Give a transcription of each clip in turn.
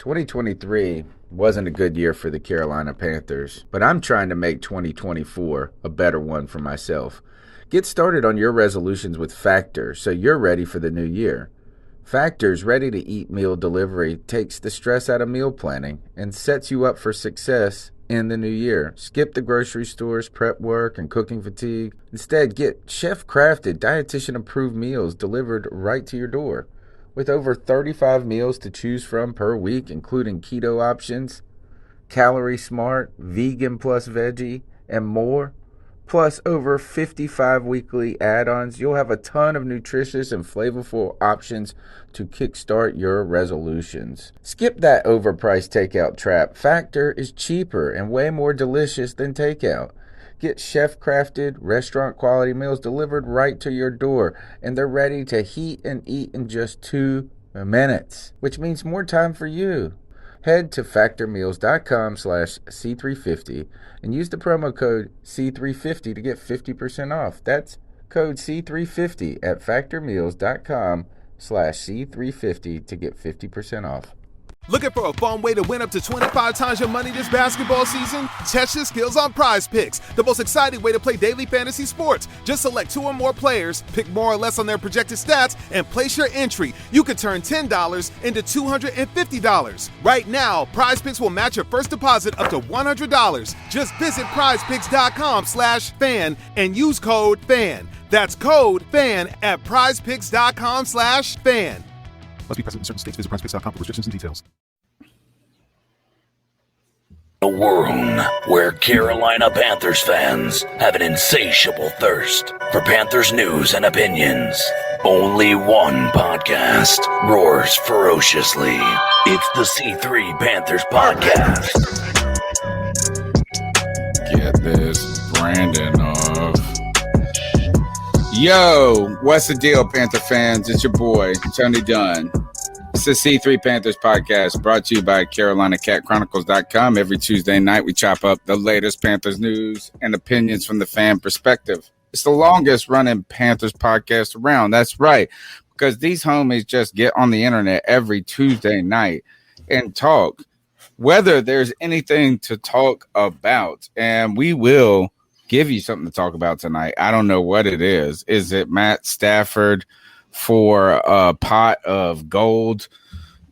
2023 wasn't a good year for the Carolina Panthers, but I'm trying to make 2024 a better one for myself. Get started on your resolutions with Factor so you're ready for the new year. Factor's ready-to-eat meal delivery takes the stress out of meal planning and sets you up for success in the new year. Skip the grocery stores, prep work, and cooking fatigue. Instead, get chef-crafted, dietitian-approved meals delivered right to your door. With over 35 meals to choose from per week, including keto options, calorie smart, vegan plus veggie, and more, plus over 55 weekly add-ons, you'll have a ton of nutritious and flavorful options to kickstart your resolutions. Skip that overpriced takeout trap. Factor is cheaper and way more delicious than takeout. Get chef-crafted, restaurant-quality meals delivered right to your door, and they're ready to heat and eat in just 2 minutes, which means more time for you. Head to factormeals.com/C350 and use the promo code C350 to get 50% off. That's code C350 at factormeals.com/C350 to get 50% off. Looking for a fun way to win up to 25 times your money this basketball season? Test your skills on Prize Picks, the most exciting way to play daily fantasy sports. Just select 2 or more players, pick more or less on their projected stats, and place your entry. You could turn $10 into $250. Right now, Prize Picks will match your first deposit up to $100. Just visit prizepicks.com/fan and use code FAN. That's code FAN at prizepicks.com/fan. Must be present in certain states. Visit prizepicks.com for restrictions and details. A world where Carolina Panthers fans have an insatiable thirst for Panthers news and opinions. Only one podcast roars ferociously. It's the C3 Panthers Podcast. Get this Brandon off. Yo, what's the deal, Panther fans? It's your boy, Tony Dunn. It's the C3 Panthers Podcast, brought to you by CarolinaCatChronicles.com. Every Tuesday night, we chop up the latest Panthers news and opinions from the fan perspective. It's the longest running Panthers podcast around. That's right, because these homies just get on the internet every Tuesday night and talk, whether there's anything to talk about. And we will give you something to talk about tonight. I don't know what it is. Is it Matt Stafford for a pot of gold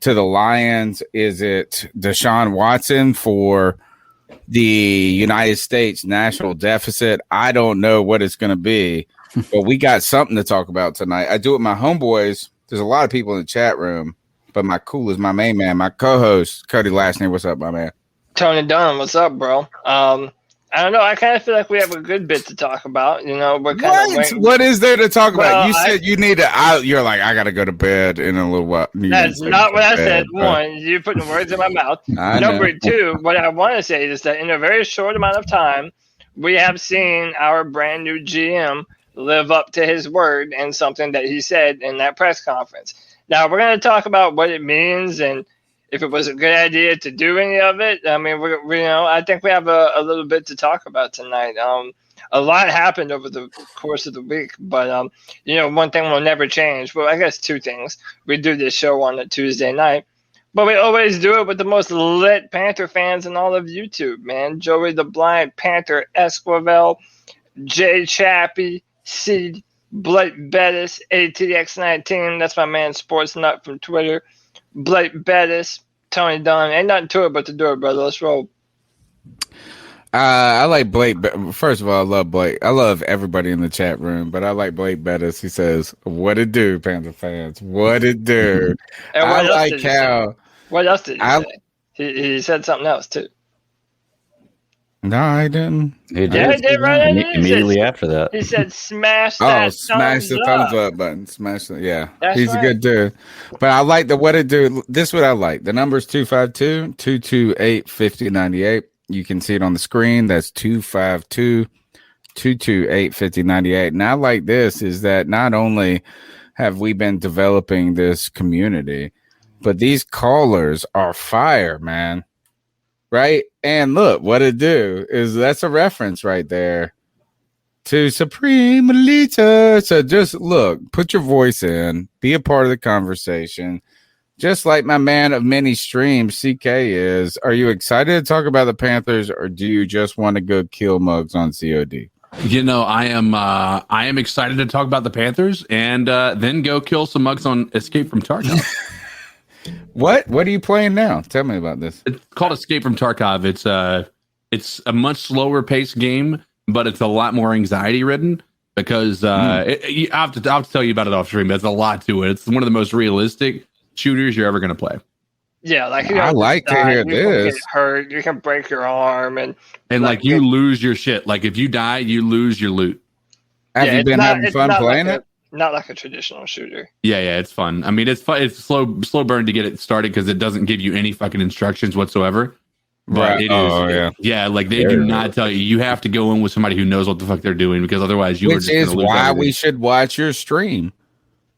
to the Lions? Is it Deshaun Watson for the United States national deficit? I don't know what it's going to be, but we got something to talk about tonight. I do it with my homeboys. There's a lot of people in the chat room, but my coolest, my main man, my co-host, Cody Lashney. What's up, my man? Tony Dunn, what's up, bro? I don't know. I kind of feel like we have a good bit to talk about. You know, we're kind of what is there to talk about? You said you need to. You're like, I got to go to bed in a little while. That's not what I said. One, you're putting words in my mouth. Number two, what I want to say is that in a very short amount of time, we have seen our brand new GM live up to his word and something that he said in that press conference. Now, we're going to talk about what it means and if it was a good idea to do any of it. I mean, I think we have a little bit to talk about tonight. A lot happened over the course of the week, but, one thing will never change. Well, I guess 2 things. We do this show on a Tuesday night, but we always do it with the most lit Panther fans in all of YouTube, man. Joey the Blind, Panther Esquivel, Jay Chappie, Seed, Blake Bettis, ATX19. That's my man Sports Nut from Twitter. Blake Bettis, Tony Dunn. Ain't nothing to it but to do it, brother. Let's roll. I like Blake. First of all, I love Blake. I love everybody in the chat room, but I like Blake Bettis. He says, "What it do, Panther fans? What it do?" I like how. What else did he say? He said something else too. No, I didn't. He did. Yeah, he did right immediately after that. He said, "Smash that smash the thumbs up button. Smash it. Yeah, that's he's right. A good dude. But I like the what it do. This is what I like. The number is 252-228-5098. You can see it on the screen. That's 252-228-5098. And I like this is that not only have we been developing this community, but these callers are fire, man. Right? And look, what it do is that's a reference right there to Supreme Elite. So just look, put your voice in, be a part of the conversation. just like my man of many streams, CK is, are you excited to talk about the Panthers, or do you just want to go kill mugs on COD? You know, I am excited to talk about the Panthers and then go kill some mugs on Escape from Tarkov. What are you playing now? Tell me about this. It's called Escape from Tarkov. It's a much slower paced game, but it's a lot more anxiety ridden because I have to tell you about it off stream. There's a lot to it. It's one of the most realistic shooters you're ever going to play. Yeah, like I like to hear you this. can get hurt, you can break your arm, and like you lose your shit. Like if you die, you lose your loot. Have you been having fun playing it? Not like a traditional shooter. Yeah, it's fun. I mean, it's fun. It's slow burn to get it started because it doesn't give you any fucking instructions whatsoever. But it is, like they do not tell you. You have to go in with somebody who knows what the fuck they're doing because otherwise you are just going to lose everything. Which is why we should watch your stream.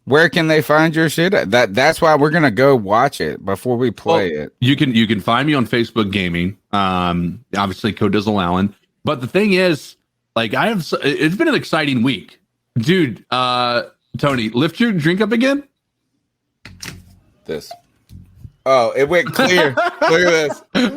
Where can they find your shit? That's why we're gonna go watch it before we play it. You can find me on Facebook Gaming. Obviously Codizzle Allen. But the thing is, like it's been an exciting week. Dude, Tony, lift your drink up again. This. Oh, it went clear. Look at this.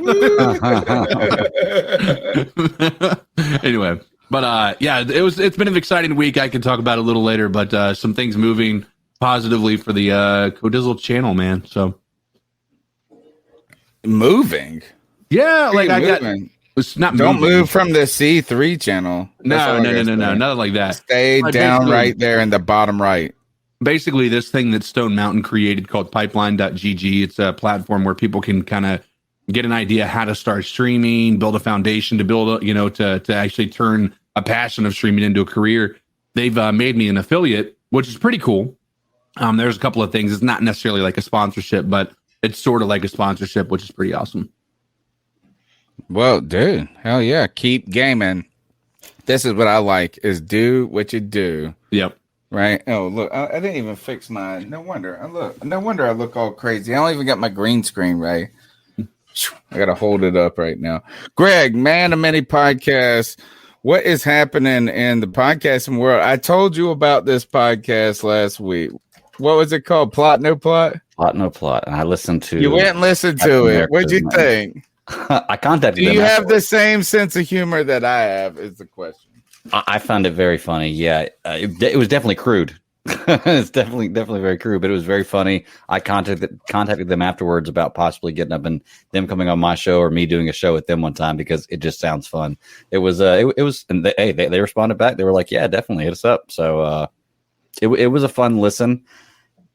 Anyway, but it's been an exciting week. I can talk about it a little later, but some things moving positively for the Codizzle channel, man. So moving. Yeah, like I got it's not don't moving. Move from the C3 channel. No, nothing like that. Stay down right there in the bottom right. Basically, this thing that Stone Mountain created called pipeline.gg, it's a platform where people can kind of get an idea how to start streaming, build a foundation to build, to actually turn a passion of streaming into a career. They've made me an affiliate, which is pretty cool. There's a couple of things. It's not necessarily like a sponsorship, but it's sort of like a sponsorship, which is pretty awesome. Well, dude, hell yeah. Keep gaming. This is what I like, is do what you do. Yep. Right. Oh, look, I didn't even fix mine. No wonder I look all crazy. I don't even got my green screen right. I got to hold it up right now. Greg, man of many podcasts. What is happening in the podcasting world? I told you about this podcast last week. What was it called? Plot No Plot? Plot No Plot. And I listened to You went and listened to it. What'd you think? I contacted them. Do you have the same sense of humor that I have is the question. I found it very funny. Yeah, it was definitely crude. It's definitely very crude, but it was very funny. I contacted them afterwards about possibly getting up and them coming on my show or me doing a show with them one time because it just sounds fun. It was and they responded back. They were like, yeah, definitely hit us up. So it was a fun listen.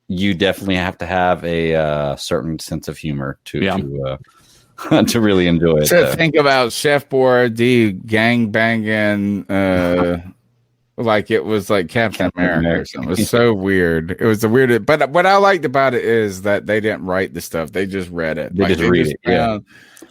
You definitely have to have a certain sense of humor to really enjoy it. So think about Chef Boyardee gang banging like it was like Captain America or something. It was so weird. It was the weirdest. But what I liked about it is that they didn't write the stuff. They just read it. They just read it. Yeah.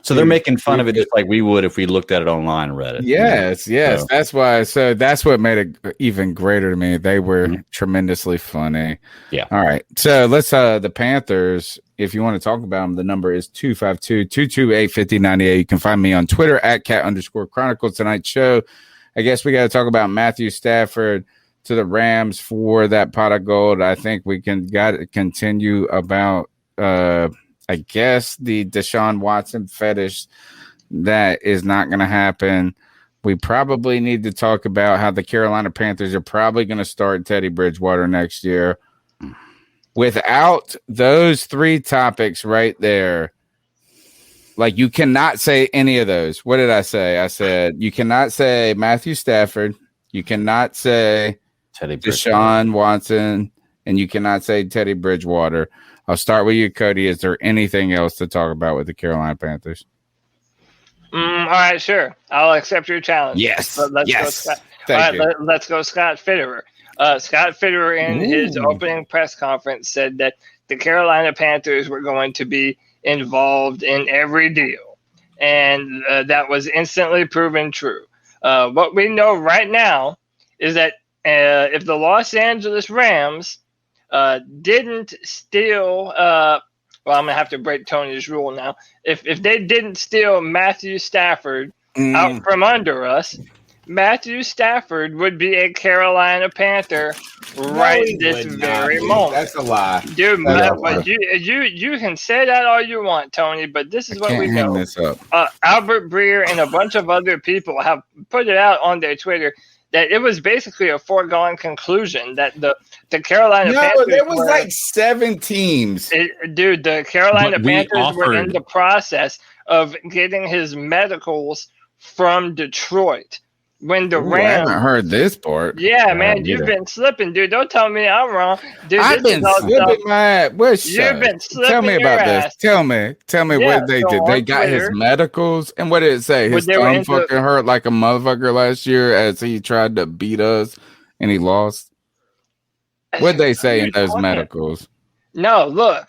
So they're making fun of it just like we would if we looked at it online and read it. Yes. So. That's why. So that's what made it even greater to me. They were tremendously funny. Yeah. All right. So let's the Panthers. If you want to talk about them, the number is 252-228-5098. You can find me on Twitter at @cat_chronicles. Tonight's show, I guess we got to talk about Matthew Stafford to the Rams for that pot of gold. I think we got to continue about, I guess, the Deshaun Watson fetish. That is not going to happen. We probably need to talk about how the Carolina Panthers are probably going to start Teddy Bridgewater next year. Without those three topics right there, like you cannot say any of those. What did I say? I said you cannot say Matthew Stafford. You cannot say Deshaun Watson. And you cannot say Teddy Bridgewater. I'll start with you, Cody. Is there anything else to talk about with the Carolina Panthers? All right, sure. I'll accept your challenge. Yes. Let's go, Scott. Let's go, Scott Fitterer. Scott Fitterer, in his opening press conference, said that the Carolina Panthers were going to be involved in every deal, and that was instantly proven true. What we know right now is that if the Los Angeles Rams didn't steal, well, I'm going to have to break Tony's rule now. If they didn't steal Matthew Stafford out from under us, Matthew Stafford would be a Carolina Panther this very moment. That's a lie. Dude, but you can say that all you want, Tony, but this is what we know. This up. Albert Breer and a bunch of other people have put it out on their Twitter that it was basically a foregone conclusion that the Carolina Panthers there was like 7 teams. The Carolina Panthers were in the process of getting his medicals from Detroit. When the Rams, I haven't heard this part. Yeah, man, you've been slipping, dude. Don't tell me I'm wrong, dude. I've been slipping my ass. You've been slipping. Tell me about this. Tell me what they did. They got Twitter, his medicals, and what did it say? His thumb fucking hurt like a motherfucker last year as he tried to beat us, and he lost. What'd they say in those medicals? No, look.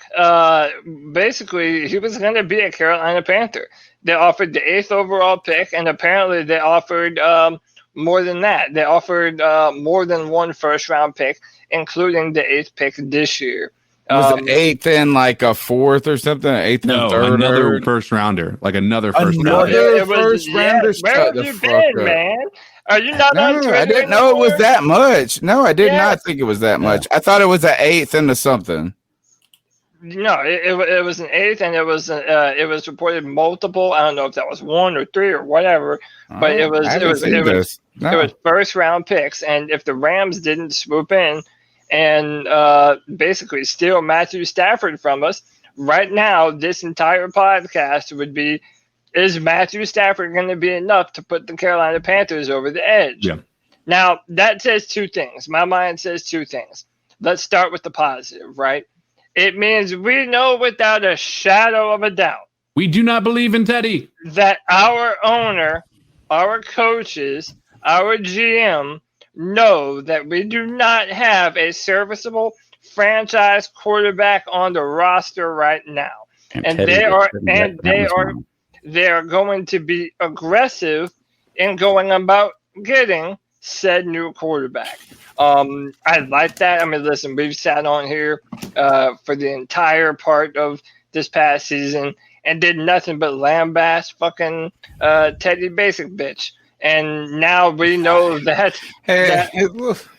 Basically, he was going to be a Carolina Panther. They offered the 8th overall pick, and apparently they offered more than that. They offered more than one first-round pick, including the 8th pick this year. Was it 8th and like a 4th or something? 8th and 3rd? Another first rounder. Like another first rounder. First rounder? Where have you been, man? Are you not on Twitter I didn't know it was that much. No, I did not think it was that much. I thought it was an 8th and a something. No, it was an 8th, and it was reported multiple. I don't know if that was 1 or 3 or whatever, but it was first round picks. And if the Rams didn't swoop in and basically steal Matthew Stafford from us, right now this entire podcast would be: is Matthew Stafford going to be enough to put the Carolina Panthers over the edge? Yeah. Now that says 2 things. My mind says 2 things. Let's start with the positive, right? It means we know without a shadow of a doubt. We do not believe in Teddy. That our owner, our coaches, our GM know that we do not have a serviceable franchise quarterback on the roster right now. And they are going to be aggressive in going about getting said new quarterback. I like that. I mean, listen, we've sat on here for the entire part of this past season and did nothing but lambast fucking Teddy Basic bitch. And now we know that.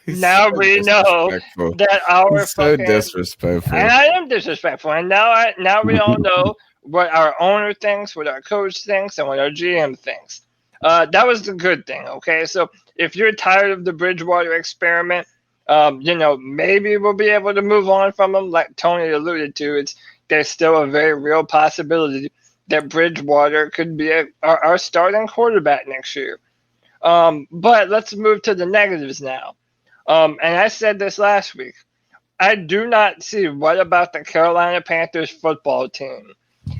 Now we know that our so disrespectful. And I am disrespectful. And now we all know what our owner thinks, what our coach thinks, and what our GM thinks. That was the good thing. Okay, so if you're tired of the Bridgewater experiment, maybe we'll be able to move on from them. Like Tony alluded to, there's still a very real possibility that Bridgewater could be our starting quarterback next year. But let's move to the negatives now. And I said this last week. I do not see what about the Carolina Panthers football team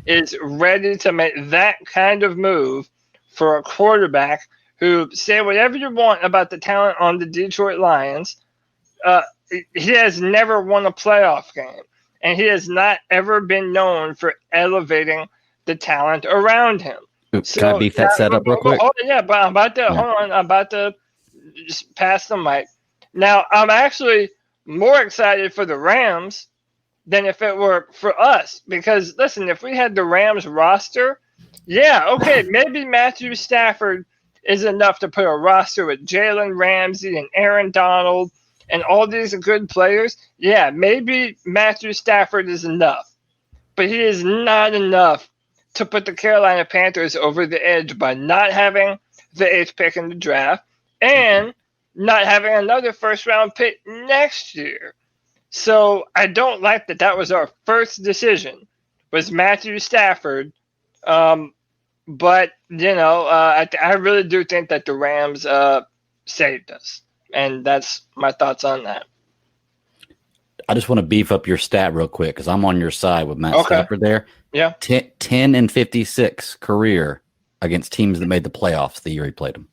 is ready to make that kind of move for a quarterback who, say whatever you want about the talent on the Detroit Lions, he has never won a playoff game. And he has not ever been known for elevating the talent around him. So, can I beef that setup real quick? Oh, yeah, but I'm about to just pass the mic. Now, I'm actually more excited for the Rams than if it were for us. Because, listen, if we had the Rams roster, yeah, okay, maybe Matthew Stafford is enough to put a roster with Jalen Ramsey and Aaron Donald and all these good players. Yeah, maybe Matthew Stafford is enough. But he is not enough to put the Carolina Panthers over the edge by not having the 8th pick in the draft and not having another first-round pick next year. So I don't like that was our first decision, was Matthew Stafford. But, I really do think that the Rams saved us. And that's my thoughts on that. I just want to beef up your stat real quick because I'm on your side with Matt Stafford there. Yeah. 10-56 career against teams that made the playoffs the year he played them.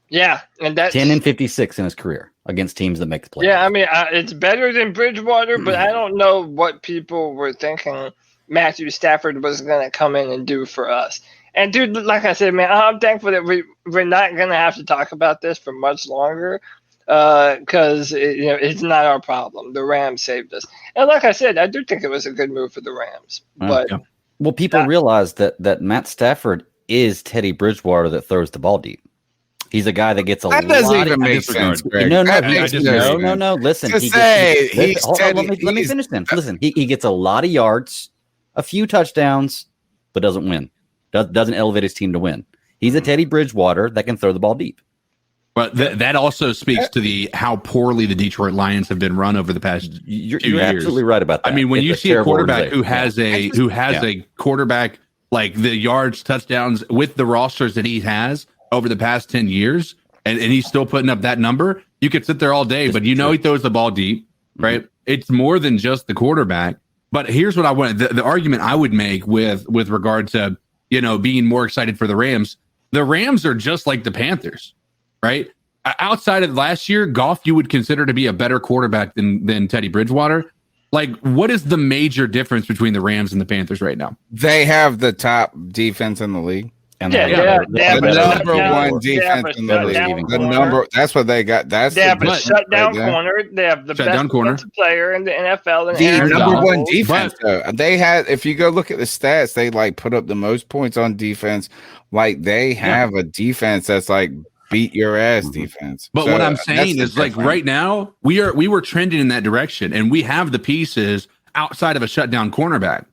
Yeah. And that's 10-56 in his career against teams that make the playoffs. Yeah, I mean, it's better than Bridgewater, but I don't know what people were thinking Matthew Stafford was going to come in and do for us. And, dude, like I said, man, I'm thankful that we're not going to have to talk about this for much longer because, it's not our problem. The Rams saved us. And like I said, I do think it was a good move for the Rams. But Well, people realize that Matt Stafford is Teddy Bridgewater that throws the ball deep. He's a guy that gets a that lot. Doesn't even make sense, Greg. No. Listen. Let me finish then. Listen, he gets a lot of yards, a few touchdowns, but doesn't win. Doesn't elevate his team to win. He's a Teddy Bridgewater that can throw the ball deep. But that also speaks to how poorly the Detroit Lions have been run over the past 2 years. You're absolutely right about that. I mean, when you see a quarterback who has a quarterback like the yards, touchdowns with the rosters that he has over the past 10 years, and he's still putting up that number, you could sit there all day, but he throws the ball deep, right? Mm-hmm. It's more than just the quarterback. But here's what I want. The argument I would make with regard to, being more excited for the Rams. The Rams are just like the Panthers, right? Outside of last year, Goff you would consider to be a better quarterback than Teddy Bridgewater. Like, what is the major difference between the Rams and the Panthers right now? They have the top defense in the league. And the number one defense in the league. That's what they got. They have a shutdown corner. They have the best defensive player in the NFL. The number one defense. They had. If you go look at the stats, they put up the most points on defense. They have a defense that's beat your ass defense. But what I'm saying is right now we were trending in that direction, and we have the pieces outside of a shutdown cornerback.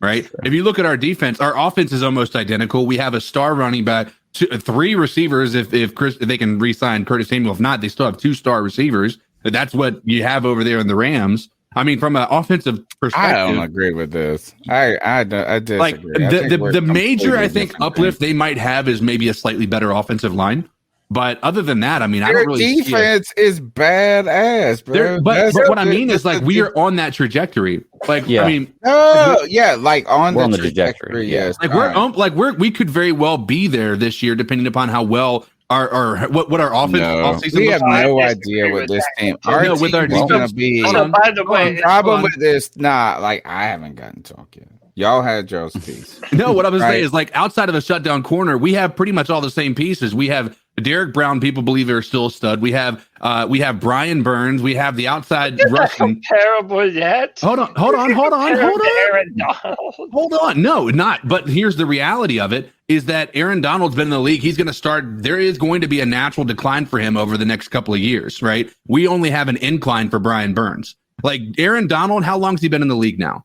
Right. Sure. If you look at our defense, our offense is almost identical. We have a star running back, 3 receivers. If they can re-sign Curtis Samuel, if not, they still have 2 star receivers. That's what you have over there in the Rams. I mean, from an offensive perspective, I don't agree with this. I disagree. The major uplift they might have is maybe a slightly better offensive line. But other than that, I mean, I don't really. Defense is badass, bro. But what I mean is, we are on that trajectory. I mean, on the trajectory. Yes, we could very well be there this year, depending upon how well our what our offense. We have no idea what this team. With our defense, by the way, problem with this, I haven't gotten to talk yet. Y'all had Joe's piece. No, what I was saying is outside of a shutdown corner, we have pretty much all the same pieces. We have Derek Brown, people believe are still a stud. We have Brian Burns. We have the outside rushing. Comparable yet? Hold on. No, not. But here's the reality of it: is that Aaron Donald's been in the league. He's going to start. There is going to be a natural decline for him over the next couple of years, right? We only have an incline for Brian Burns. Aaron Donald, how long has he been in the league now?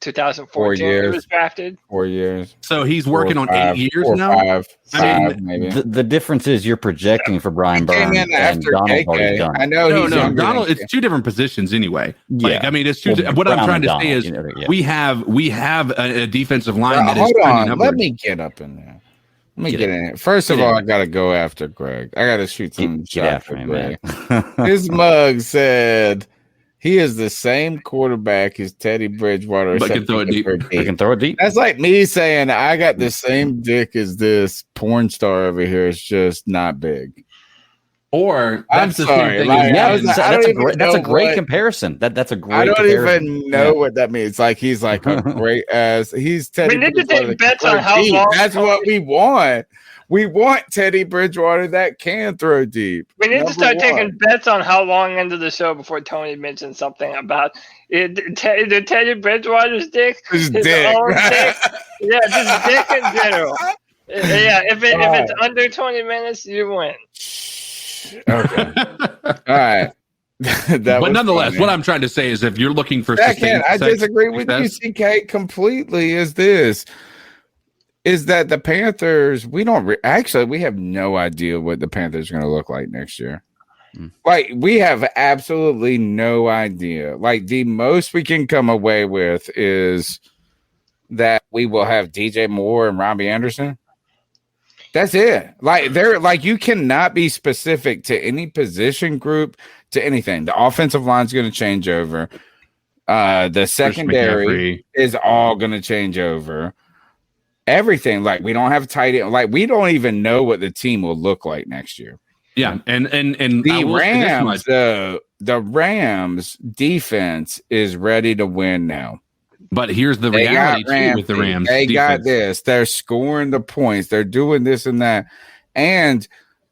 2014 he was drafted. 4 years. So he's working on 8 years now. Five, maybe. The difference is you're projecting for Brian Burns and Donald's already done. I know no, Donald. It's 2 different positions anyway. Yeah. I mean, it's 2. What I'm trying to say is we have a defensive line that is. Hold on. Let me get up in there. Let me get in it. First of all, I got to go after Greg. I got to shoot some shots for Greg. His mug said. He is the same quarterback as Teddy Bridgewater. But can throw it deep. He can throw it deep. That's like me saying I got the same dick as this porn star over here. It's just not big. Or I'm sorry. That's a great comparison. That's a great. I don't even know what that means. He's a great ass. He's Teddy. We need to take bets on how long. That's what we want. We want Teddy Bridgewater that can throw deep. We need to start taking bets on how long into the show before Tony mentions something about the Teddy Bridgewater's dick. His dick. Dick. Yeah, just dick in general. Yeah, if it's under 20 minutes, you win. Okay. All right. But nonetheless, what I'm trying to say is if you're looking for second, I disagree with you, CK, completely. Is that the Panthers? We don't we have no idea what the Panthers are going to look like next year. We have absolutely no idea. The most we can come away with is that we will have DJ Moore and Robbie Anderson. That's it. You cannot be specific to any position group, to anything. The offensive line is going to change over. The secondary is all going to change over. Everything. We don't have tight end. We don't even know what the team will look like next year. Yeah, and the Rams, the Rams defense is ready to win now. But here's the reality too with the Rams. They got this. They're scoring the points. They're doing this and that. And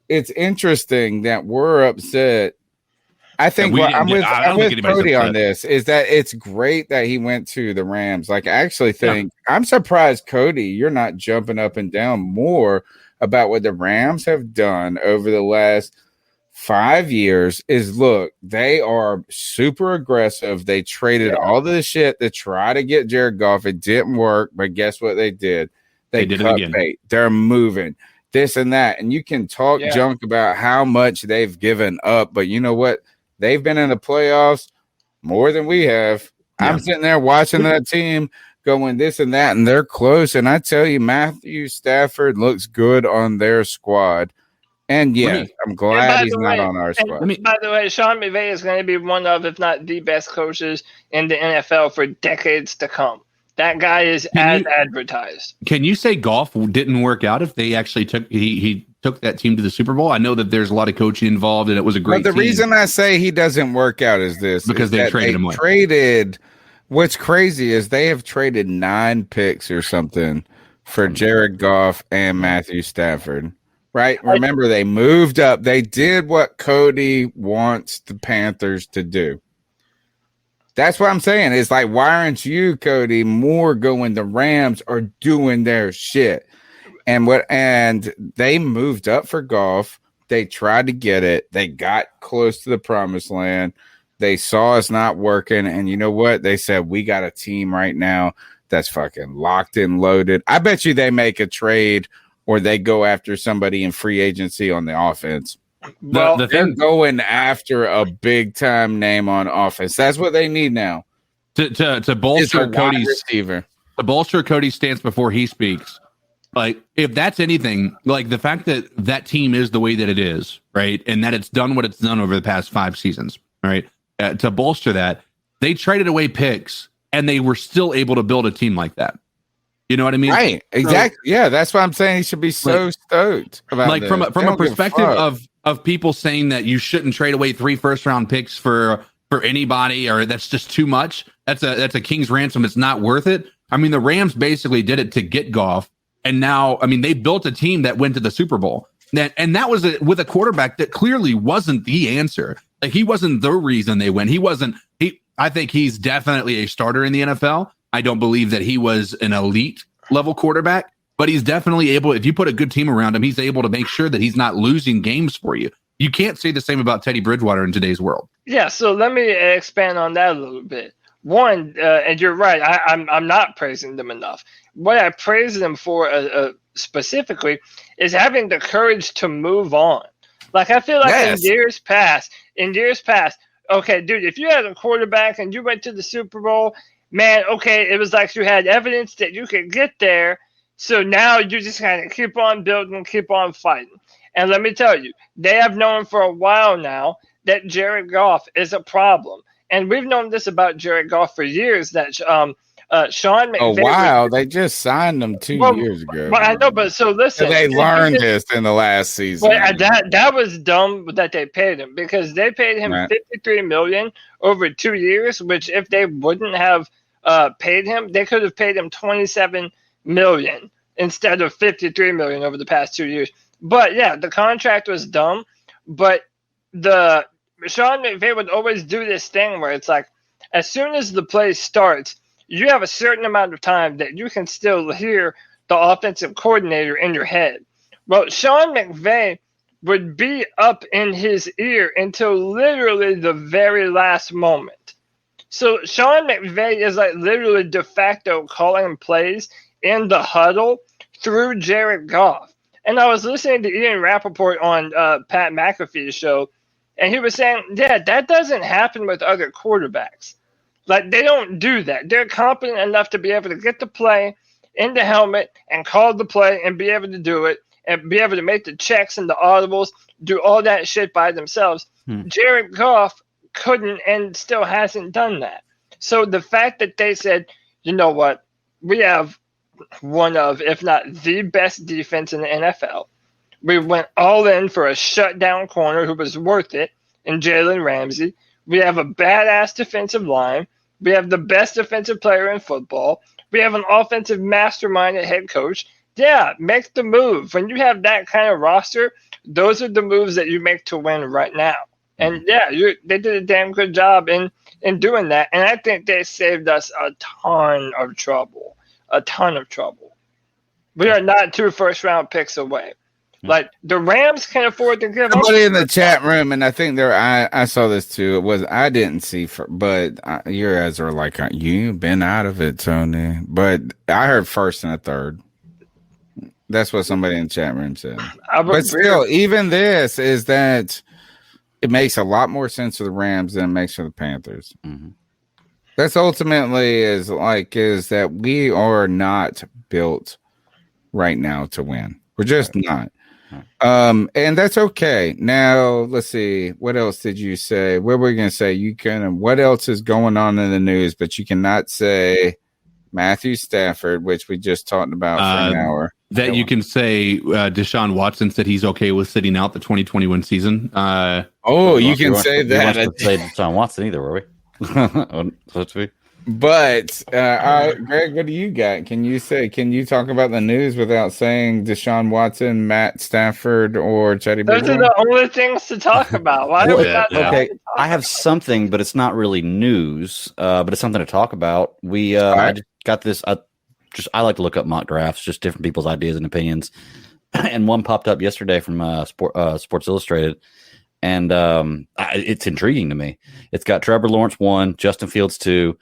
it's interesting that we're upset I think I'm with Cody on this is that it's great that he went to the Rams. Like, I actually think I'm surprised, Cody, you're not jumping up and down more about what the Rams have done over the last 5 years. Is look, they are super aggressive. They traded all this shit to try to get Jared Goff. It didn't work, but guess what they did? They did cut bait. They're moving this and that. And you can talk junk about how much they've given up, but you know what? They've been in the playoffs more than we have. Yeah. I'm sitting there watching that team going this and that, and they're close. And I tell you, Matthew Stafford looks good on their squad. And I'm glad he's not on our squad. By the way, Sean McVay is going to be one of, if not the best coaches in the NFL for decades to come. That guy is advertised. Can you say Goff didn't work out if they actually he took that team to the Super Bowl? I know that there's a lot of coaching involved, and it was a great. But the reason I say he doesn't work out is this: because they traded him away. What's crazy is they have traded 9 picks or something for Jared Goff and Matthew Stafford. Right? Remember, they moved up. They did what Cody wants the Panthers to do. That's what I'm saying. It's like, why aren't you, Cody, more going the Rams are doing their shit? And they moved up for Goff. They tried to get it. They got close to the promised land. They saw us not working. And you know what? They said, we got a team right now that's fucking locked and loaded. I bet you they make a trade or they go after somebody in free agency on the offense. Well, they're going after a big time name on offense. That's what they need now to bolster Cody's receiver. To bolster Cody's stance before he speaks. Like, if that's anything, like the fact that that team is the way that it is, right, and that it's done what it's done over the past 5 seasons, right, to bolster that, they traded away picks and they were still able to build a team like that. You know what I mean? Right. Exactly. So, that's why I'm saying he should be so stoked about like this. From a perspective of people saying that you shouldn't trade away 3 first-round picks for anybody, or that's just too much. That's a king's ransom. It's not worth it. I mean, the Rams basically did it to get Goff, and now, I mean, they built a team that went to the Super Bowl. And that was with a quarterback that clearly wasn't the answer. Like, he wasn't the reason they went. I think he's definitely a starter in the NFL. I don't believe that he was an elite level quarterback, but he's definitely able, if you put a good team around him, he's able to make sure that he's not losing games for you. You can't say the same about Teddy Bridgewater in today's world. Yeah, so let me expand on that a little bit. One, and you're right, I'm not praising them enough. What I praise them for specifically is having the courage to move on. Like, I feel like in years past, okay, dude, if you had a quarterback and you went to the Super Bowl, man, okay, it was like you had evidence that you could get there. So now you just kind of keep on building, keep on fighting. And let me tell you, they have known for a while now that Jared Goff is a problem. And we've known this about Jared Goff for years, that Sean McVay. Oh, wow. They just signed him 2 years ago. Well, I know, but so listen. They learned this in the last season. But that was dumb that they paid him, because they paid him $53 million over 2 years, which if they wouldn't have paid him, they could have paid him $27 million instead of $53 million over the past 2 years. But yeah, the contract was dumb. But Sean McVay would always do this thing where it's like, as soon as the play starts, you have a certain amount of time that you can still hear the offensive coordinator in your head. Well, Sean McVay would be up in his ear until literally the very last moment. So Sean McVay is like literally de facto calling plays in the huddle through Jared Goff. And I was listening to Ian Rappaport on Pat McAfee's show, and he was saying, yeah, that doesn't happen with other quarterbacks. Like, they don't do that. They're competent enough to be able to get the play in the helmet and call the play and be able to do it and be able to make the checks and the audibles, do all that shit by themselves. Jared Goff couldn't and still hasn't done that. So the fact that they said, you know what, we have one of, if not the best defense in the NFL. We went all in for a shutdown corner who was worth it in Jalen Ramsey. We have a badass defensive line. We have the best defensive player in football. We have an offensive mastermind at head coach. Yeah, make the move. When you have that kind of roster, those are the moves that you make to win right now. And they did a damn good job in doing that. And I think they saved us a ton of trouble. We are not 2 first-round picks away. Like, the Rams can afford to give somebody in the chat room, and I think I saw this too. It was I didn't see, but your guys are like, you've been out of it, Tony. But I heard first and a third. That's what somebody in the chat room said. But still, even this is that it makes a lot more sense for the Rams than it makes for the Panthers. Mm-hmm. That's ultimately is that we are not built right now to win. We're just not. And that's okay. Now, let's see. What else did you say? What were we going to say? What else is going on in the news? But you cannot say Matthew Stafford, which we just talked about for an hour. That you can say Deshaun Watson said he's okay with sitting out the 2021 season. You can say that. We weren't say Deshaun Watson either, were we? Supposed to be. But Greg, what do you got? Can you talk about the news without saying Deshaun Watson, Matt Stafford, or Teddy Bridgewater? Those are the only things to talk about. Why do we not okay, I have something, but it's not really news. But it's something to talk about. I just got this. I like to look up mock drafts, just different people's ideas and opinions. And one popped up yesterday from Sports Illustrated. And it's intriguing to me. It's got Trevor Lawrence 1, Justin Fields 2,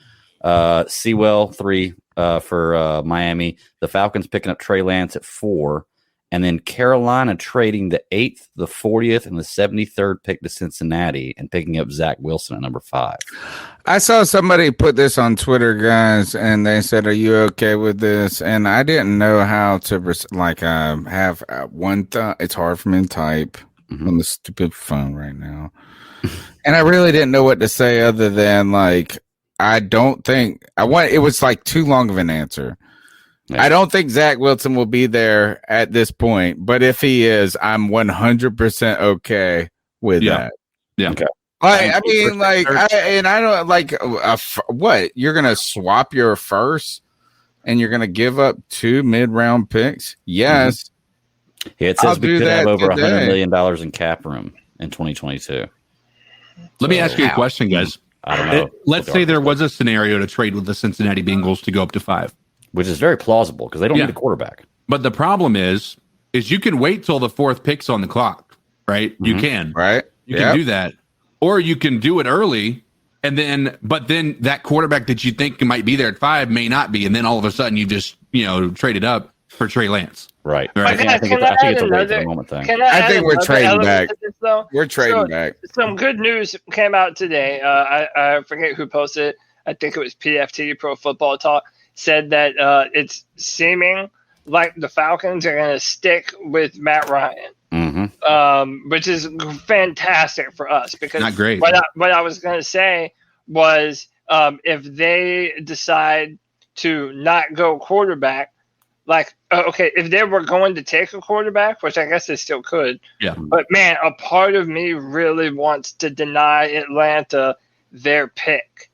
Sewell 3 for Miami. The Falcons picking up Trey Lance at 4, and then Carolina trading the 8th, the 40th, and the 73rd pick to Cincinnati and picking up Zach Wilson at number 5. I saw somebody put this on Twitter, guys, and they said, "Are you okay with this?" And I didn't know how to have one thought. It's hard for me to type on the stupid phone right now, and I really didn't know what to say other than I don't think it was too long of an answer. Yeah. I don't think Zach Wilson will be there at this point, but if he is, I'm 100% okay with that. Yeah. Okay. I don't what you're going to swap your first and you're going to give up 2 mid-round picks. Yes. Yeah, it says we could have over $100 million in cap room in 2022. Let me ask you a question, guys. I don't know. Let's say there was a scenario to trade with the Cincinnati Bengals to go up to 5, which is very plausible because they don't need a quarterback. But the problem is you can wait till the 4th pick's on the clock, right? Mm-hmm. You can, right? You can do that, or you can do it early, but then that quarterback that you think might be there at 5 may not be, and then all of a sudden you just traded up for Trey Lance. Right. I think it's a wait for the moment thing. I think we're trading back. We're trading back. Some good news came out today. I forget who posted it. I think it was PFT, Pro Football Talk, said that it's seeming like the Falcons are going to stick with Matt Ryan, which is fantastic for us because not great. What I was going to say was if they decide to not go quarterback, if they were going to take a quarterback, which I guess they still could. Yeah. But, man, a part of me really wants to deny Atlanta their pick.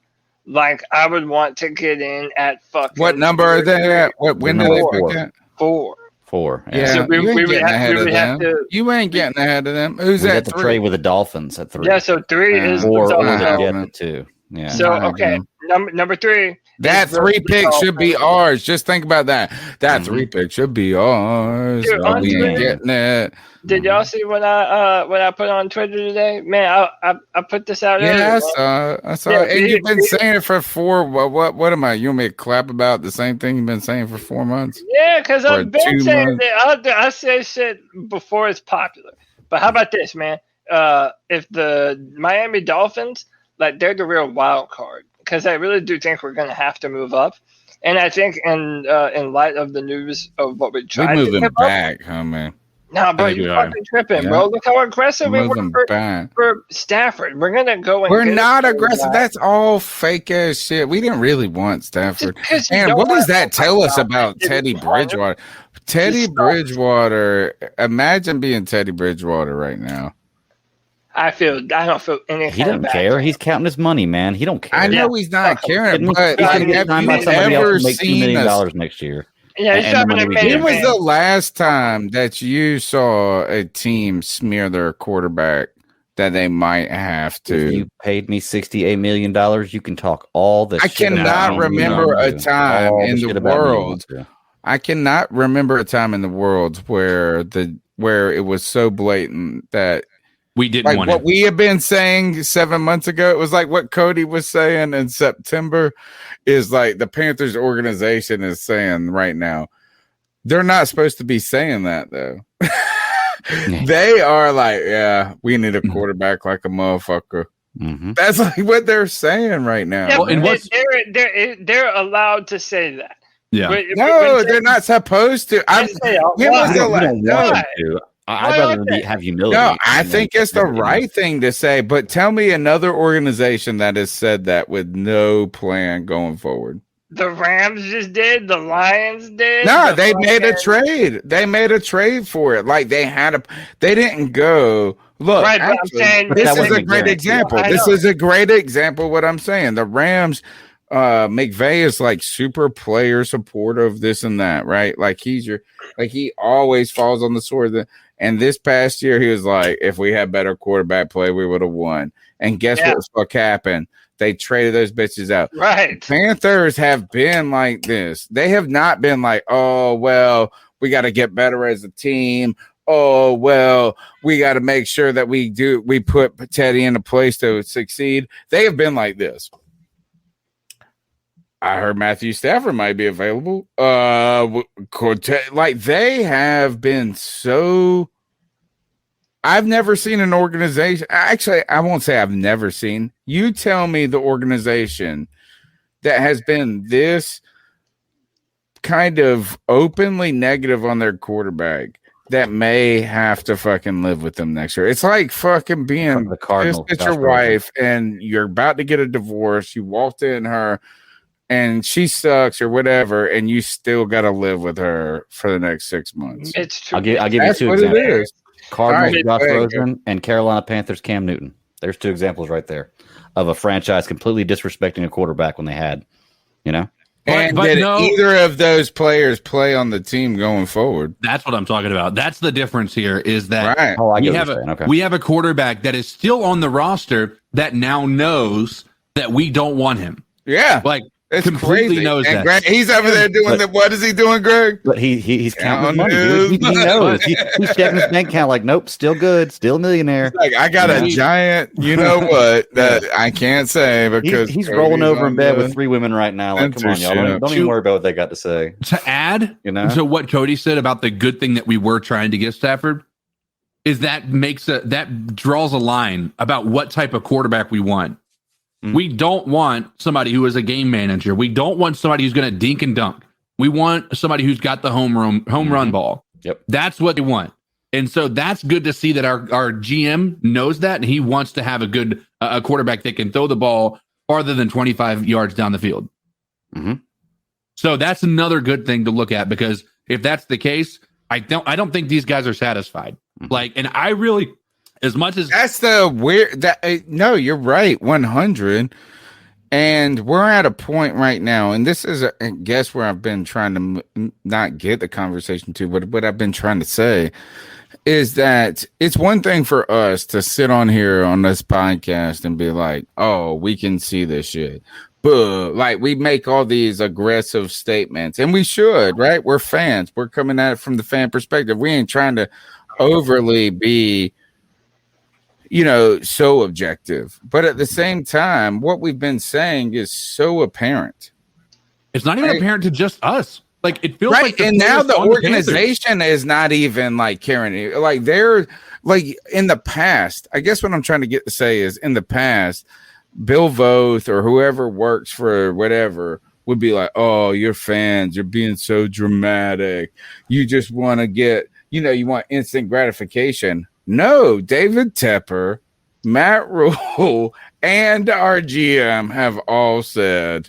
I would want to get in at fucking... What number are they at? When are they pick at? 4. 4. Yeah, so we would have to... You ain't getting ahead of them. Who's at 3? To trade with the Dolphins at 3. Yeah, so 3 is... 4 to get the 2. Yeah. So, okay, number 3... That 3 pick should be ours. Just think about that. That 3 pick should be ours. Dude, we ain't getting it. Did y'all see what I put on Twitter today? Man, I put this out. Yeah, I saw. Yeah, and you've been saying it for 4. What am I? You want me to clap about the same thing you've been saying for 4 months? Yeah, because I've been saying that. I say shit before it's popular. But how about this, man? If the Miami Dolphins, they're the real wild card. Because I really do think we're going to have to move up. And I think in light of the news of what we tried to moving back, huh, man? No, bro, you're fucking tripping, bro. Look how aggressive we were for Stafford. We're going to go and we're not aggressive. That's all fake-ass shit. We didn't really want Stafford. And what does that tell us about Teddy Bridgewater? Teddy Bridgewater, imagine being Teddy Bridgewater right now. I don't feel anything. He doesn't care. He's counting his money, man. He don't care. I know he's not caring, but he's going to get signed by somebody else to make $2 million next year. Yeah, when was the last time that you saw a team smear their quarterback that they might have to. If you paid me $68 million, you can talk all the I shit cannot remember a time in the world. I cannot remember a time in the world where it was so blatant that we didn't like want what it. we have been saying 7 months ago. It was like what Cody was saying in September is like the Panthers organization is saying right now. They're not supposed to be saying that though. They are like, yeah, we need a quarterback like a motherfucker. Mm-hmm. That's like what they're saying right now. Yeah, Well, and what's- they're allowed to say that. Yeah. No, they're not supposed to. I'd rather have humility. No, I think it's the right thing to say. But tell me another organization that has said that with no plan going forward. The Rams just did. The Lions did. No, they made a trade. They made a trade for it. Like they didn't go. Look, right, actually, I'm saying this is a great example. This is a great example. What I'm saying, the Rams, McVay is like super player supportive, this and that, right? Like he always falls on the sword. And this past year, he was like, if we had better quarterback play, we would have won. And guess what the fuck happened? They traded those bitches out. Right. Panthers have been like this. They have not been like, oh, well, we got to get better as a team. Oh, well, we got to make sure that we put Teddy in a place to succeed. They have been like this. I heard Matthew Stafford might be available. Like they have been so. I've never seen an organization. Actually, I won't say I've never seen. You tell me the organization that has been this kind of openly negative on their quarterback that may have to fucking live with them next year. It's like fucking being the Cardinals. It's your wife and you're about to get a divorce. You walked in her and she sucks or whatever, and you still got to live with her for the next 6 months. It's true. I'll give you two examples. Cardinals, Josh Rosen, and Carolina Panthers, Cam Newton. There's two examples right there of a franchise completely disrespecting a quarterback when they had, And did either of those players play on the team going forward? That's what I'm talking about. That's the difference here is that we have a quarterback that is still on the roster that now knows that we don't want him. Yeah. Like, it's completely crazy. knows and that. Greg, he's over there doing what is he doing, Greg? But he's counting money. Dude. He knows. He's checking his bank account like, nope, still good, still a millionaire. He's like, I got a giant, you know what, that I can't say because he's rolling over in bed with 3 women right now. Like, come on, y'all. Don't even worry about what they got to say. To add to what Cody said about the good thing that we were trying to get Stafford, is that that draws a line about what type of quarterback we want. We don't want somebody who is a game manager. We don't want somebody who's going to dink and dunk. We want somebody who's got the home run ball. Yep. That's what they want. And so that's good to see that our GM knows that, and he wants to have a good a quarterback that can throw the ball farther than 25 yards down the field. Mm-hmm. So that's another good thing to look at, because if that's the case, I don't think these guys are satisfied. Mm-hmm. Like, and I really, as much as that's the weird no, you're right, 100. And we're at a point right now, and this is I guess where I've been trying to not get the conversation to, but what I've been trying to say is that it's one thing for us to sit on here on this podcast and be like, oh, we can see this shit. But like we make all these aggressive statements, and we should, right? We're fans. We're coming at it from the fan perspective. We ain't trying to overly be, so objective. But at the same time, what we've been saying is so apparent. It's not even apparent to just us. Like, it feels like and now the organization is not even like caring. Like they're like in the past, I guess what I'm trying to get to say is in the past, Bill Voth or whoever works for whatever would be like, oh, you're fans, you're being so dramatic. You just want to get, you want instant gratification. No, David Tepper, Matt Rule, and our GM have all said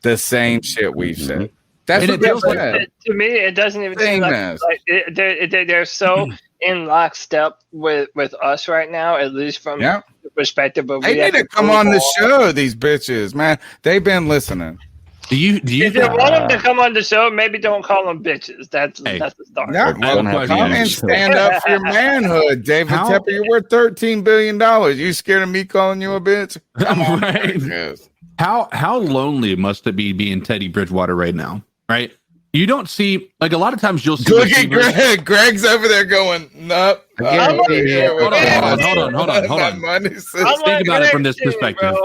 the same shit we've said. That's what feels like. To me, it doesn't even seem like they're so in lockstep with us right now, at least from the perspective of they need to come on the show, these bitches, man. They've been listening. Do you if you want them to come on the show, maybe don't call them bitches. That's the start. No, come and stand up for your manhood, David Tepper. You're worth $13 billion. You scared of me calling you a bitch? Come on, right? Yes. How lonely must it be being Teddy Bridgewater right now? Right? You don't see, like, a lot of times you'll see. Look at Greg. Greg's over there going, nope. Hold on. Think about it from this perspective.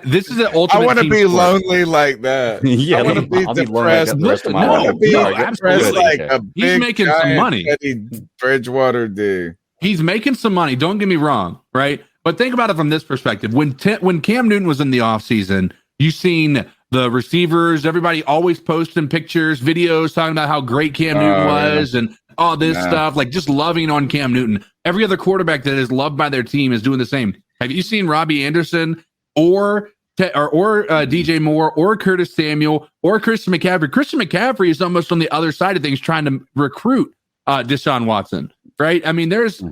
This is an ultimate. I want to be sport. lonely like that. Yeah, I want to be depressed. I want to be depressed like a big He's making some money. Teddy Bridgewater dude. He's making some money. Don't get me wrong, right? But think about it from this perspective. When Cam Newton was in the offseason, you seen the receivers, everybody always posting pictures, videos, talking about how great Cam Newton was and all this stuff, like just loving on Cam Newton. Every other quarterback that is loved by their team is doing the same. Have you seen Robbie Anderson or DJ Moore or Curtis Samuel or Christian McCaffrey? Christian McCaffrey is almost on the other side of things trying to recruit Deshaun Watson, right? I mean, there's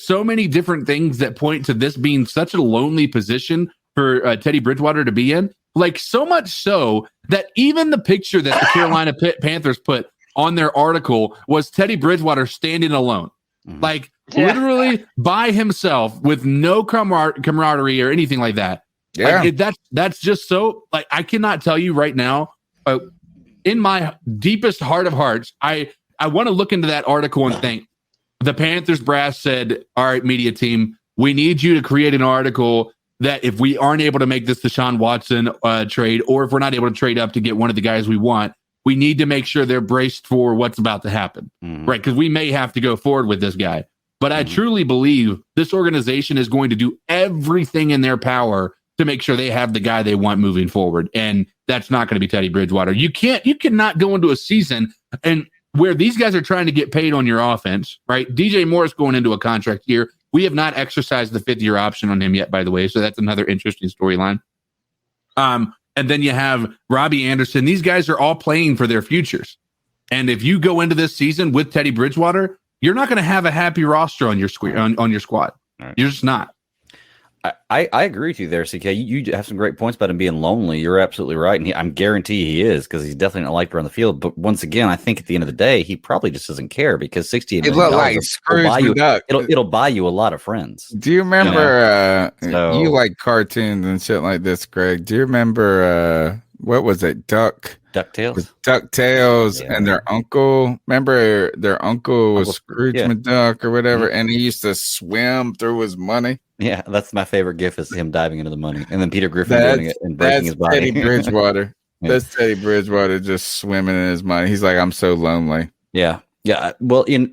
so many different things that point to this being such a lonely position for Teddy Bridgewater to be in. Like, so much so that even the picture that the Carolina Panthers put on their article was Teddy Bridgewater standing alone. Like, literally by himself with no camaraderie or anything like that. Yeah. Like, that's just so, like, I cannot tell you right now, in my deepest heart of hearts, I want to look into that article and think the Panthers brass said, all right, media team, we need you to create an article that if we aren't able to make this Deshaun Watson trade, or if we're not able to trade up to get one of the guys we want, we need to make sure they're braced for what's about to happen, right? Because we may have to go forward with this guy. But I truly believe this organization is going to do everything in their power to make sure they have the guy they want moving forward. And that's not going to be Teddy Bridgewater. You cannot go into a season and where these guys are trying to get paid on your offense, right? DJ Moore's going into a contract year. We have not exercised the 5th-year option on him yet, by the way. So that's another interesting storyline. And then you have Robbie Anderson. These guys are all playing for their futures. And if you go into this season with Teddy Bridgewater, you're not going to have a happy roster on your squad. Right. You're just not. I agree with you there, CK. You have some great points about him being lonely. You're absolutely right. And I'm guarantee he is, because he's definitely not liked around the field. But once again, I think at the end of the day, he probably just doesn't care, because $68 million it'll buy you a lot of friends. Do you remember you like cartoons and shit like this, Greg? Do you remember what was it? DuckTales and their uncle. Remember their uncle was Scrooge McDuck or whatever, and he used to swim through his money. Yeah, that's my favorite gif, is him diving into the money, and then Peter Griffin doing it and breaking his body. Teddy Bridgewater. That's Teddy Bridgewater just swimming in his money. He's like, I'm so lonely. Yeah. Well, I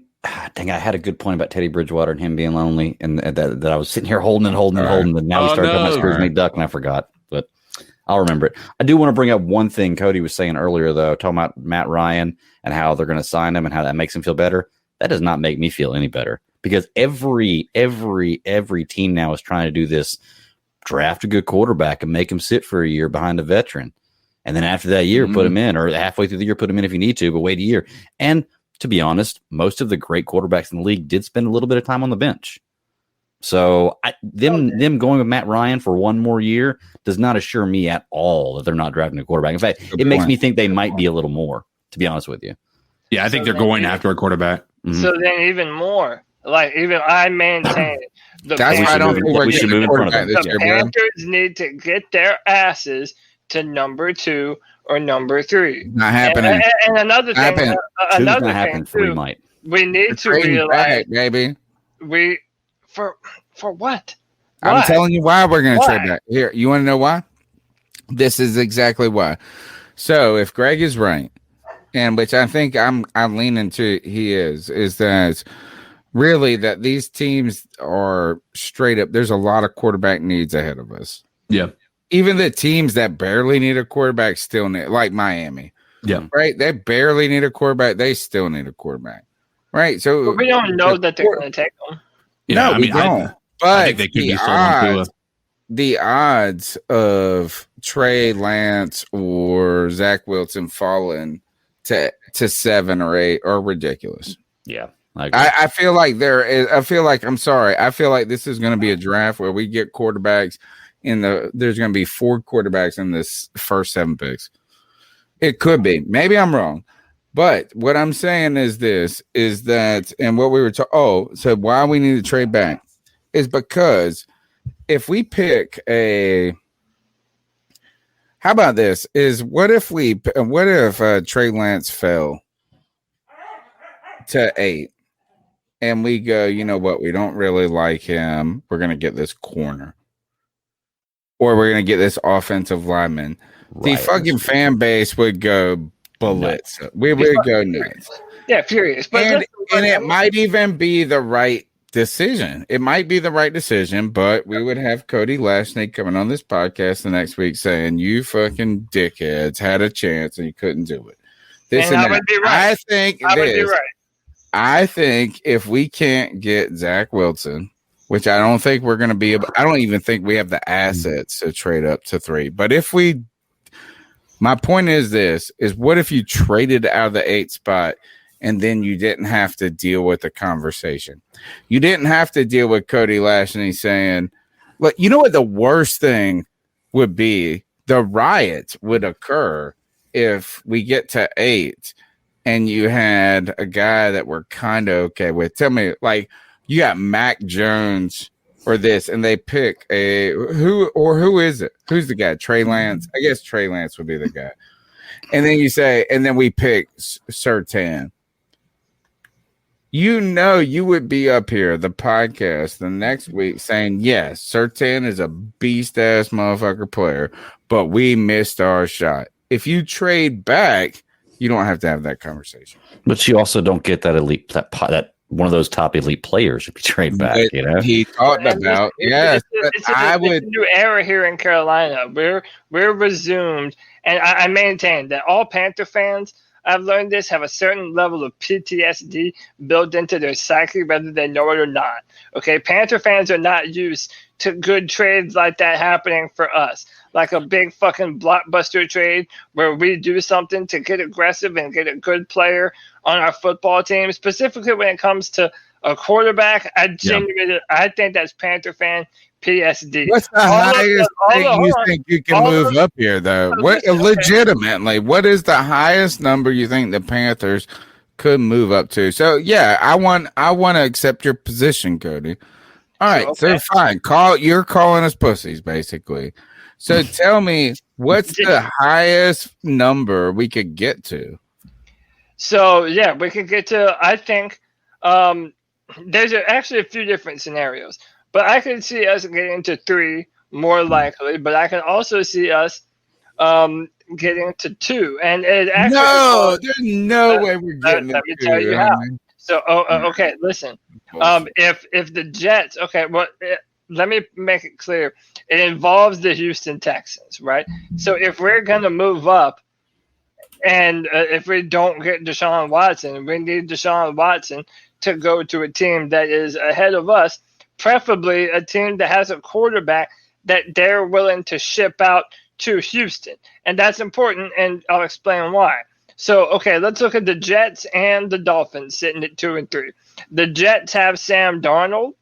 had a good point about Teddy Bridgewater and him being lonely, and that I was sitting here holding, and now he started talking about Scrooge McDuck, and I forgot, but I'll remember it. I do want to bring up one thing Cody was saying earlier, though, talking about Matt Ryan and how they're going to sign him and how that makes him feel better. That does not make me feel any better, because every team now is trying to do this: draft a good quarterback and make him sit for a year behind a veteran, and then after that year, put him in, or halfway through the year, put him in if you need to, but wait a year. And to be honest, most of the great quarterbacks in the league did spend a little bit of time on the bench. So them going with Matt Ryan for one more year does not assure me at all that they're not drafting a quarterback. In fact, it makes me think they might be a little more, to be honest with you. Yeah, I think they're going after a quarterback. So then even more. Like, even I maintain the Panthers need to get their asses to number 2 or number 3. Not happening. And another thing, too, we need to realize, baby. For what? I'm telling you why we're going to trade back. Here, you want to know why? This is exactly why. So if Greg is right, and which I think I'm leaning to, he is that really that these teams are straight up. There's a lot of quarterback needs ahead of us. Yeah. Even the teams that barely need a quarterback still need, like Miami. Yeah. Right. They barely need a quarterback. They still need a quarterback. Right. So but we don't know that they're going to take them. Yeah, no, we don't. But I think they could be sold the odds of Trey Lance or Zach Wilson falling to 7 or 8 are ridiculous. Yeah. I feel like I feel like this is going to be a draft where we get quarterbacks there's going to be 4 quarterbacks in this first 7 picks. It could be. Maybe I'm wrong. But what I'm saying is this, is that, and what we were talking, so why we need to trade back is because if we pick how about this, is what if Trey Lance fell to 8 and we go, you know what, we don't really like him. We're going to get this corner. Or we're going to get this offensive lineman. Right. The fucking fan base would go bullets. We would go nuts. Yeah, furious. But and it might even be the right decision. It might be the right decision, but we would have Cody Lashney coming on this podcast the next week saying, you fucking dickheads had a chance and you couldn't do it. This and I would be right. I think if we can't get Zach Wilson, which I don't think we're going to be able, I don't even think we have the assets to trade up to 3. But if we, my point is this, is what if you traded out of the 8 spot and then you didn't have to deal with the conversation? You didn't have to deal with Cody Lashley saying, look, you know what the worst thing would be? The riot would occur if we get to 8 and you had a guy that we're kind of okay with. Tell me, like, you got Mac Jones or this, and they pick who is it? Who's the guy? Trey Lance? I guess Trey Lance would be the guy. And then you say, and then we pick Surtain. You know, you would be up here, the podcast, the next week saying, yes, Surtain is a beast-ass motherfucker player, but we missed our shot. If you trade back, you don't have to have that conversation. But you also don't get that elite, that one of those top elite players if you trade back. But you know, he talked about it's a new era here in Carolina. We're resumed, and I maintain that all Panther fans, I've learned this, have a certain level of PTSD built into their psyche, whether they know it or not. Okay, Panther fans are not used to good trades like that happening for us, like a big fucking blockbuster trade where we do something to get aggressive and get a good player on our football team. Specifically when it comes to a quarterback, I think that's Panther fan PSD. What's the highest thing you think you can move up here, though? What legitimately? What is the highest number you think the Panthers could move up to? So yeah, I want to accept your position, Cody. All right, so fine. You're calling us pussies, basically. So tell me, what's the highest number we could get to? So yeah, we could get to. I think there's actually a few different scenarios, but I can see us getting to 3 more likely. But I can also see us getting to 2, and it actually there's no way we're getting. Let me tell you how. So okay, listen. If the Jets, let me make it clear. It involves the Houston Texans, right? So if we're gonna move up, and if we don't get Deshaun Watson, we need Deshaun Watson to go to a team that is ahead of us, preferably a team that has a quarterback that they're willing to ship out to Houston. And that's important, and I'll explain why. So, okay, let's look at the Jets and the Dolphins sitting at 2 and 3. The Jets have Sam Darnold,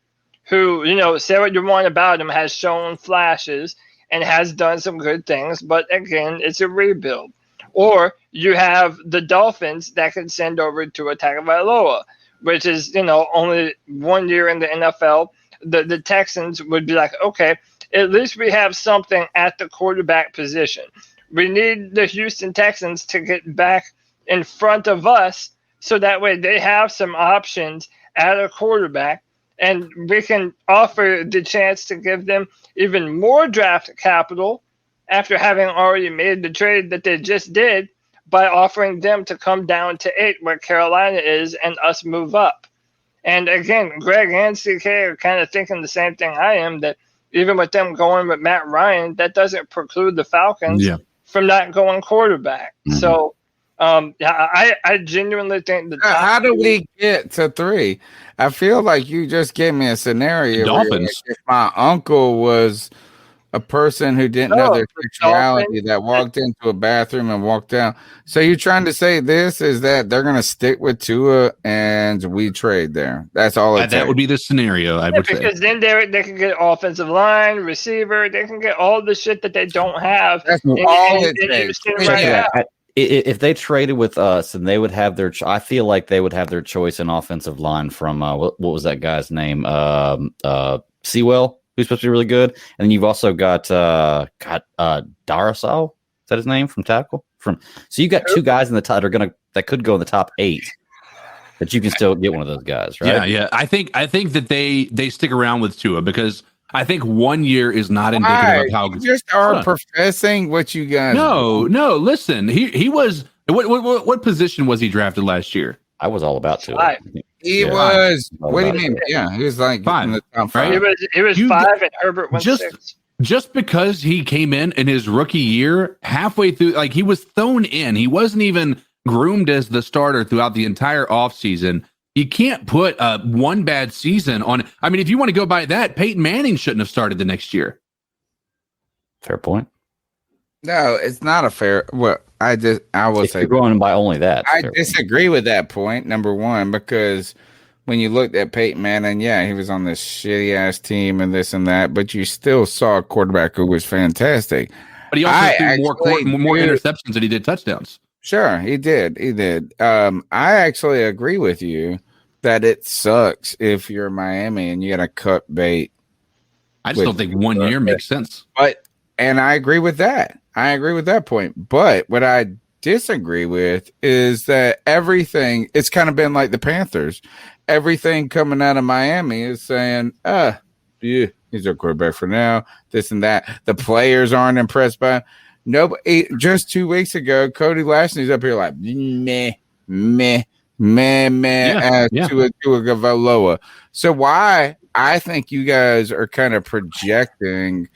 who, say what you want about him, has shown flashes and has done some good things. But again, it's a rebuild. Or you have the Dolphins that can send over to Tagovailoa, which is, only 1 year in the NFL. The Texans would be like, okay, at least we have something at the quarterback position. We need the Houston Texans to get back in front of us so that way they have some options at a quarterback, and we can offer the chance to give them even more draft capital after having already made the trade that they just did by offering them to come down to 8 where Carolina is and us move up. And again, Greg and CK are kind of thinking the same thing I am, that even with them going with Matt Ryan, that doesn't preclude the Falcons from not going quarterback. Mm-hmm. So I genuinely think that. How do we get to 3? I feel like you just gave me a scenario. Dolphins. If my uncle was a person who didn't know their sexuality that walked into a bathroom and walked out. So you're trying to say this is that they're going to stick with Tua and we trade there. That's all. That would be the scenario. I would because then they can get offensive line, receiver. They can get all the shit that they don't have. That's all it takes. If they traded with us, and they would have their, I feel like they would have their choice in offensive line from what was that guy's name? Sewell, who's supposed to be really good, and then you've also got Darasal. Is that his name from tackle? So you got two guys in the top that could go in the top 8. That you can still get one of those guys, right? Yeah. I think that they stick around with Tua because I think 1 year is not indicative of how you just are professing what you guys. No. Listen, he was what position was he drafted last year? I was all about Tua. He was. What do you mean? Yeah, he was like 5, in the top 5. Right? He was 5, and Herbert went 6. Just because he came in his rookie year, halfway through, like he was thrown in, he wasn't even groomed as the starter throughout the entire offseason. You can't put one bad season on. I mean, if you want to go by that, Peyton Manning shouldn't have started the next year. Fair point. No, it's not a fair. Well, I will say, going by only that. I disagree with that point. Number one, because when you looked at Peyton Manning, yeah, he was on this shitty ass team and this and that, but you still saw a quarterback who was fantastic. But he also threw more interceptions than he did touchdowns. Sure, he did. I actually agree with you that it sucks if you're Miami and you got to cut bait. I just don't think 1 year makes sense. And I agree with that. I agree with that point. But what I disagree with is that everything, it's kind of been like the Panthers. Everything coming out of Miami is saying, yeah, he's our quarterback for now, this and that. The players aren't impressed by him. Nobody. Just 2 weeks ago, Cody Lashley's up here like, meh, to a Gavaloa. So why I think you guys are kind of projecting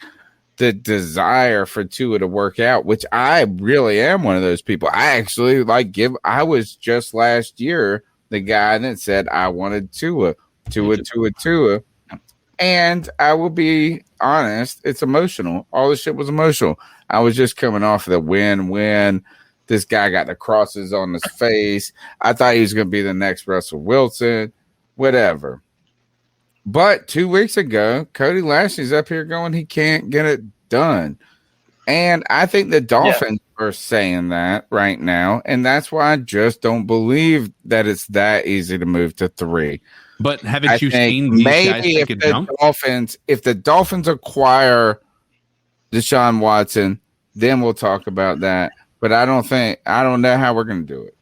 the desire for Tua to work out, which I really am one of those people. I actually I was just last year the guy that said I wanted Tua. And I will be honest, it's emotional. All this shit was emotional. I was just coming off of the win. This guy got the crosses on his face. I thought he was going to be the next Russell Wilson, whatever. But 2 weeks ago, Cody Lashley's up here going, he can't get it done. And I think the Dolphins are saying that right now. And that's why I just don't believe that it's that easy to move to 3. But haven't you seen these guys take a jump? If the Dolphins acquire Deshaun Watson, then we'll talk about that. But I don't know how we're going to do it.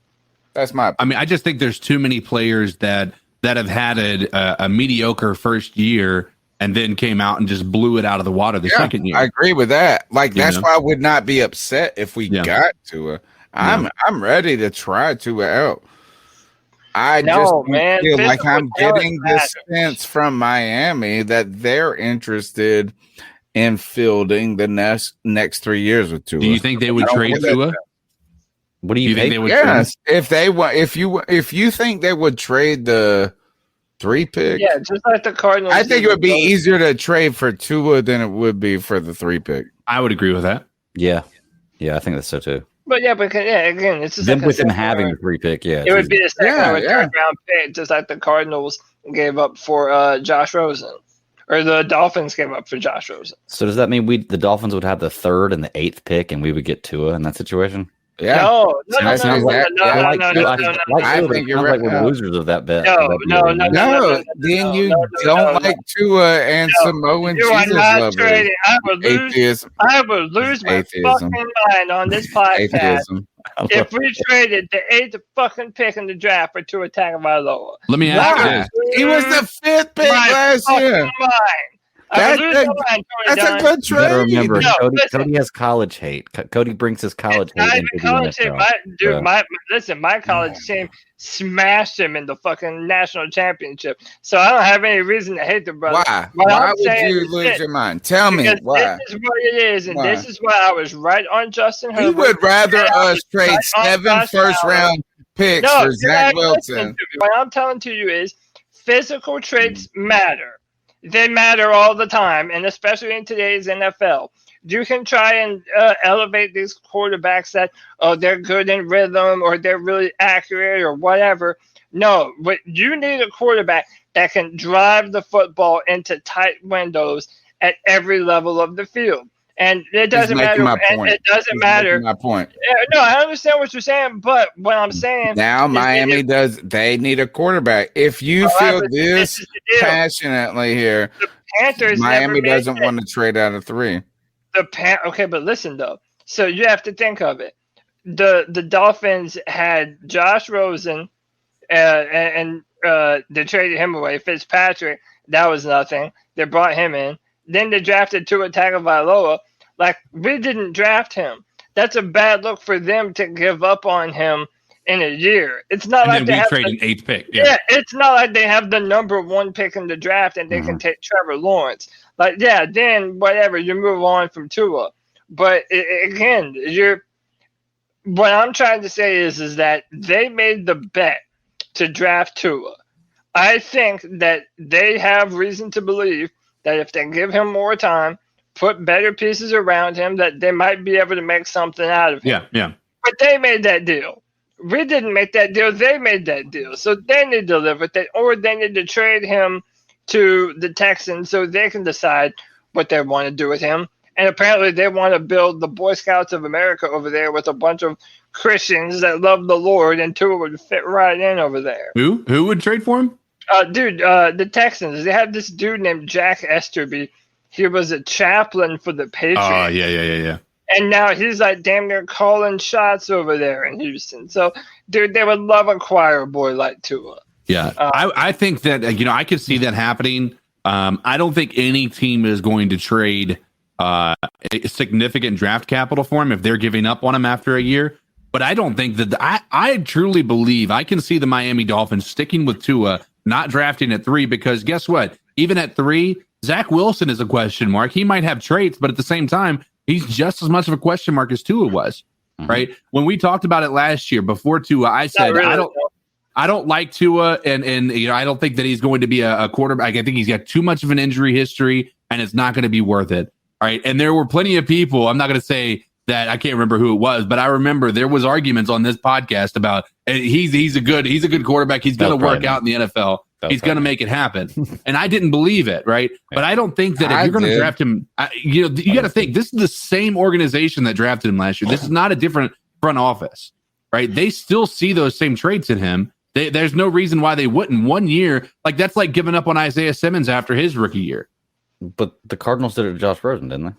That's my opinion. I mean, I just think there's too many players that have had a mediocre first year and then came out and just blew it out of the water the second year. I agree with that. That's why I would not be upset if we got to it. I'm ready to try to out. I feel like I'm getting this sense from Miami that they're interested in fielding the next 3 years with Tua. Do you think they would trade Tua? What do you think they would? Yes, if you think they would trade the 3 pick, just like the Cardinals. I think it would be easier to trade for Tua than it would be for the 3 pick. I would agree with that. Yeah, I think that's so too. But again, it's just with him having the 3 pick. Yeah, it would be a second round pick, just like the Cardinals gave up for Josh Rosen, or the Dolphins gave up for Josh Rosen. So does that mean the Dolphins would have the 3rd and the 8th pick, and we would get Tua in that situation? Yeah. No. I think you're right. We're losers of that bet. No. Then you don't like Tua and Samoan Jesus lovers. I would lose my fucking mind on this podcast if we traded the 8th fucking pick in the draft for Tua Tagovailoa. Let me ask you this: he was the 5th pick last year. That's a good trade. You gotta remember, Cody has college hate. Cody brings his college hate into the NFL. My college team smashed him in the fucking national championship. So I don't have any reason to hate the brother. Why? Why would you lose your mind? Tell me why. This is what it is, and this is why I was right on Justin Herbert. You would rather us trade 7 first-round picks for Zach Wilson. What I'm telling to you is physical traits matter. They matter all the time, and especially in today's NFL. You can try and elevate these quarterbacks that, they're good in rhythm or they're really accurate or whatever. No, but you need a quarterback that can drive the football into tight windows at every level of the field. And it doesn't matter. It doesn't matter. My point. No, I understand what you're saying, but what I'm saying now, Miami they need a quarterback. If you feel this passionately here, the Panthers Miami doesn't want to trade out of 3. Okay, but listen though. So you have to think of it. The Dolphins had Josh Rosen, and they traded him away. Fitzpatrick, that was nothing. They brought him in. Then they drafted Tua Tagovailoa. Like, we didn't draft him. That's a bad look for them to give up on him in a year. It's not like they have an 8th pick. Yeah, it's not like they have the number 1 pick in the draft and they can take Trevor Lawrence. Like, yeah, then whatever, you move on from Tua. But again, what I'm trying to say is that they made the bet to draft Tua. I think that they have reason to believe that if they give him more time, put better pieces around him, that they might be able to make something out of him. Yeah. But they made that deal. We didn't make that deal. They made that deal. So they need to deliver that, or they need to trade him to the Texans so they can decide what they want to do with him. And apparently they want to build the Boy Scouts of America over there with a bunch of Christians that love the Lord, and Tua would fit right in over there. Who would trade for him? The Texans. They have this dude named Jack Esterby. He was a chaplain for the Patriots. Oh, yeah. And now he's like damn near calling shots over there in Houston. So, dude, they would love a choir boy like Tua. Yeah, I think that, I could see that happening. I don't think any team is going to trade a significant draft capital for him if they're giving up on him after a year. But I don't think that I truly believe I can see the Miami Dolphins sticking with Tua, not drafting at 3, because guess what? Even at 3, Zach Wilson is a question mark. He might have traits, but at the same time, he's just as much of a question mark as Tua was, right? When we talked about it last year before Tua, I said, I don't like Tua, and I don't think that he's going to be a quarterback. I think he's got too much of an injury history, and it's not going to be worth it. All right. And there were plenty of people, I'm not going to say that, I can't remember who it was, but I remember there was arguments on this podcast about he's a good quarterback. He's going to work out in the NFL. He's going to make it happen. And I didn't believe it, right? But I don't think that if you're going to draft him, you got to think, this is the same organization that drafted him last year. This is not a different front office, right? They still see those same traits in him. There's no reason why they wouldn't. 1 year, like that's like giving up on Isaiah Simmons after his rookie year. But the Cardinals did it to Josh Rosen, didn't they?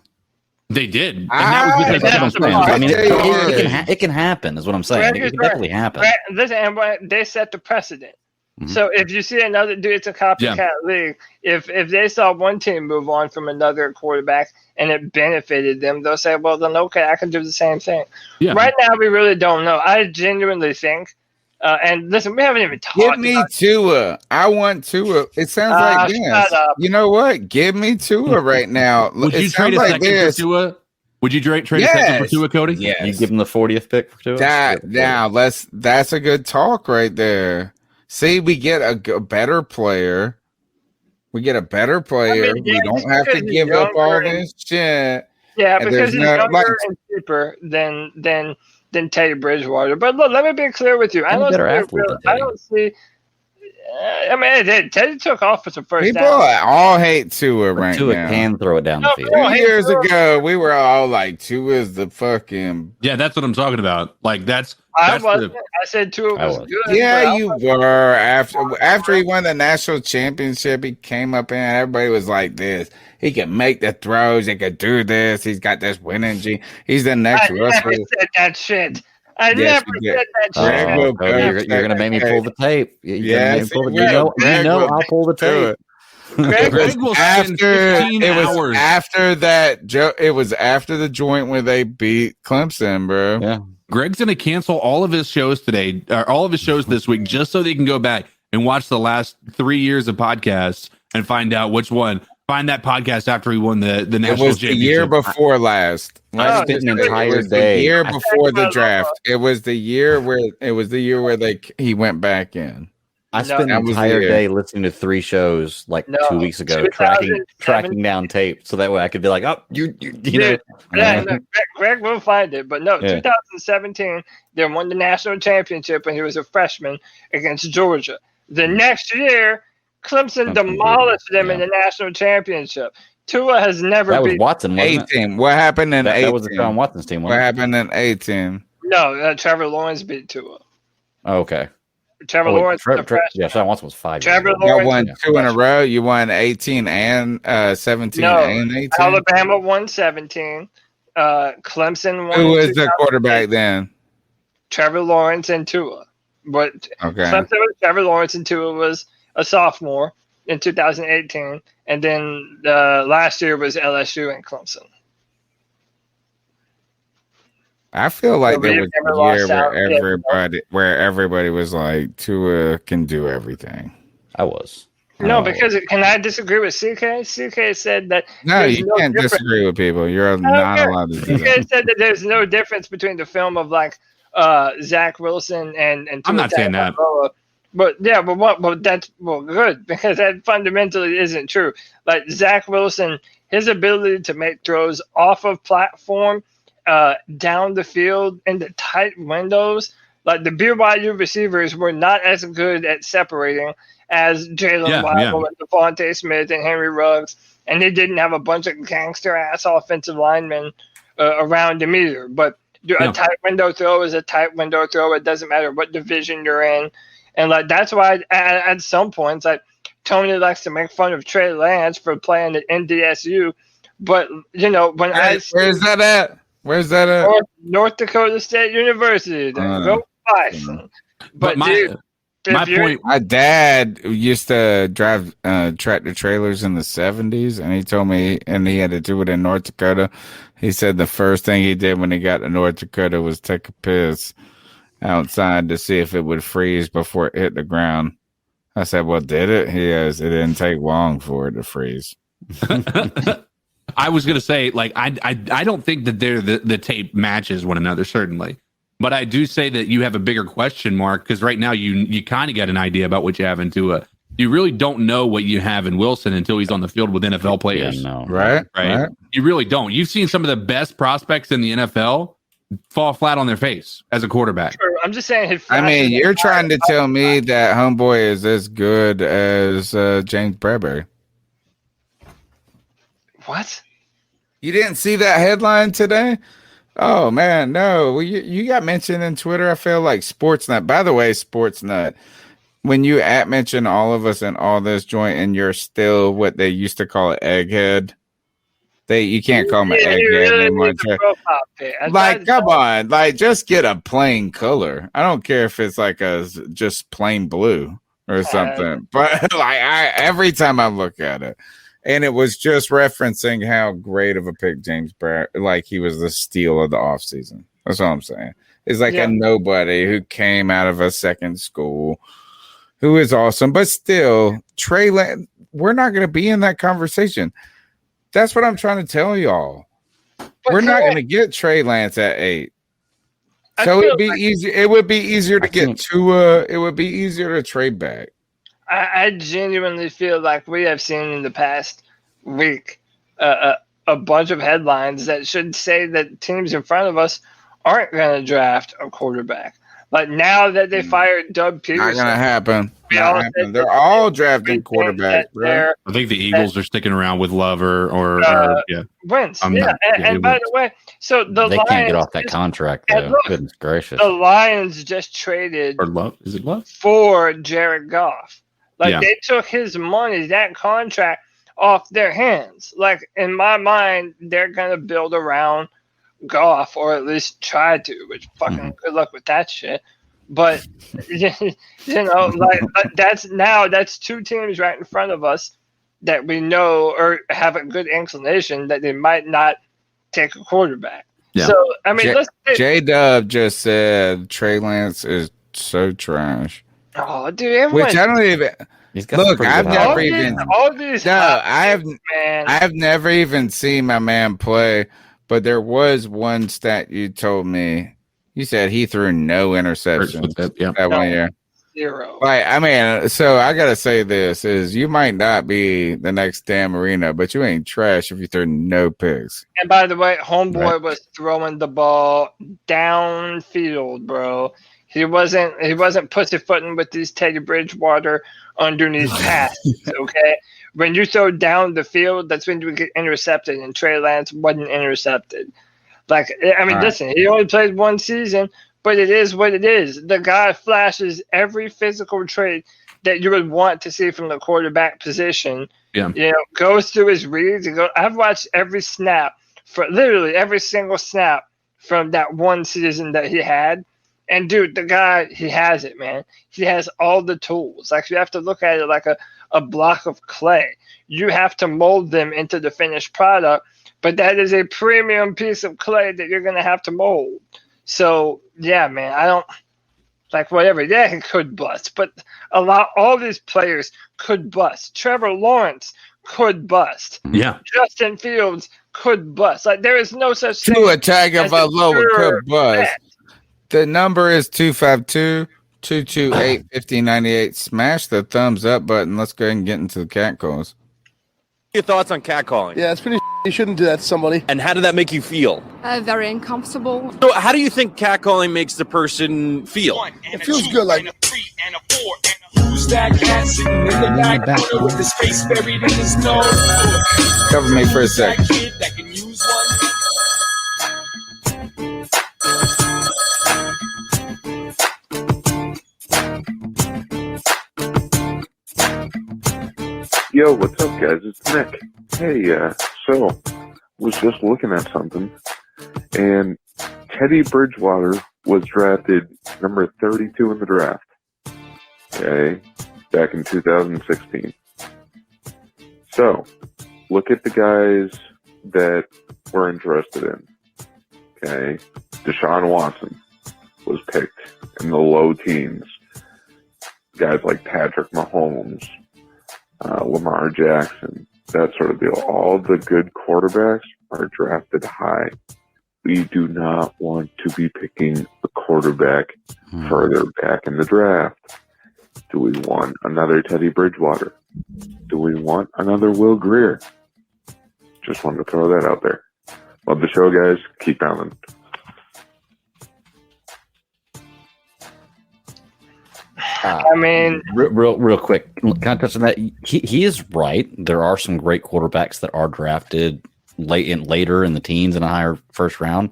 They did. And that was because I mean, it can happen, is what I'm saying. It can definitely happen. Listen, and they set the precedent. So if you see another dude, it's a copycat league. If they saw one team move on from another quarterback and it benefited them, they'll say, well, then okay, I can do the same thing. Yeah. Right now, we really don't know. I genuinely think, and listen, we haven't even talked Give me Tua. I want Tua. It sounds like this. You know what? Give me Tua right now. Would you trade a second for Tua? Would you trade a second for Tua, Cody? Yeah. You give him the 40th pick for Tua? That's a good talk right there. See, we get a better player. We get a better player. We don't have to give up all this shit. Yeah, because he's younger and cheaper than Teddy Bridgewater. But look, let me be clear with you. I don't see. I mean, Teddy took off for some first People down. all hate Tua right Tua now. Can throw it down the field. 2 years ago, we were all like, Tua is the fucking. Yeah, that's what I'm talking about. Like I said Tua was good. Yeah, you were. After he won the national championship, he came up in. Everybody was like this. He can make the throws. He could do this. He's got this winning gene. He's the next Russell. I never said that shit. I never said that shit. You're going to make me pull the tape. You know I'll pull the tape. It was after the joint where they beat Clemson, bro. Yeah. Greg's going to cancel all of his shows today, or all of his shows this week, just so they can go back and watch the last 3 years of podcasts and find out which one. Find that podcast after he won the national championship. It was the year before last. I spent an entire day. The year before the draft. It was the year where he went back in. I spent an entire day listening to 3 shows 2 weeks ago, tracking down tape, so that way I could be like, "Oh, you know." Greg will find it, but no. 2017, they won the national championship when he was a freshman against Georgia. The next year, Clemson demolished them in the national championship. Tua has never That was beat Watson, wasn't it? A-team. What happened in A-team? That was Deshaun Watson's team, What wasn't it? happened in A-team? No, Trevor Lawrence beat Tua. Oh, okay. Trevor Lawrence. Deshaun Watson was 5 years Trevor old. Lawrence. You won 2 in a row. You won 18 and 17 No, and 18. Alabama won 17. Clemson won. Who was the quarterback then? Trevor Lawrence and Tua. But Okay. Clemson was Trevor Lawrence and Tua was a sophomore in 2018, and then last year was LSU and Clemson. I feel like there was never a year lost where everybody was like, Tua can do everything. I was. No, because can I disagree with CK? CK said that. No, there's you no can't difference. disagree with people. You're not allowed to do CK that. said that there's no difference between the film of like Zach Wilson and I'm not saying that. But yeah, but that's good because that fundamentally isn't true. Like Zach Wilson, his ability to make throws off of platform, down the field into tight windows, like the BYU receivers were not as good at separating as Jalen Waddle and Devontae Smith and Henry Ruggs, and they didn't have a bunch of gangster ass offensive linemen around him either. But a tight window throw is a tight window throw. It doesn't matter what division you're in. And like that's why at some points, like Tony likes to make fun of Trey Lance for playing at NDSU, but when where's that at? Where's that at? North Dakota State University. Go Bison. But my point. My dad used to drive tractor trailers in the 70s, and he told me, and he had to do it in North Dakota. He said the first thing he did when he got to North Dakota was take a piss outside to see if it would freeze before it hit the ground. I said, well, did it? He goes, it didn't take long for it to freeze. I was going to say, like, I don't think that the tape matches one another, certainly. But I do say that you have a bigger question mark because right now you kind of get an idea about what you have in Tua. You really don't know what you have in Wilson until he's on the field with NFL players. Yeah, no. Right? You really don't. You've seen some of the best prospects in the NFL fall flat on their face as a quarterback. Sure, I'm just saying. You're trying to tell me that homeboy is as good as James Bradbury. What? You didn't see that headline today? Oh, man, no. Well, you got mentioned in Twitter, I feel like Sportsnut. By the way, Sportsnut, when you mention all of us in all this joint and you're still what they used to call an egghead, you can't call me egghead anymore. Like, come on. Like, just get a plain color. I don't care if it's like just plain blue or something. But like every time I look at it, and it was just referencing how great of a pick James Brad, like he was the steal of the offseason. That's all I'm saying. It's like a nobody who came out of a second school who is awesome, but still, Trey Lance, we're not going to be in that conversation. That's what I'm trying to tell y'all. We're not going to get Trey Lance at 8. So it'd be easy. It would be easier to get Tua. It would be easier to trade back. I genuinely feel like we have seen in the past week a bunch of headlines that should say that teams in front of us aren't going to draft a quarterback. But now that they fired Doug Peterson, not going to happen. They're all drafting quarterbacks, bro. I think the Eagles are sticking around with Love or Wentz. And by the way, so they Lions can't get off that contract, though. Goodness gracious. The Lions just traded Is it Love? For Jared Goff. They took his money, that contract, off their hands. Like, in my mind, they're going to build around Goff, or at least try to, which fucking good luck with that shit. But, that's two teams right in front of us that we know or have a good inclination that they might not take a quarterback. Yeah. So, I mean, J-Dub just said Trey Lance is so trash. Oh, dude, which I don't even look. I've never I've never even seen my man play. But there was one stat you told me. You said he threw no interceptions that 1 year. 0. Like, so I gotta say this is you might not be the next Dan Marino, but you ain't trash if you throw no picks. And by the way, homeboy was throwing the ball downfield, bro. He wasn't pussyfooting with these Teddy Bridgewater underneath passes, okay? When you throw down the field, that's when you get intercepted, and Trey Lance wasn't intercepted. Like, I mean, listen, he only played one season, but it is what it is. The guy flashes every physical trait that you would want to see from the quarterback position. Yeah. You know, goes through his reads. I've watched every snap, for literally every single snap from that one season that he had. And, dude, the guy, he has it, man. He has all the tools. Like, you have to look at it like a block of clay. You have to mold them into the finished product, but that is a premium piece of clay that you're going to have to mold. So, yeah, man, I don't – like, whatever. Yeah, he could bust, but all these players could bust. Trevor Lawrence could bust. Yeah. Justin Fields could bust. Like, there is no such thing. Tua Tagovailoa could bust. The number is 252-228-5098. Smash the thumbs up button. Let's go ahead and get into the cat calls. Your thoughts on catcalling? Yeah, it's pretty. You shouldn't do that to somebody. And how did that make you feel? Very uncomfortable. So, how do you think catcalling makes the person feel? It feels good, like. Who's that cat sitting in the back corner with his face buried in his nose? Cover me for a sec. That kid that can use one. Yo, what's up, guys? It's Nick. Hey, so, was just looking at something, and Teddy Bridgewater was drafted number 32 in the draft, okay, back in 2016. So, look at the guys that we're interested in, okay? Deshaun Watson was picked in the low teens. Guys like Patrick Mahomes, Lamar Jackson, that sort of deal. All the good quarterbacks are drafted high. We do not want to be picking a quarterback further back in the draft. Do we want another Teddy Bridgewater? Do we want another Will Grier? Just wanted to throw that out there. Love the show, guys. Keep pounding. I mean, real quick, can I touch on that? He is right. There are some great quarterbacks that are drafted later in the teens in a higher first round,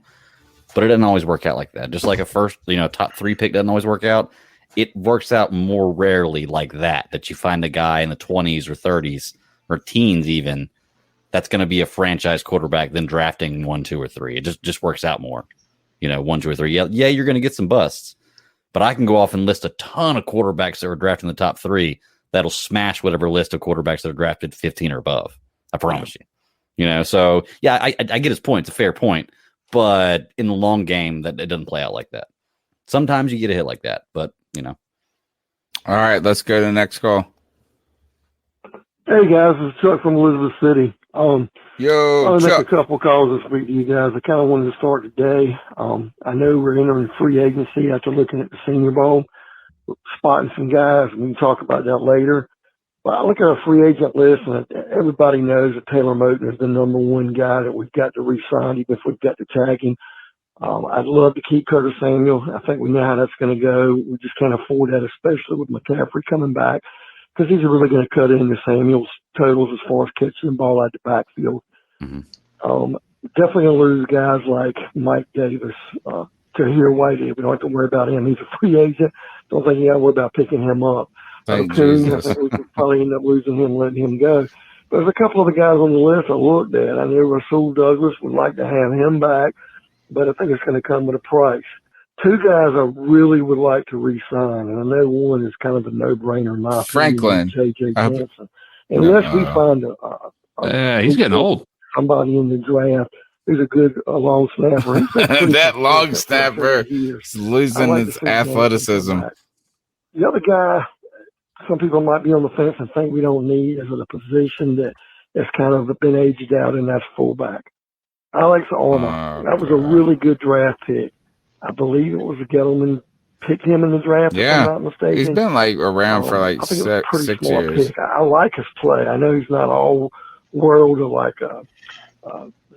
but it doesn't always work out like that. Just like a first, top 3 pick doesn't always work out. It works out more rarely like that you find a guy in the 20s or 30s or teens even that's going to be a franchise quarterback than drafting 1, 2, or 3. It just works out more. 1, 2, or 3. Yeah, you're going to get some busts. But I can go off and list a ton of quarterbacks that were drafted in the top 3 that'll smash whatever list of quarterbacks that are drafted 15 or above. I promise you. So yeah, I get his point. It's a fair point, but in the long game, that it doesn't play out like that. Sometimes you get a hit like that, but All right, let's go to the next call. Hey guys, it's Chuck from Elizabeth City. Yo, I'll make Chuck. a couple calls this week to you guys. I kind of wanted to start today. I know we're entering free agency after looking at the Senior Bowl, spotting some guys. We can talk about that later. But I look at our free agent list, and everybody knows that Taylor Moton is the number one guy that we've got to re-sign, even if we've got to tag him. I'd love to keep Curtis Samuel. I think we know how that's going to go. We just can't afford that, especially with McCaffrey coming back, because he's really going to cut into Samuel's totals as far as catching the ball out the backfield. Mm-hmm. Definitely going to lose guys like Mike Davis, Tahir Whitey. We don't have to worry about him. He's a free agent. Don't think you got to worry about picking him up. Thank Coon, I Jesus. think we could probably end up losing him, letting him go. But there's a couple of the guys on the list I looked at. I know Rasul Douglas would like to have him back, but I think it's going to come with a price. 2 guys I really would like to re-sign, and I know one is kind of a no-brainer in my Franklin. opinion, J.J. Johnson. Unless we find he's getting old. Somebody in the draft who's a good long snapper. That long snapper is losing his athleticism. The other guy, some people might be on the fence and think we don't need, is at a position that has kind of been aged out, and that's fullback. Alex Armour. That was a really good draft pick. I believe it was a Gettleman picked him in the draft, if I'm not mistaken. He's been around for I think it was a pretty 6 smart years. pick. I like his play. I know he's not all world of like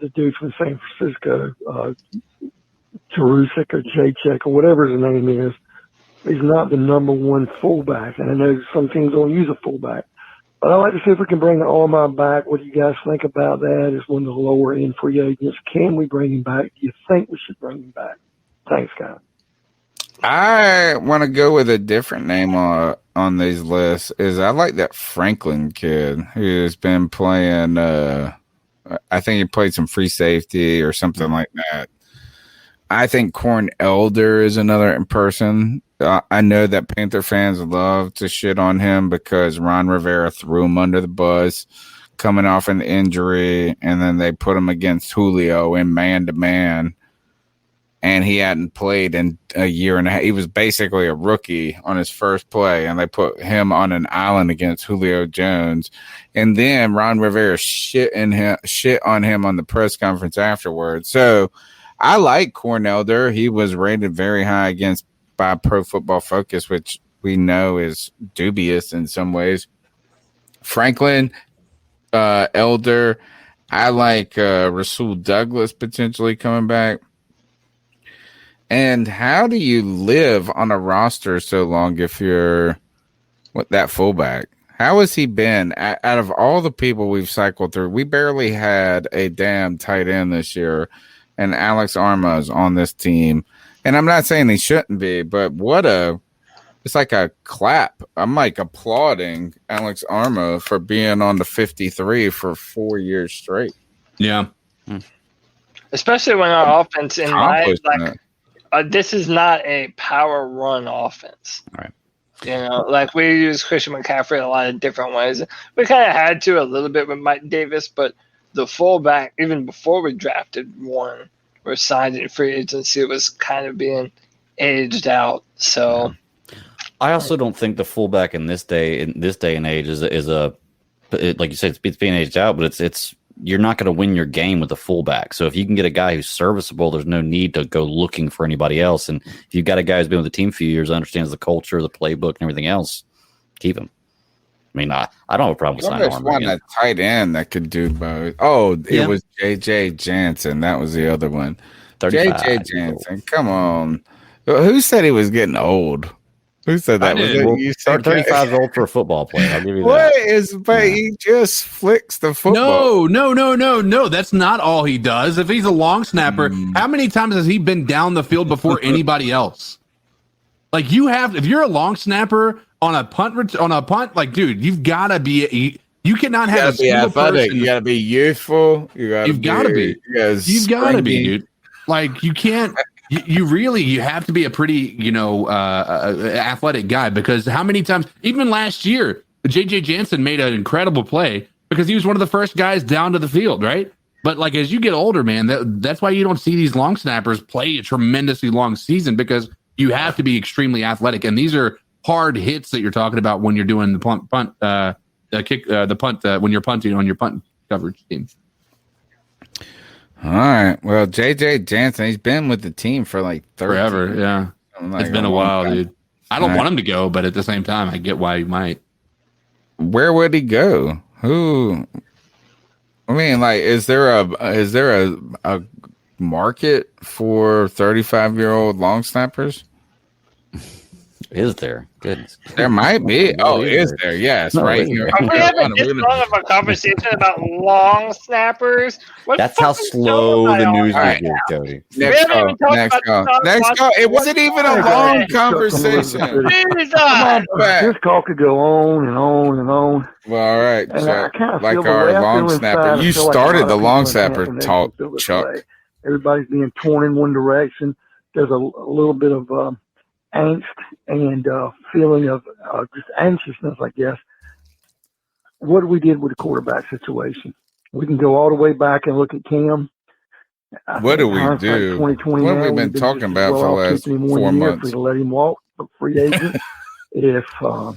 the dude from San Francisco, Tarusik or Jacek or whatever his name is. He's not the number one fullback, and I know some teams don't use a fullback. But I'd like to see if we can bring Armah back. What do you guys think about that? As one of the lower end free agents, can we bring him back? Do you think we should bring him back? Thanks, guys. I want to go with a different name on these lists. I like that Franklin kid who's been playing. I think he played some free safety or something like that. I think Corn Elder is another person. I know that Panther fans love to shit on him because Ron Rivera threw him under the bus coming off an injury, and then they put him against Julio in man-to-man, and he hadn't played in a year and a half. He was basically a rookie on his first play, and they put him on an island against Julio Jones. And then Ron Rivera shit on him on the press conference afterwards. So I like Corn Elder. He was rated very high by Pro Football Focus, which we know is dubious in some ways. Franklin, Elder. I like Rasul Douglas potentially coming back. And how do you live on a roster so long if you're that fullback? How has he been? Out of all the people we've cycled through, we barely had a damn tight end this year, and Alex Armah is on this team. And I'm not saying he shouldn't be, but it's like a clap. I'm like applauding Alex Armah for being on the 53 for 4 years straight. Yeah. Especially when our offense this is not a power run offense. Right. You know, like we use Christian McCaffrey in a lot of different ways. We kind of had to a little bit with Mike Davis, but the fullback, even before we drafted one, or signed in free agency, it was kind of being aged out. So I also don't think the fullback in this day and age is like you said, it's being aged out, but it's you're not going to win your game with a fullback. So if you can get a guy who's serviceable, there's no need to go looking for anybody else. And if you've got a guy who's been with the team a few years, understands the culture, the playbook, and everything else, keep him. I mean, I don't have a problem with signing Armah again. That tight end that could do both. Oh, it was J.J. Jansen. That was the other one. J.J. Jansen. Come on. Who said he was getting old? Who said that? You said 35 is old for a football player. I'll give you that. But he just flicks the football. No. That's not all he does. If he's a long snapper, how many times has he been down the field before anybody else? Like if you're a long snapper on a punt, like, dude, you've got to be. You cannot have a single person. You got to be youthful. You've got to be. You've got to be, dude. Like, you can't. You have to be a pretty, athletic guy, because how many times, even last year, J.J. Jansen made an incredible play because he was one of the first guys down to the field, right? But like, as you get older, man, that's why you don't see these long snappers play a tremendously long season, because you have to be extremely athletic. And these are hard hits that you're talking about when you're doing the punt, when you're punting on your punt coverage team. All right. Well, J.J. Jansen, he's been with the team for like forever. Yeah. It's been a while, dude. I don't want him to go, but at the same time, I get why he might. Where would he go? Who? I mean, like, is there a market for 35-year-old long snappers? Is there? Goodness. There might be. Oh, is there? Yes, right here. Are we having this long of a conversation about long snappers? That's how slow the news is, Cody. Next call. It wasn't even a long conversation. This call could go on and on and on. Well, all right, Chuck. Like our long snapper. You started the long snapper talk, Chuck. Everybody's being torn in one direction. There's a little bit of angst and feeling of just anxiousness, I guess. What we did with the quarterback situation. We can go all the way back and look at Cam. What do we do? What have we been talking about for the last 4 months? To let him walk, free agent. If we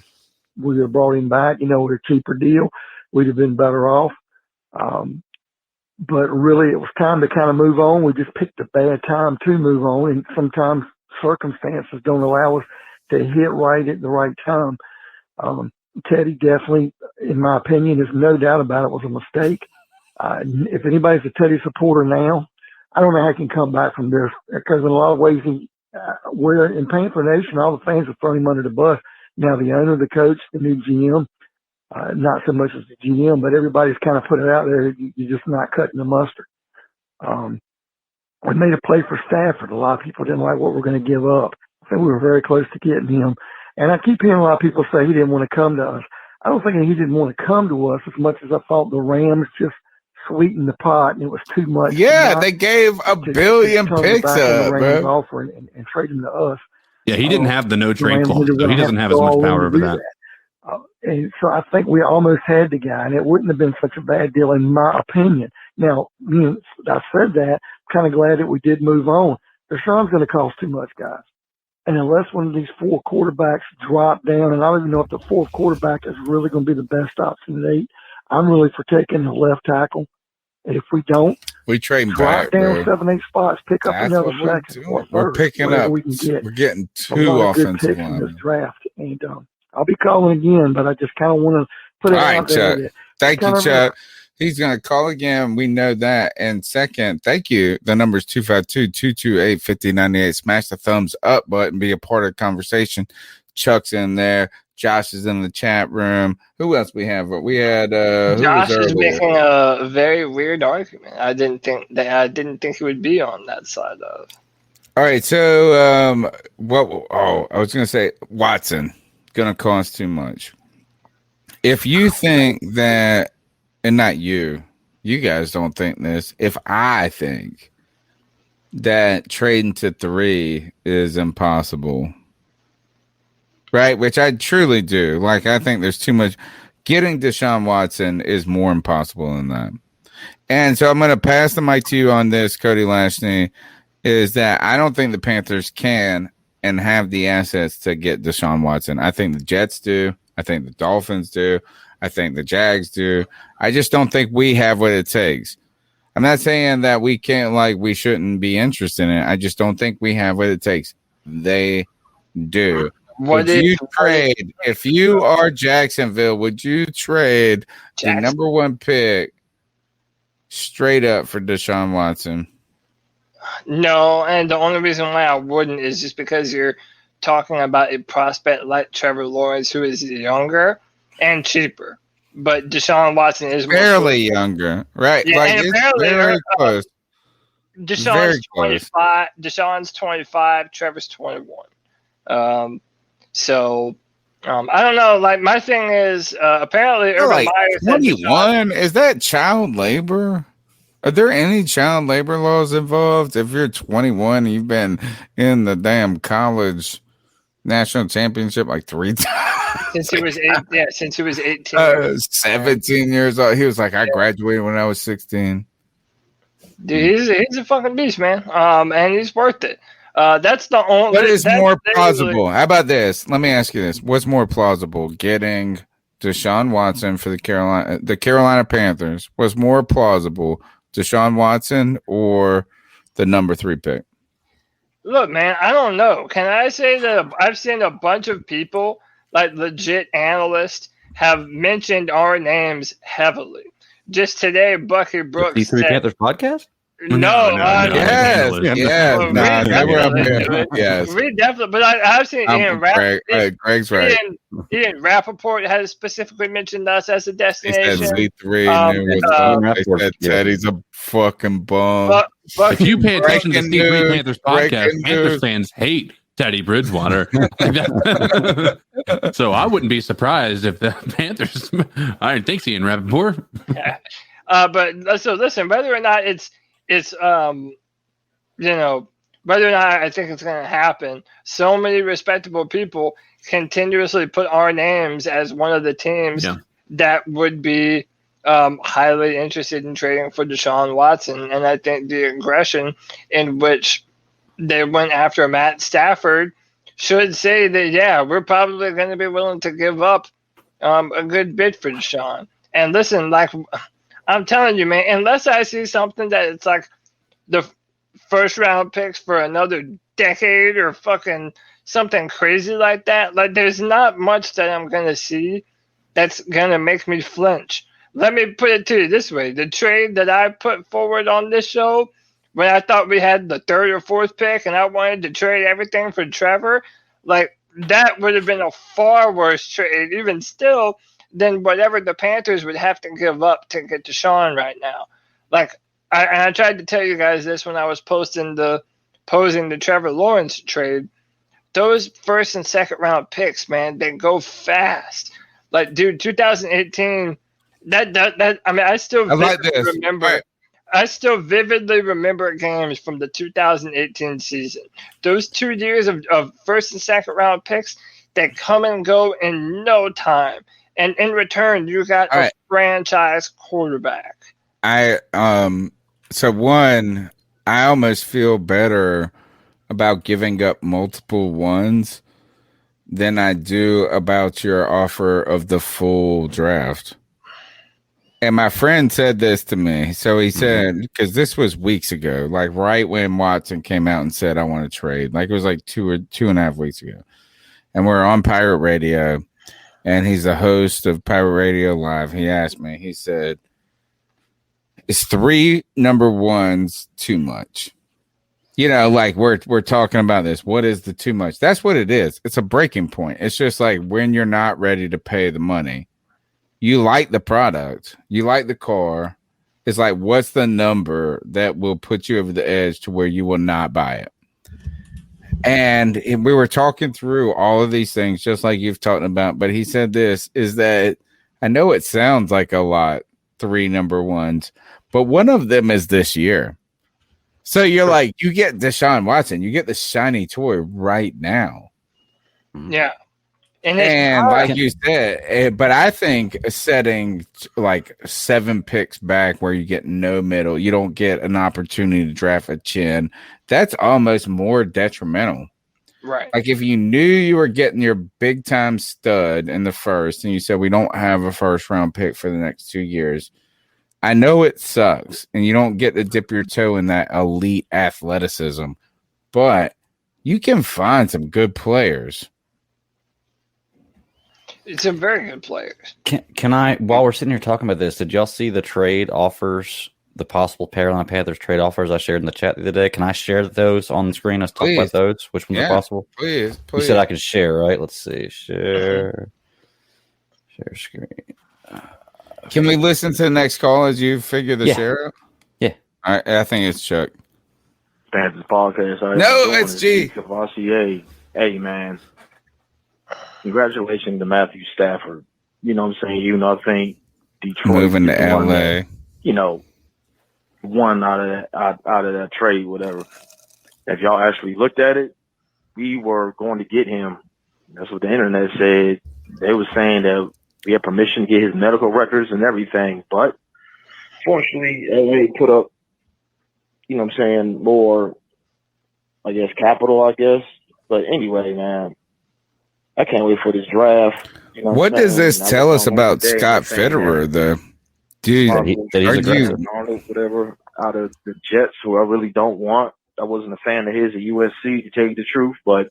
would have brought him back, with a cheaper deal, we'd have been better off. But really, it was time to kind of move on. We just picked a bad time to move on, and sometimes circumstances don't allow us to hit right at the right time. Teddy definitely, in my opinion, there's no doubt about it, was a mistake. If anybody's a Teddy supporter now, I don't know how he can come back from this, because in a lot of ways We're in Panther Nation, all the fans are throwing him under the bus. Now the owner, the coach, the new GM, not so much as the GM, but everybody's kind of put it out there. You're just not cutting the mustard. We made a play for Stafford. A lot of people didn't like what we're going to give up. I think we were very close to getting him. And I keep hearing a lot of people say he didn't want to come to us. I don't think he didn't want to come to us as much as I thought the Rams just sweetened the pot and it was too much. Yeah, they gave $1 billion picks up, bro. Offer and trade him to us. Yeah, he didn't have the no trade clause, so he doesn't have as much power over that. And so I think we almost had the guy, and it wouldn't have been such a bad deal in my opinion. Now, I said that, I'm kind of glad that we did move on. Deshaun's going to cost too much, guys. And unless one of these 4 quarterbacks drop down, and I don't even know if the 4th quarterback is really going to be the best option at 8, I'm really for taking the left tackle. And if we don't, we trade drop back, down bro. 7-8 spots, pick up another second or third. We're picking up. We can get. We're getting a 2 lot of good offensive picks in linemen. this draft. And I'll be calling again, but I just kind of want to put it All out right, there. Chuck. Thank you, Chuck. He's going to call again. We know that. And second, thank you. The number is 252-228-5098. Smash the thumbs up button. Be a part of the conversation. Chuck's in there. Josh is in the chat room. Who else we have? We had Josh is making a very weird argument. I didn't think he would be on that side of. All right, so I was going to say Watson going to cost too much. If you think that, and not you guys don't think this, if I think that trading to 3 is impossible, right? Which I truly do. Like, I think there's too much. Getting Deshaun Watson is more impossible than that. And so I'm going to pass the mic to you on this, Cody Lashney, is that I don't think the Panthers can and have the assets to get Deshaun Watson. I think the Jets do. I think the Dolphins do. I think the Jags do. I just don't think we have what it takes. I'm not saying that we can't, like, we shouldn't be interested in it. I just don't think we have what it takes. They do. If you are Jacksonville, would you trade the number 1 pick straight up for Deshaun Watson? No, and the only reason why I wouldn't is just because you're talking about a prospect like Trevor Lawrence, who is younger and cheaper. But Deshaun Watson is barely younger, right? Yeah, like it's very close. Deshaun's 25. Deshaun's 25. Trevor's 21. So I don't know. Like, my thing is, apparently Urban Meyer said 21. Is that child labor? Are there any child labor laws involved? If you're 21, you've been in the damn college national championship like 3 times. Since he was 18. 17 years old. He was like, I graduated when I was 16. Dude, he's a fucking beast, man. And he's worth it. That's the only. What is more plausible? How about this? Let me ask you this: what's more plausible, getting Deshaun Watson for the Carolina Panthers? Was more plausible, Deshaun Watson or the number 3 pick? Look, man, I don't know. Can I say that I've seen a bunch of people, like legit analysts, have mentioned our names heavily. Just today, Bucky Brooks the C3 Panthers podcast. No. Yes. They were up there. Yes. We definitely, but I've seen Ian Rappaport. Greg's right. Ian Rappaport has specifically mentioned us as a destination. He said Z3. They said Teddy's a fucking bum. If you pay attention to the C3 Panthers podcast, Panthers fans hate Teddy Bridgewater. So I wouldn't be surprised if the Panthers. I didn't think Ian Rappaport. But so listen, whether or not it's whether or not I think it's going to happen, so many respectable people continuously put our names as one of the teams that would be highly interested in trading for Deshaun Watson. And I think the aggression in which they went after Matt Stafford should say that, we're probably going to be willing to give up a good bid for Deshaun. And listen, like, I'm telling you, man, unless I see something that it's like the first round picks for another decade or fucking something crazy like that, like, there's not much that I'm going to see that's going to make me flinch. Let me put it to you this way. The trade that I put forward on this show when I thought we had the 3rd or 4th pick and I wanted to trade everything for Trevor, like that would have been a far worse trade, even still, than whatever the Panthers would have to give up to get Deshaun right now. Like, I tried to tell you guys this when I was posing the Trevor Lawrence trade. Those 1st and 2nd round picks, man, they go fast. Like, dude, 2018. I still remember. I still vividly remember games from the 2018 season. Those 2 years of 1st and 2nd round picks, they come and go in no time. And in return, you got a franchise quarterback. I almost feel better about giving up multiple ones than I do about your offer of the full draft. And my friend said this to me. So he said, because this was weeks ago, like right when Watson came out and said, I want to trade. Like it was like 2.5 weeks ago. And we're on Pirate Radio. And he's the host of Pirate Radio Live. He asked me, he said, is 3 number 1s too much? You know, like we're talking about this. What is the too much? That's what it is. It's a breaking point. It's just like when you're not ready to pay the money. You like the product. You like the car. It's like, what's the number that will put you over the edge to where you will not buy it? And we were talking through all of these things, just like you've talked about. But he said this, is that I know it sounds like a lot, 3 number 1s, but one of them is this year. So you're like, you get Deshaun Watson, you get the shiny toy right now. Yeah. And like you said, but I think setting like 7 picks back where you get no middle, you don't get an opportunity to draft a chin. That's almost more detrimental. Right. Like if you knew you were getting your big time stud in the 1st and you said, we don't have a 1st round pick for the next 2 years. I know it sucks and you don't get to dip your toe in that elite athleticism, but you can find some good players. It's a very good player. Can I, while we're sitting here talking about this, did y'all see the trade offers, the possible Carolina Panthers trade offers I shared in the chat the other day? Can I share those on the screen? Let's talk about those. Which ones are possible? Please. You said I could share, right? Let's see. Share screen. Can we listen to the next call as you figure the share out? Yeah. I think it's Chuck. Panthers podcast. No, it's G. Hey, man. Congratulations to Matthew Stafford. You know what I'm saying? I think Detroit moving to LA. One out of that trade, whatever. If y'all actually looked at it, we were going to get him. That's what the internet said. They were saying that we had permission to get his medical records and everything, but fortunately, LA put up, more, capital, But anyway, man, I can't wait for this draft. What does this tell us about Scott Fitterer, though? Dude, Arnold, whatever, out of the Jets, who I really don't want. I wasn't a fan of his at USC, to tell you the truth, but,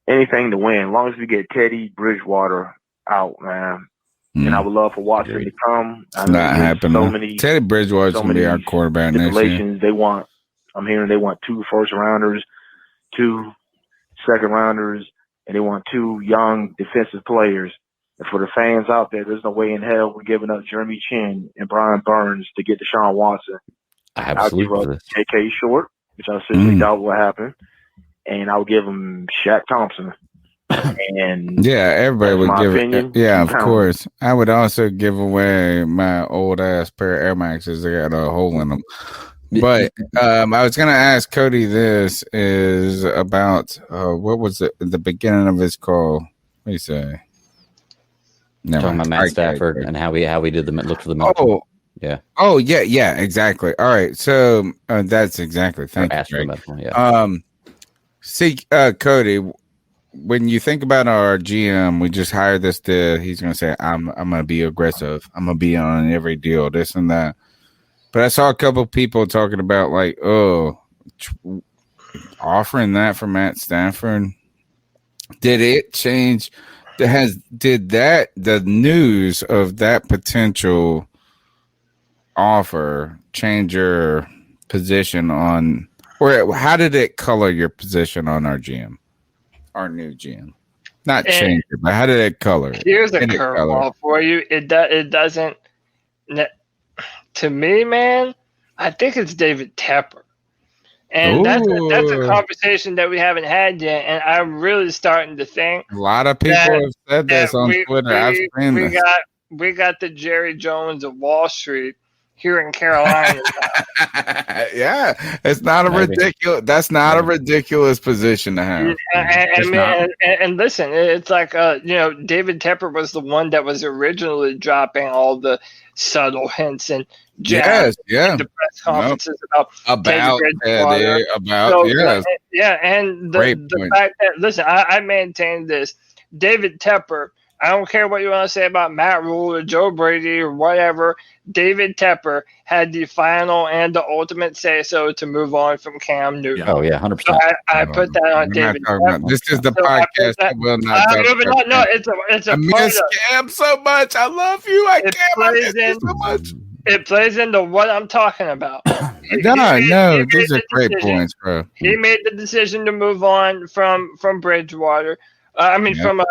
anything to win. As long as we get Teddy Bridgewater out, man. And I would love for Watson to come. It's not happening. Teddy Bridgewater's going to be our quarterback next year. I'm hearing they want 2 first-rounders, 2 second-rounders, and they want 2 young defensive players. And for the fans out there, there's no way in hell we're giving up Jeremy Chin and Brian Burns to get Deshaun Watson. I'll give up J.K. Short, which I certainly doubt will happen, and I'll give him Shaq Thompson. And everybody would give it. Yeah, of course. I would also give away my old ass pair of Air Maxes that got a hole in them. But I was going to ask Cody, this is about what was it at the beginning of his call? What do you say? Talking about Matt Stafford and how we did the look for the matchup. Yeah, exactly. All right, so that's exactly. Thank you, Greg. See, Cody, when you think about our GM, we just hired this dude. He's going to say, I'm going to be aggressive. I'm going to be on every deal, this and that. But I saw a couple people talking about offering that for Matt Stafford. Did it change? Did the news of that potential offer change your position on, or how did it color your position on our GM, our new GM? Not change it, but how did it color it? Here's a curveball for you. It doesn't. To me, man, I think it's David Tepper. And that's a conversation that we haven't had yet, and I'm really starting to think a lot of people have said this on Twitter. I've seen this. We got the Jerry Jones of Wall Street here in Carolina. Yeah, it's not a ridiculous. That's not a ridiculous position to have. And listen, it's like David Tepper was the one that was originally dropping all the subtle hints and jabs in the press conferences about Teddy, and the fact that, listen, I maintain this. David Tepper, I don't care what you want to say about Matt Rule or Joe Brady or whatever. David Tepper had the final and the ultimate say-so to move on from Cam Newton. Oh, yeah, 100%. So I put that on David Tepper. This is the podcast that will not talk about. No, it's a I miss Cam so much. I love you. I miss you so much. It plays into what I'm talking about. No, these are great points, bro. He made the decision to move on from Bridgewater. From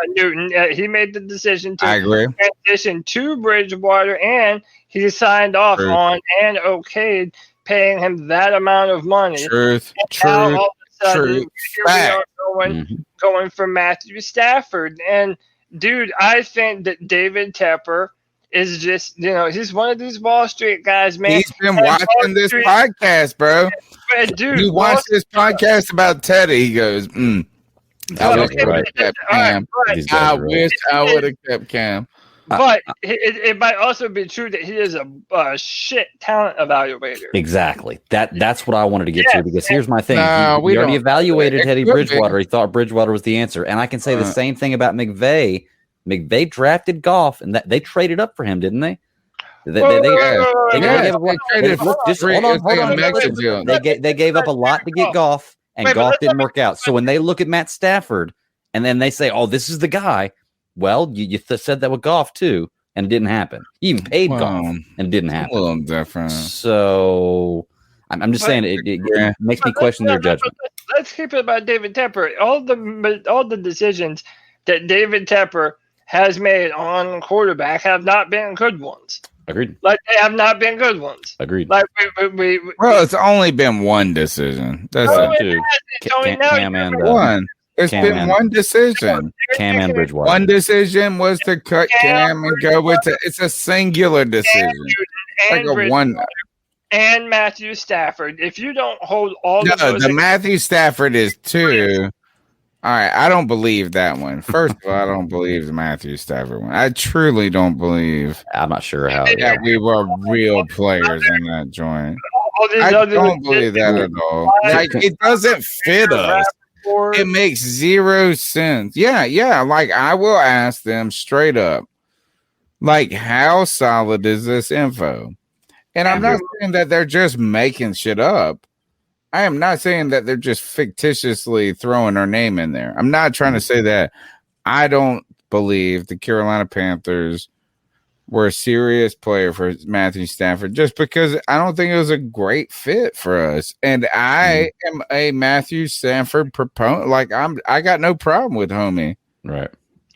Newton. He made the decision to transition to Bridgewater, and he signed off on and okayed paying him that amount of money. Truth. Now, all of a sudden, here we are going for Matthew Stafford. And, dude, I think that David Tepper is just, he's one of these Wall Street guys, man. He's been watching this podcast, bro. Dude, he watched this podcast about Teddy. He goes, I wish I would have kept Cam. I wish I would have kept Cam. But it might also be true that he is a shit talent evaluator. Exactly. That's what I wanted to get to, because here's my thing. We already evaluated Teddy Bridgewater. He thought Bridgewater was the answer. And I can say the same thing about McVay. McVay drafted Goff, and they traded up for him, didn't they? They gave up a lot to get Goff, and Goff didn't work out. So when they look at Matt Stafford and then they say, "Oh, this is the guy," well, you said that with Goff too, and it didn't happen. You even paid Goff, and it didn't happen. A little different. So I'm just saying it makes me question their judgment. Let's keep it about David Tepper. All the decisions that David Tepper has made on quarterback have not been good ones. Agreed. Like, they have not been good ones. Agreed. Like well, it's only been one decision. That's it. It's been one decision. Cam and Bridgewater. One decision was to cut Cam and go with it. It's a singular decision. And Matthew Stafford. If you don't hold all the Matthew Stafford is two. All right, I don't believe that one. First of all, I don't believe the Matthew Stafford one. I truly don't believe. I'm not sure how. Yeah, we were real players in that joint. I don't believe that at all. Like, it doesn't fit us. It makes zero sense. Yeah. Like, I will ask them straight up, like, how solid is this info? And I'm not saying that they're just making shit up. I am not saying that they're just fictitiously throwing our name in there. I'm not trying to say that. I don't believe the Carolina Panthers were a serious player for Matthew Stafford, just because I don't think it was a great fit for us. And I am a Matthew Stafford proponent. Like, I got no problem with homie. Right.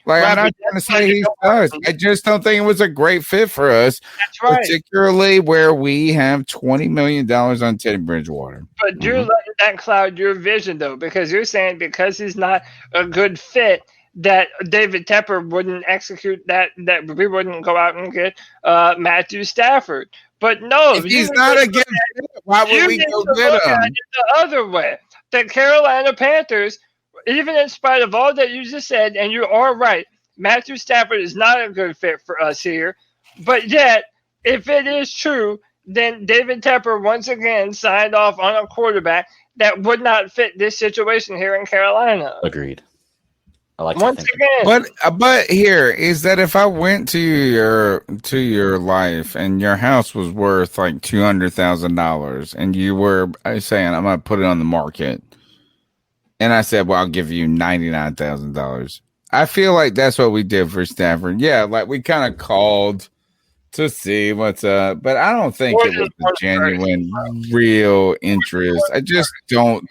Like, I'm not trying to say he does. I just don't think it was a great fit for us. That's right. Particularly where we have $20 million on Teddy Bridgewater. But you're letting that cloud your vision, though, because you're saying because he's not a good fit, that David Tepper wouldn't execute that we wouldn't go out and get Matthew Stafford. But no, if he's not a good fit, why would we go get him? The other way, the Carolina Panthers, even in spite of all that you just said, and you are right, Matthew Stafford is not a good fit for us here. But yet, if it is true, then David Tepper once again signed off on a quarterback that would not fit this situation here in Carolina. Agreed. I like once again. But here is that if I went to your life and your house was worth like $200,000 and you were saying I'm gonna put it on the market. And I said, well, I'll give you $99,000. I feel like that's what we did for Stafford. Yeah, like we kind of called to see what's up, but I don't think it was a genuine, real interest. I just don't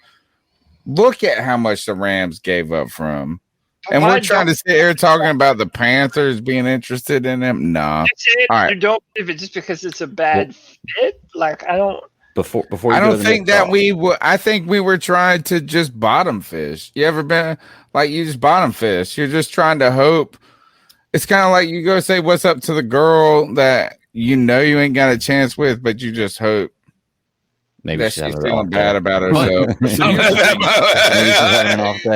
look at how much the Rams gave up from. And we're trying to sit here talking about the Panthers being interested in him. No, you don't believe it just because it's a bad fit. Like I don't. Before I don't think that we were. I think we were trying to just bottom fish. You ever been like you just bottom fish? You're just trying to hope. It's kind of like you go say what's up to the girl that you know you ain't got a chance with, but you just hope maybe that she's feeling bad about herself.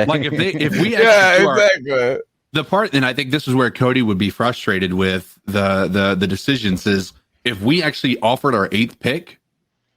Like if we exactly. The part, and I think this is where Cody would be frustrated with the decisions is if we actually offered our 8th pick.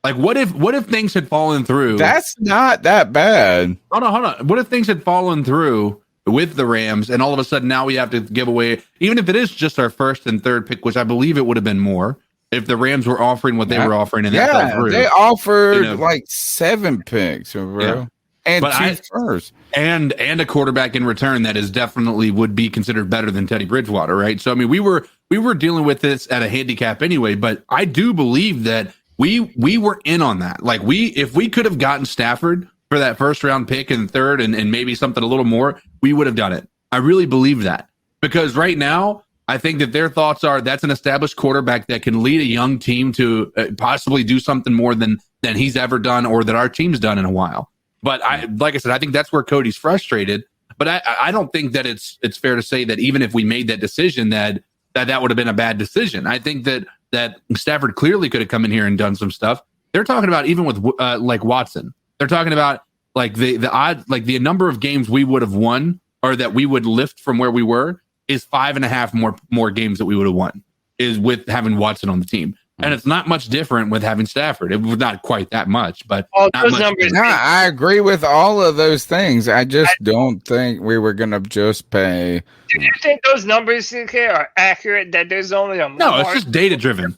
Like what if things had fallen through? That's not that bad. Hold on. What if things had fallen through with the Rams, and all of a sudden now we have to give away, even if it is just our 1st and 3rd pick, which I believe it would have been more if the Rams were offering what they were offering, and that fell through. They offered like 7 picks, bro, and 2 first, and a quarterback in return that is definitely would be considered better than Teddy Bridgewater, right? So I mean, we were dealing with this at a handicap anyway, but I do believe that we were in on that. Like if we could have gotten Stafford for that 1st round pick and 3rd and maybe something a little more, we would have done it. I really believe that, because right now I think that their thoughts are that's an established quarterback that can lead a young team to possibly do something more than he's ever done or that our team's done in a while. But like I said, I think that's where Cody's frustrated. But I don't think that it's fair to say that even if we made that decision that would have been a bad decision. I think that Stafford clearly could have come in here and done some stuff. They're talking about even with like Watson. They're talking about like the odd, like the number of games we would have won or that we would lift from where we were is 5.5 more games that we would have won is with having Watson on the team. And it's not much different with having Stafford. It was not quite that much, but I agree with all of those things. I just don't think we were going to just pay. Do you think those numbers, CK, are accurate? That there's only a no, it's just data driven.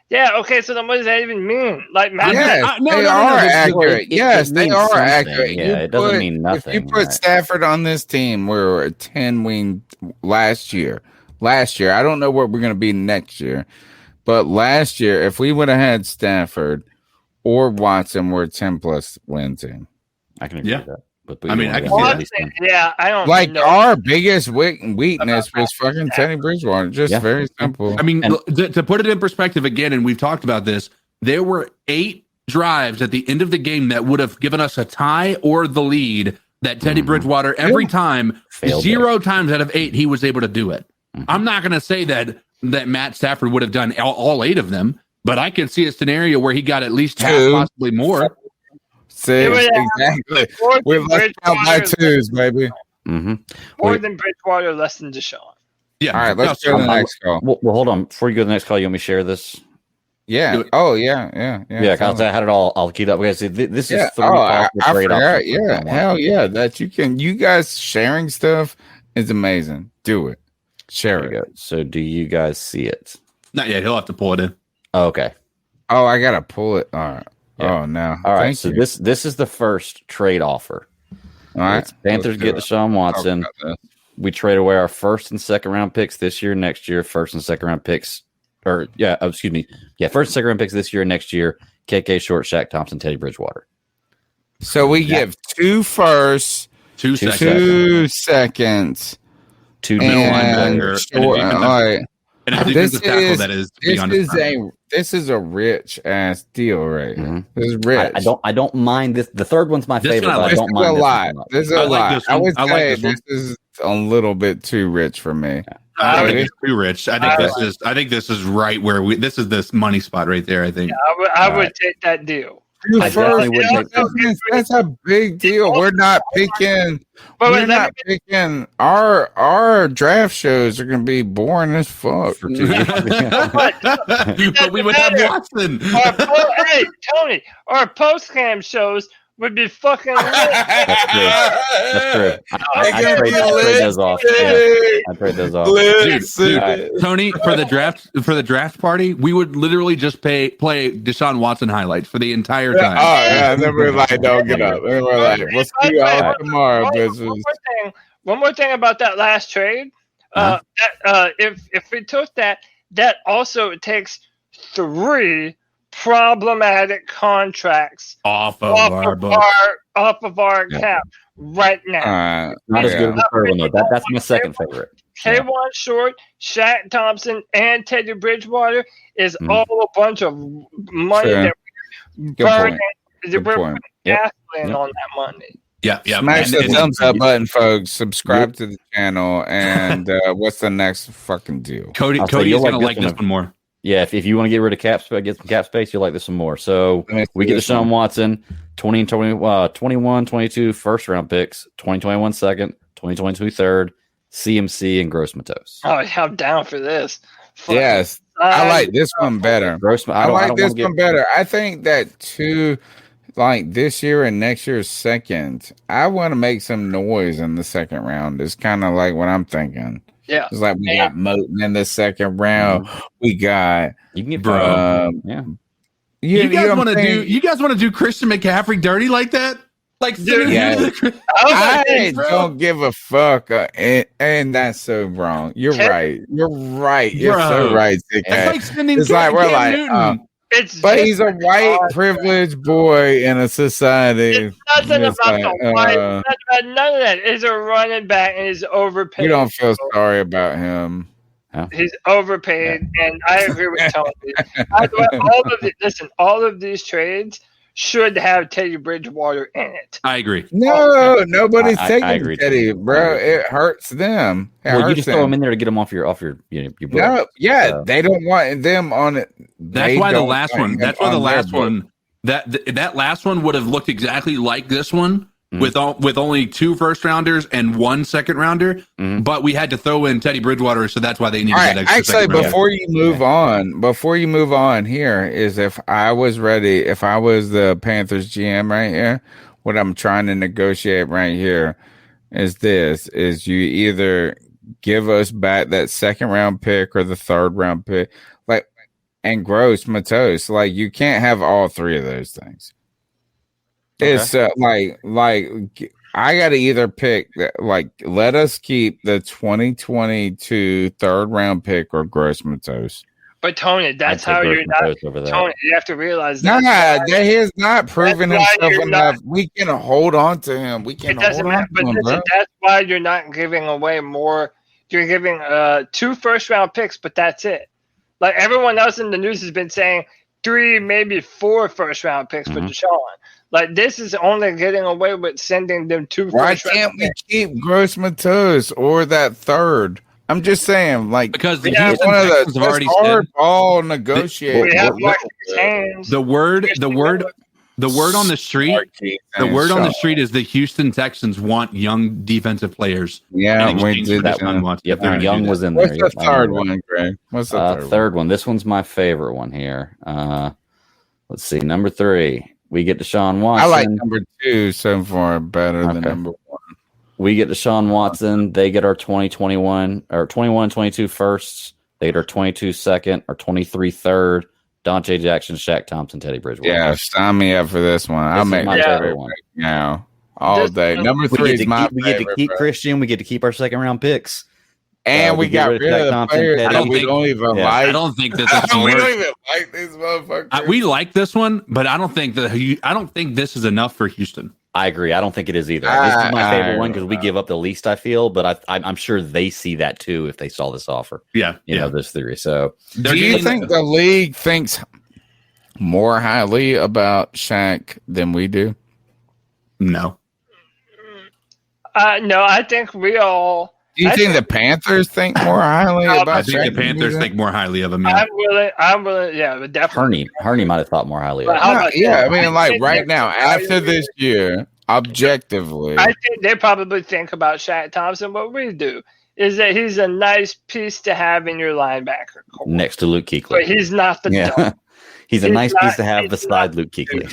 Yeah. Okay. So then, what does that even mean? Like, yes, they are accurate. Yes, they are accurate. Yeah, it doesn't mean nothing. If you put Stafford on this team, we were a 10-win last year. I don't know what we're going to be next year. But last year, if we would have had Stafford or Watson, we're a 10+ win team. I can agree with that. But I mean, I can I don't like know. Our biggest weakness was fucking Teddy Bridgewater. Just very simple. I mean, to put it in perspective again, and we've talked about this, there were 8 drives at the end of the game that would have given us a tie or the lead that Teddy Bridgewater every time, 0 times out of 8, he was able to do it. I'm not going to say that Matt Stafford would have done all 8 of them, but I could see a scenario where he got at least 2, half, possibly more. 6, exactly. We're left out by 2s, baby. More than Bridgewater, less than Deshaun. Yeah. All right, let's go to the next call. Well, hold on. Before you go to the next call, you want me to share this? Yeah. Oh, yeah. Yeah, because I had it all. I'll keep up. This is 3 I forgot. Yeah, hell yeah. That you guys sharing stuff is amazing. Do it. Share it. So, do you guys see it? Not yet. He'll have to pull it in. Oh, okay. Oh, I gotta pull it. All right. Yeah. Oh no. All right. So this is the first trade offer. All right. Panthers get Deshaun Watson. We trade away our 1st and 2nd round picks this year, next year. 1st and 2nd round picks, first and 2nd round picks this year, next year. KK Short, Shaq Thompson, Teddy Bridgewater. So we give 2 firsts, 2 seconds. 2 middle linebackers. This is a rich ass deal right here. This is rich. I don't mind this. The 3rd one's my favorite. But I don't mind a lot. This is a lot. I would say this is a little bit too rich for me. I think it's too rich. I think this is right where this is this money spot right there. I think. Yeah, I would take that deal. That's a big deal. We're not picking. Our draft shows are going to be boring as fuck. But we would have Watson. Hey, Tony, our post-cam shows would be fucking lit. That's true. I trade those off. I trade those off. Dude, Tony, for the draft party, we would literally just play Deshaun Watson highlights for the entire time. Oh yeah, then we're like, don't get up. Then we're like, we'll see you all tomorrow, bitches. One more thing about that last trade. If we took that, that also takes 3 problematic contracts off of our cap right now. Not as good as the third one, though. That's my second favorite. K1 Short, Shaq Thompson, and Teddy Bridgewater is all a bunch of money that we're burning. We're putting gasoline on that money. Yeah. Smash the thumbs up button, folks. Subscribe to the channel. And what's the next fucking deal? Cody's going to like this one more. Yeah, if you want to get rid of get some cap space, you'll like this one more. So we get Deshaun Watson, 21, 22 first round picks, 2021 second, 2022 third, CMC, and Gross Matos. Oh, I'm down for this. Yes, I like this one better. I like this one better. I think that like this year and next year's second, I want to make some noise in the second round. It's kind of like what I'm thinking. Yeah, it's like we got Moten in the second round. We got you can get You guys want to do Christian McCaffrey dirty like that? Like, I don't give a fuck, and that's so wrong. You're right. You're so right. It's like we're like, but he's a white privileged boy in a society. It's nothing about the white. None of that. He's a running back and he's overpaid. You don't feel sorry about him. He's overpaid, and I agree with Tony. All of these trades should have Teddy Bridgewater in it. I agree. No, nobody's taking Teddy, bro. It hurts them. You just throw him in there to get him off your book. No, they don't want them on it. That's why the last one. That's why the last one. That last one would have looked exactly like this one. With only 2 first rounders and 1 second rounder, but we had to throw in Teddy Bridgewater, so that's why they needed that extra. Actually, before you move on, here is if I was the Panthers GM right here, what I'm trying to negotiate right here is you either give us back that second round pick or the third round pick, and Gross Matos, you can't have all 3 of those things. Okay. It's I got to either pick let us keep the 2022 third round pick or Gross Matos. But Tony, that's how you're not. Tony, you have to realize that. That he has not proven himself enough. We can hold on to him. It doesn't matter. But that's why you're not giving away more. You're giving 2 first round picks, but that's it. Like everyone else in the news has been saying, 3, maybe 4 first round picks for Deshaun. Like this is only getting away with sending them 2 Why first round can't we picks. keep Gross Matos or that third? I'm just saying, because one of the already hardball negotiate. We have hands. The word on the street is the Houston Texans want young defensive players. Yeah, we did that one. Yep, Young was in there. What's the third one, Greg? What's the third one? This one's my favorite one here. Let's see, number 3. We get Deshaun Watson. I like number 2 so far better than number 1. We get Deshaun Watson. They get our 2021 or 21-22 firsts. They get our 22 second or 23 third. Dante Jackson, Shaq Thompson, Teddy Bridgewater. Yeah, sign me up for this one. I'll make my favorite one now all day. Number 3 is my favorite. We get to keep Christian. We get to keep our second round picks. And we got rid of the players that we don't even like. I don't think that this we don't even like these motherfuckers. We like this one, but I don't think this is enough for Houston. I agree. I don't think it is either. This is my favorite one because we give up the least, I feel, but I'm sure they see that too if they saw this offer. Yeah. You know, this theory. So do you think the league thinks more highly about Shaq than we do? No. No, I think we all. Do you think the Panthers think more highly about Shaq? I think the Panthers think more highly of him. Yeah. I'm willing. Yeah, but definitely. Herney might have thought more highly of him. I mean, right now, after this year, objectively, I think they probably think about Shaq Thompson. What we do is that he's a nice piece to have in your linebacker core. Next to Luke Kuechly. But he's not the dog. He's a nice piece to have beside Luke Kuechly.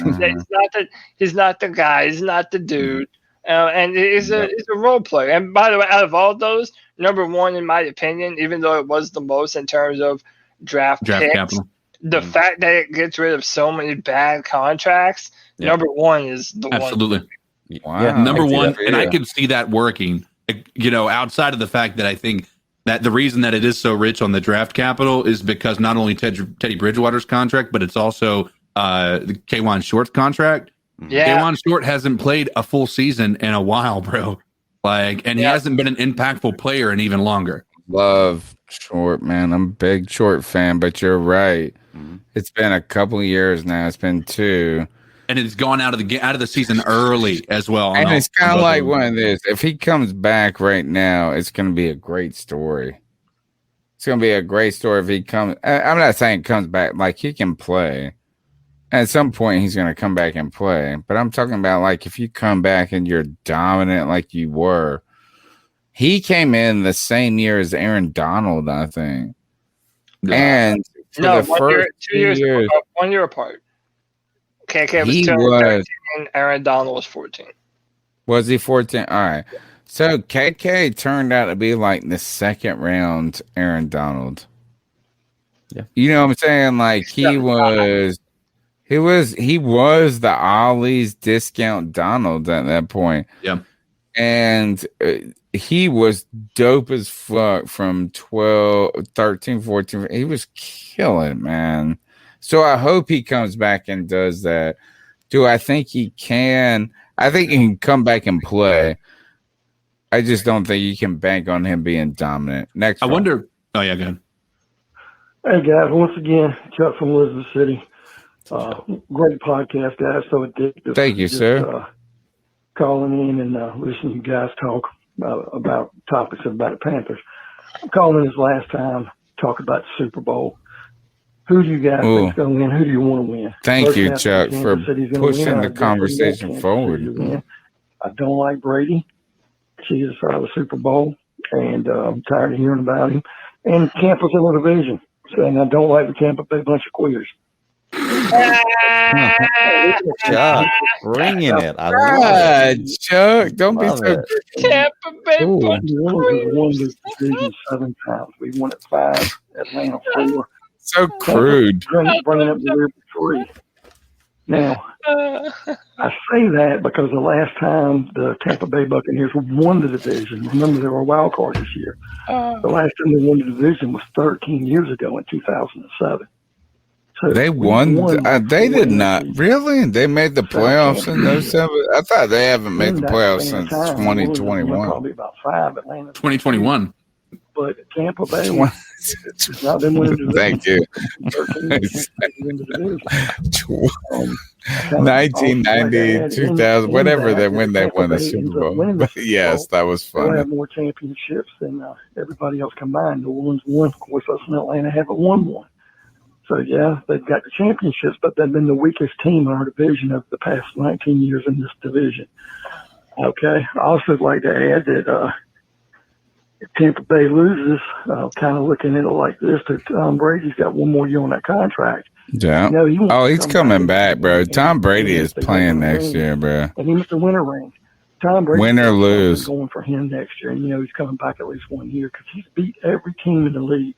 He's not the guy. He's not the dude. And he's a role player. And by the way, out of all those, number 1 in my opinion, even though it was the most in terms of draft picks, capital, the fact that it gets rid of so many bad contracts, number 1 is the one. Absolutely. Wow. Number 1, and I could see that working. You know, outside of the fact that I think that the reason that it is so rich on the draft capital is because not only Teddy Bridgewater's contract, but it's also the K'Wan Short's contract. Yeah. K'Wan Short hasn't played a full season in a while, bro. And he hasn't been an impactful player in even longer. Love Short, man. I'm a big Short fan, but you're right. It's been a couple of years now. It's been 2. And it's gone out of the season early as well. And it's kind of like one of this. If he comes back right now, it's going to be a great story. It's going to be a great story if he comes. I'm not saying comes back. Like, he can play. At some point, he's going to come back and play. But I'm talking about, like, if you come back and you're dominant like you were. He came in the same year as Aaron Donald, I think. And for the first 2 years, 1 year apart. KK was 13 and Aaron Donald was 14. Was he 14? All right. So KK turned out to be like the second round Aaron Donald. Yeah. You know what I'm saying? Like he was the Ollie's discount Donald at that point. Yeah. And he was dope as fuck from 12, 13, 14. He was killing, man. So I hope he comes back and does that. Do I think he can? I think he can come back and play. I just don't think you can bank on him being dominant. Next, I wonder. Oh yeah, go ahead. Hey guys, once again, Chuck from Elizabeth City. Great podcast, guys. So addictive. Thank you, sir. Calling in and listening to you guys talk about topics about the Panthers. I'm calling this last time talk about the Super Bowl. Who do you guys think is going to win? Who do you want to win? Thank you, Chuck, for pushing the conversation forward. I don't like Brady. She's out of the Super Bowl, and I'm tired of hearing about him. And Tampa's in the division, and I don't like the Tampa Bay bunch of queers. Chuck, bringing it. I love it. Chuck, don't be so. Tampa Bay bunch of queers. We won this division 7 times. We won it 5, Atlanta 4. So crude. Bringing up the rear 3. Now, I say that because the last time the Tampa Bay Buccaneers won the division, remember they were a wild card this year. The last time they won the division was 13 years ago in 2007. So they won. They did not. Really? They made the playoffs in those 7? I thought they haven't made the playoffs since 2021. Probably about 5. Atlanta. 2021. But Tampa Bay has not been winning the division. Thank you. 1990, 2000, whatever, when they won the Super Bowl. Yes, that was fun. They have more championships than everybody else combined. New Orleans won. Of course, us in Atlanta haven't won one. So, yeah, they've got the championships, but they've been the weakest team in our division of the past 19 years in this division. Okay. I also like to add that if Tampa Bay loses, kind of looking at it like this, that Tom Brady's got 1 more year on that contract. Yeah. He's coming back, bro. Tom Brady is playing next year, bro. And he must have win a ring. Tom Brady win or lose going for him next year, and he's coming back at least 1 year because he's beat every team in the league,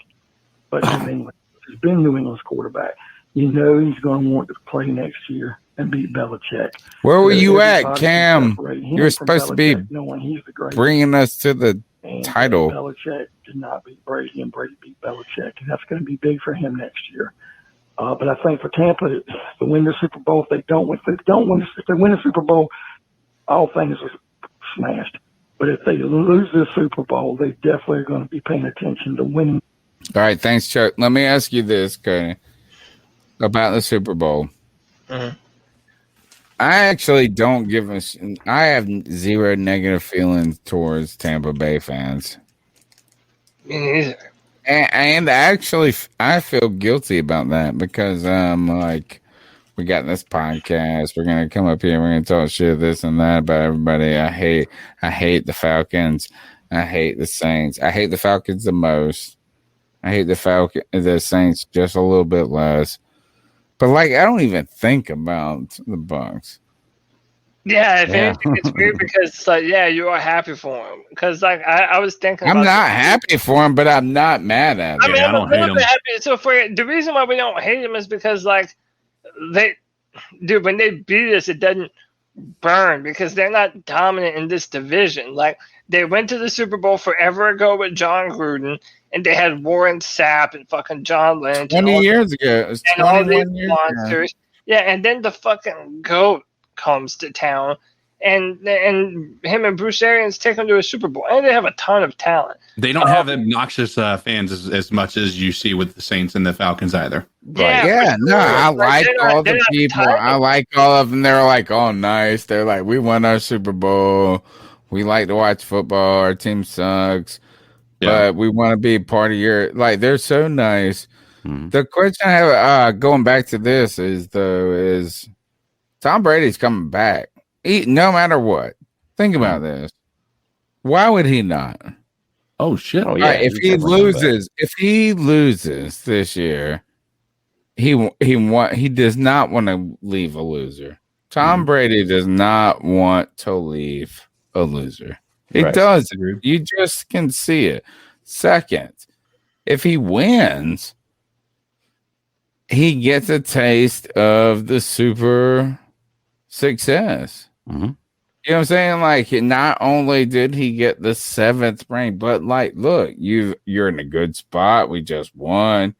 but New England. He's been New England's quarterback. He's going to want to play next year and beat Belichick. Where were you at, Cam? You were supposed to be bringing us to the title. Belichick did not beat Brady, and Brady beat Belichick, and that's going to be big for him next year. But I think for Tampa to win the Super Bowl, if they win the Super Bowl, all things are smashed. But if they lose the Super Bowl, they definitely are going to be paying attention to winning. All right, thanks, Chuck. Let me ask you this, okay, about the Super Bowl. Mm-hmm. I actually don't give a. I have 0 negative feelings towards Tampa Bay fans. Me neither. And actually, I feel guilty about that because like we got this podcast. We're gonna come up here. We're gonna talk shit, this and that about everybody. I hate the Falcons. I hate the Saints. I hate the Falcons the most. I hate the Saints just a little bit less. But like, I don't even think about the Bucs. Yeah, anything, it's weird because it's like, you are happy for him. Because like I was thinking, I'm not happy for him, but I'm not mad at him. I mean, I'm a little bit happy. So the reason why we don't hate him is because like when they beat us, it doesn't burn because they're not dominant in this division. Like They went to the Super Bowl forever ago with John Gruden, and they had Warren Sapp and fucking John Lynch. 20 years ago. It was 21 years monsters. ago. Yeah, and then the fucking GOAT comes to town, and him and Bruce Arians take them to a Super Bowl, and they have a ton of talent. They don't have obnoxious fans as much as you see with the Saints and the Falcons either. Yeah, no, I like all the people. I like all of them. They're like, oh, nice. They're like, we won our Super Bowl. We like to watch football. Our team sucks, but we want to be part of your. Like, they're so nice. The question I have, going back to this, is Tom Brady's coming back. No matter what. Think about this. Why would he not? Oh shit! Oh yeah. If he loses this year, he does not want to leave a loser. Tom Brady does not want to leave a loser. He doesn't. You just can see it. Second, if he wins, he gets a taste of the super success. You know what I'm saying? Like, not only did he get the 7th ring, but like, look, you're in a good spot. We just won.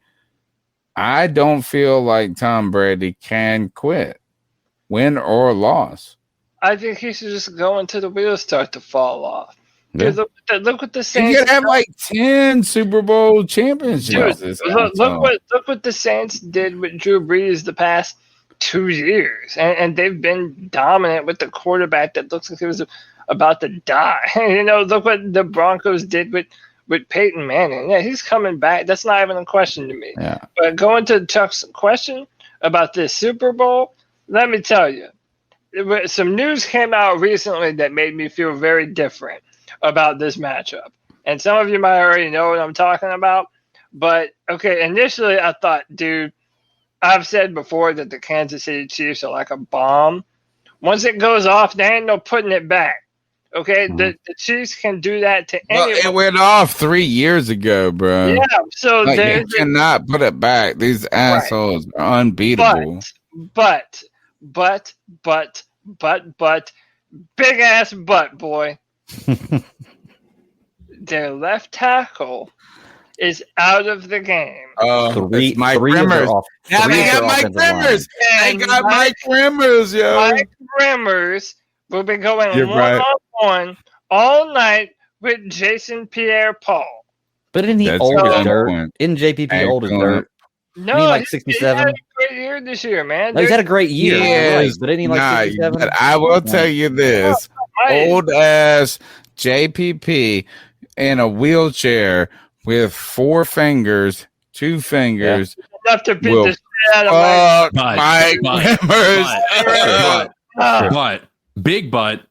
I don't feel like Tom Brady can quit, win or loss. I think he should just go until the wheels start to fall off. Yeah. Look what the Saints. You could have like 10 Super Bowl championships. Dude, look what the Saints did with Drew Brees the past 2 years, and they've been dominant with the quarterback that looks like he was about to die. Look what the Broncos did with Peyton Manning. Yeah, he's coming back. That's not even a question to me. Yeah. But going to Chuck's question about this Super Bowl, let me tell you, some news came out recently that made me feel very different about this matchup. And some of you might already know what I'm talking about. But, okay, initially I thought, dude, I've said before that the Kansas City Chiefs are like a bomb. Once it goes off, there ain't no putting it back. Okay? The Chiefs can do that to anyone. It went off 3 years ago, bro. Yeah, so you cannot put it back. These assholes are unbeatable. But, big ass butt, boy. Their left tackle is out of the game. Mike Rimmers. Now they got Mike Rimmers. They got Mike Rimmers, yo. Mike Rimmers will be going one-on-one all night with Jason Pierre-Paul. But isn't he old as dirt? Isn't JPP old as dirt? No, he's like 67. He had a great year this year, man. No, he's had a great year. Yes. But isn't he like 67? But I will tell you this. Old ass JPP in a wheelchair with 4 fingers, 2 fingers. Enough to beat the shit out of Mike Rimmers. But big butt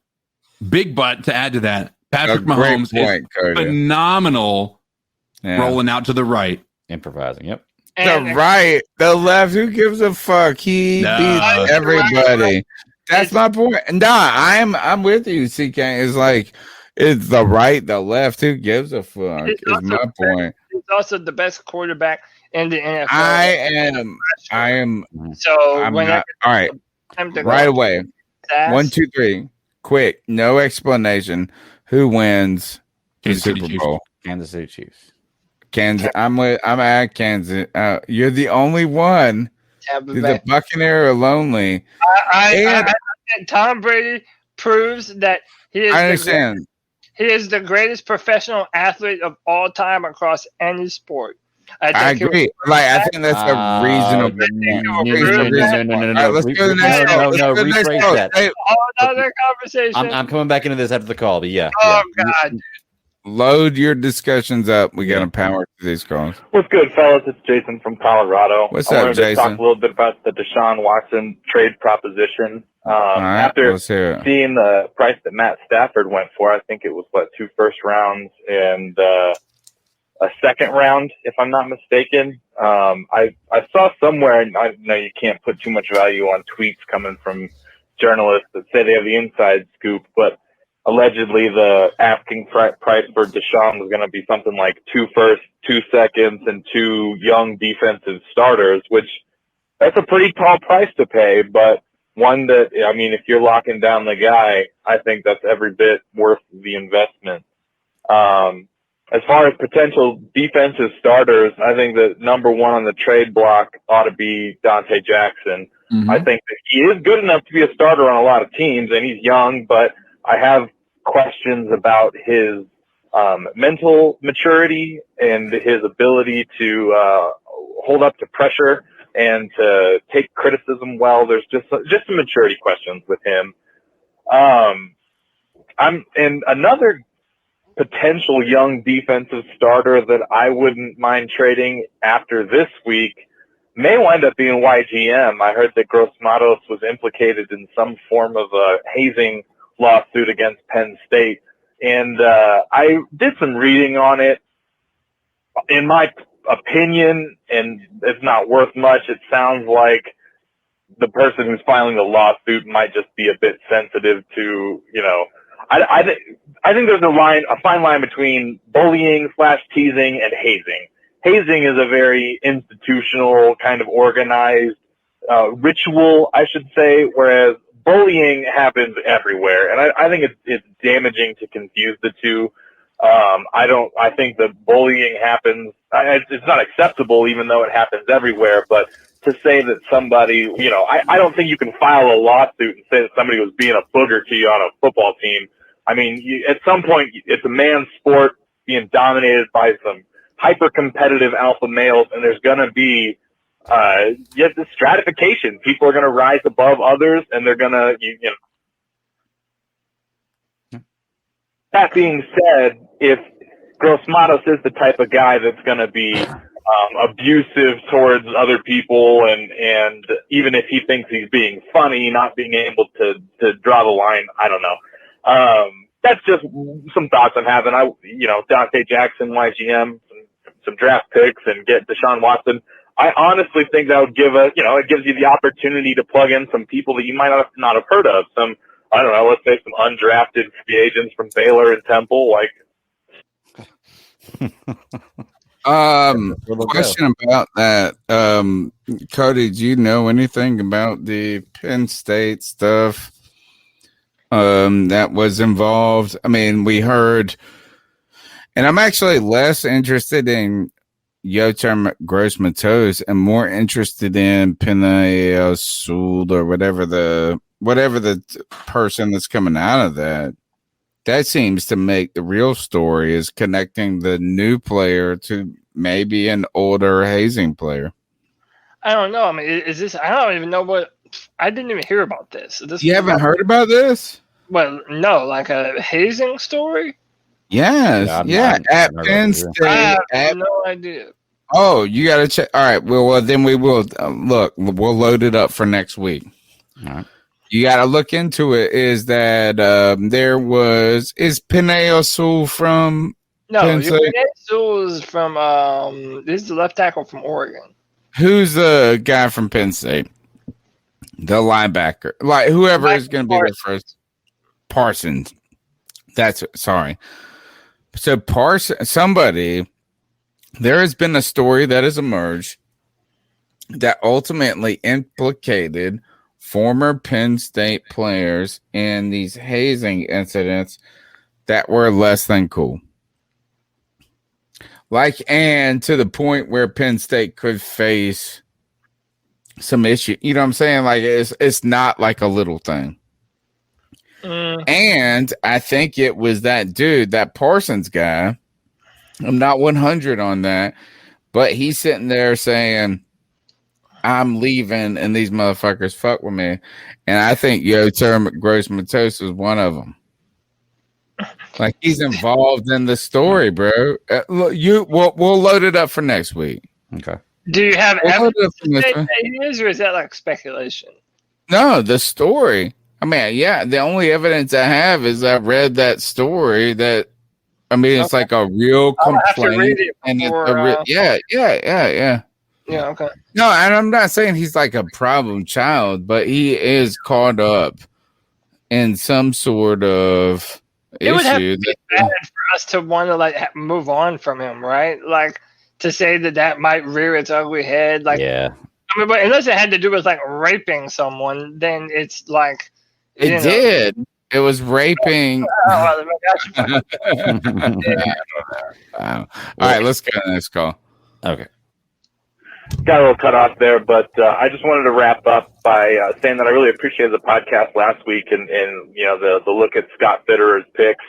to add to that. Patrick Mahomes is phenomenal rolling out to the right. Improvising, yep. The left, who gives a fuck? He beats everybody. That's my point. Nah, I'm with you, CK. It's like, it's the right, the left, who gives a fuck is my point. He's also the best quarterback in the NFL. I am. So I'm not, all right. Right away. 1, 2, 3. Quick. No explanation. Who wins the Super Bowl? Kansas City Chiefs. Kansas. I'm at Kansas. You're the only one. The Buccaneer are lonely. Tom Brady proves that he is. I understand. He is the greatest professional athlete of all time across any sport. I agree. I think that's a reasonable. No. Let's go to the next one. No, rephrase that. Another conversation. I'm coming back into this after the call, but yeah. Oh God. Load your discussions up. We got to power through these calls. What's good, fellas? It's Jason from Colorado. What's I up, wanted Jason? to talk a little bit about the Deshaun Watson trade proposition. After seeing the price that Matt Stafford went for, I think it was 2 first rounds and a 2nd round, if I'm not mistaken. I saw somewhere, and I know you can't put too much value on tweets coming from journalists that say they have the inside scoop, but allegedly the asking price for Deshaun was going to be something like 2 firsts, 2 seconds, and 2 young defensive starters, which that's a pretty tall price to pay. But one that, I mean, if you're locking down the guy, I think that's every bit worth the investment. As far as potential defensive starters, I think that number one on the trade block ought to be Dante Jackson. Mm-hmm. I think that he is good enough to be a starter on a lot of teams, and he's young, but I have questions about his mental maturity and his ability to hold up to pressure and to take criticism well. There's just some maturity questions with him. And another potential young defensive starter that I wouldn't mind trading after this week may wind up being YGM. I heard that Gross Matos was implicated in some form of a hazing lawsuit against Penn State. And I did some reading on it. In my opinion, and it's not worth much, it sounds like the person who's filing the lawsuit might just be a bit sensitive to, I think there's a fine line between bullying / teasing and hazing. Hazing is a very institutional, kind of organized ritual, I should say, whereas bullying happens everywhere. And I think it's damaging to confuse the two. I think that bullying happens, it's not acceptable even though it happens everywhere, but to say that somebody, I don't think you can file a lawsuit and say that somebody was being a booger to you on a football team. I mean, at some point, it's a man's sport being dominated by some hyper-competitive alpha males, and there's going to be the stratification. People are going to rise above others, and they're going to, That being said, if Gross Matos is the type of guy that's going to be abusive towards other people, and even if he thinks he's being funny, not being able to draw the line, I don't know. That's just some thoughts I'm having. Dante Jackson, YGM, some draft picks, and get Deshaun Watson. I honestly think that would give it gives you the opportunity to plug in some people that you might not have heard of. Some, I don't know, let's say some undrafted free agents from Baylor and Temple, Question about that. Cody, do you know anything about the Penn State stuff that was involved? I mean, we heard, and I'm actually less interested in Yotam Gross-Matos and more interested in Penei Sewell or whatever the person that's coming out of that. That seems to make the real story is connecting the new player to maybe an older hazing player. I don't know. I mean, is this? I don't even know what. I didn't even hear about this. You haven't heard about this? Well, no, like a hazing story. Yes, at Penn State. I have no idea. Oh, you got to check. All right. Well, then we will look. We'll load it up for next week. All right. You got to look into it. Is that is Penei Sewell from Penn State? Penei Sewell is from this is the left tackle from Oregon. Who's the guy from Penn State? The linebacker, like whoever is going to be the first. Parsons. Sorry. So there has been a story that has emerged that ultimately implicated former Penn State players in these hazing incidents that were less than cool. And to the point where Penn State could face some issue. You know what I'm saying? Like it's not like a little thing. And I think it was that dude, that Parsons guy. I'm not 100 on that, but he's sitting there saying, I'm leaving and these motherfuckers fuck with me. And I think Yotam Gross-Matos is one of them. Like he's involved in the story, bro. We'll load it up for next week. Okay. Do you have evidence that he is, or is that like speculation? No, the story. I mean, yeah, the only evidence I have is I read that story that, I mean, it's like a real complaint. And yeah. Yeah, okay. No, and I'm not saying he's like a problem child, but he is caught up in some sort of issue. It would have to be bad for us to want to move on from him, right? Like to say that might rear its ugly head. Like, yeah. I I mean, but unless it had to do with like raping someone, then it's like it did. It was raping. Wow. All right, let's go to the next call. Okay. Got a little cut off there, but I just wanted to wrap up by saying that I really appreciated the podcast last week and the look at Scott Fitterer's picks.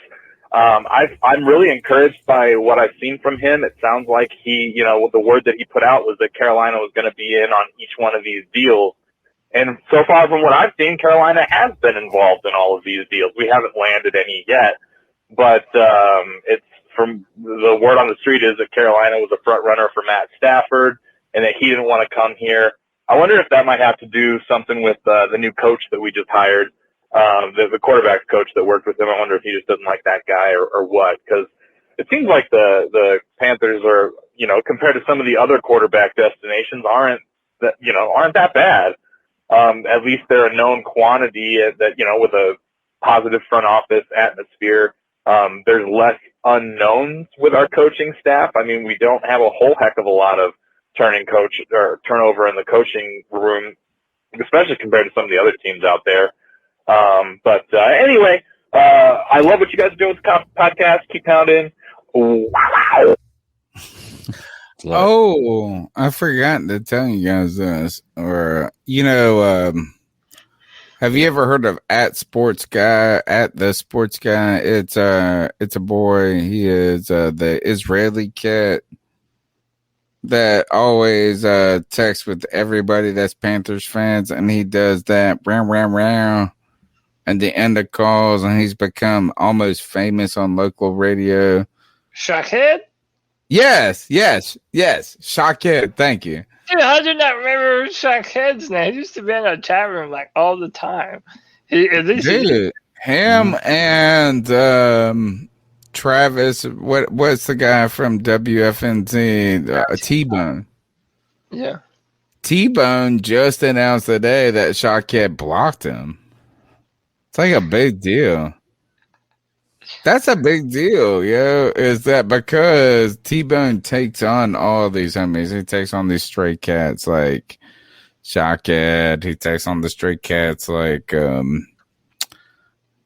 I'm really encouraged by what I've seen from him. It sounds like the word that he put out was that Carolina was going to be in on each one of these deals. And so far from what I've seen, Carolina has been involved in all of these deals. We haven't landed any yet, but it's from the word on the street is that Carolina was a front runner for Matt Stafford and that he didn't want to come here. I wonder if that might have to do something with the new coach that we just hired, the quarterback coach that worked with him. I wonder if he just doesn't like that guy or what, because it seems like the Panthers are, compared to some of the other quarterback destinations, aren't that bad. At least they're a known quantity that, with a positive front office atmosphere. There's less unknowns with our coaching staff. I mean, we don't have a whole heck of a lot of turnover in the coaching room, especially compared to some of the other teams out there. Anyway, I love what you guys are doing with the podcast. Keep pounding. Wow. Oh, I forgot to tell you guys this. Or have you ever heard of @the sports guy? It's a boy. He is the Israeli cat that always texts with everybody that's Panthers fans, and he does that round at the end of calls, and he's become almost famous on local radio. Shockhead? Yes. Shockhead, thank you. Dude, how did not remember Shockhead's name? He used to be in a chat room like all the time. Him and Travis, what's the guy from WFNZ? T-Bone. Yeah. T-Bone just announced today that Shockhead blocked him. It's like a big deal. That's a big deal, yo. Is that because T-Bone takes on all these homies. He takes on these stray cats like Shockhead. He takes on the stray cats like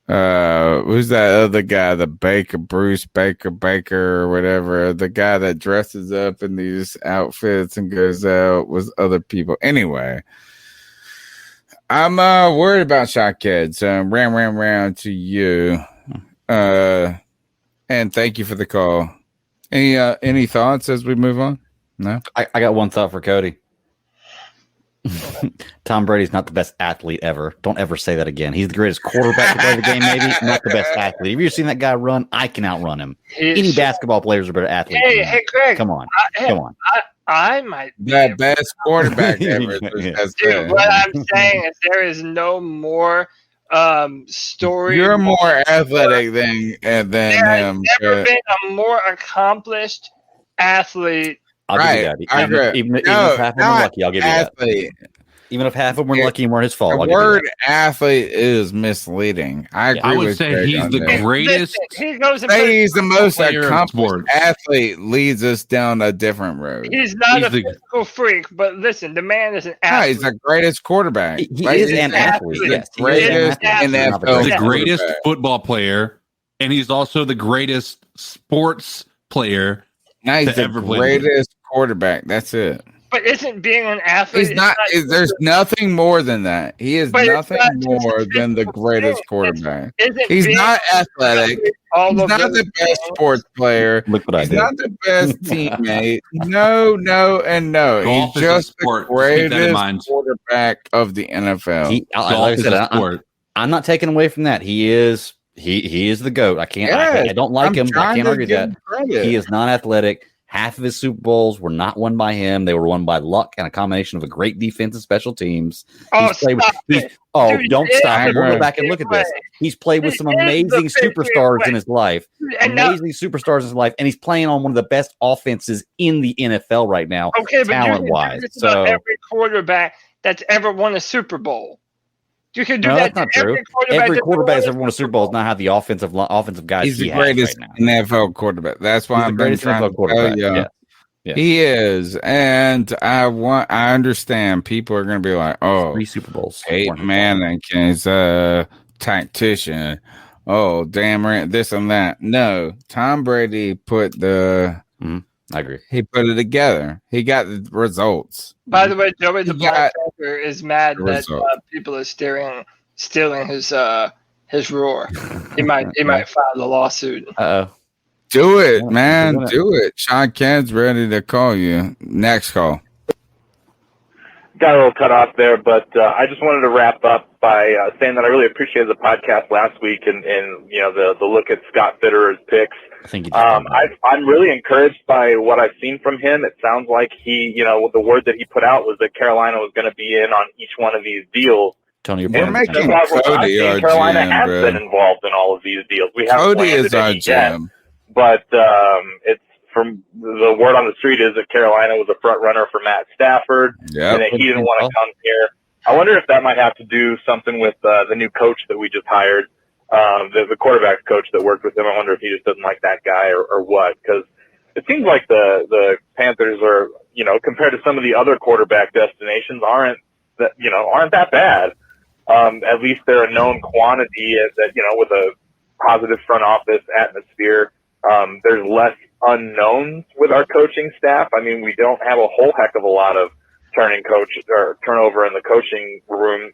who's that other guy? The Bruce Baker or whatever. The guy that dresses up in these outfits and goes out with other people. Anyway, I'm worried about Shockhead. So round to you. And thank you for the call. Any thoughts as we move on? No? I got one thought for Cody. Tom Brady's not the best athlete ever. Don't ever say that again. He's the greatest quarterback to play the game, maybe. Not the best athlete. Have you ever seen that guy run? I can outrun him. Any basketball players are better athletes. Hey, Craig. Come on. I might be the best quarterback ever. Dude, what I'm saying is there is no more story. You're more athletic than him. There's never been a more accomplished athlete. I'll give you that. Even if half of them are lucky, I'll give you that. Even if half of them were lucky and weren't his fault. The word athlete is misleading. I agree. I would say he's the greatest. He's the most accomplished athlete. Leads us down a different road. He's not a physical freak, but listen, the man is an athlete. He's the greatest quarterback. He is an athlete. Yes, greatest NFL. The greatest football player, and he's also the greatest sports player. Now he's the greatest quarterback. That's it. But isn't being an athlete? He's not. There's nothing more than that. He is nothing more than the greatest quarterback. He's not athletic. He's not the best sports player. Look what I did. He's not the best teammate. No, and no. He's just the greatest quarterback of the NFL. Like I said, I'm not taking away from that. He is the GOAT. I can't. I don't like him. I can't argue that. He is not athletic. Half of his Super Bowls were not won by him. They were won by luck and a combination of a great defense and special teams. Don't stop it. We'll go back and look at this. He's played with some amazing superstars in his life. And he's playing on one of the best offenses in the NFL right now, talent-wise. So every quarterback that's ever won a Super Bowl. You can do that. That's not true. Every quarterback that's ever won a Super Bowl does not have the offensive guys. He's the greatest NFL quarterback. That's why I'm trying to tell you. Yeah. He is, and I understand people are going to be like, "Oh, 3 Super Bowls, Peyton Manning's a tactician." Oh, damn right, this and that. No, Tom Brady put I agree. He put it together. He got the results. By the way, Joey the Black Panther is mad that people are stealing his roar. He might file a lawsuit. Do it, man. Do it. Sean Kent's ready to call you. Next call. Got a little cut off there, but I just wanted to wrap up by saying that I really appreciated the podcast last week and you know the look at Scott Fitterer's picks. I think I'm really encouraged by what I've seen from him. It sounds like he, you know, the word that he put out was that Carolina was going to be in on each one of these deals. Tony, we're making Cody our Carolina GM, has bro. been involved in all of these deals. We haven't Cody landed is our any yet, GM. but it's from the word on the street is that Carolina was a front runner for Matt Stafford, Yep. and that he didn't want to come here. I wonder if that might have to do something with the new coach that we just hired, the quarterback coach that worked with him. I wonder if he just doesn't like that guy or what, because it seems like the Panthers are, you know, compared to some of the other quarterback destinations, aren't that bad. At least they're a known quantity that, you know, with a positive front office atmosphere. There's less unknowns with our coaching staff. I mean, we don't have a whole heck of a lot of turnover in the coaching room,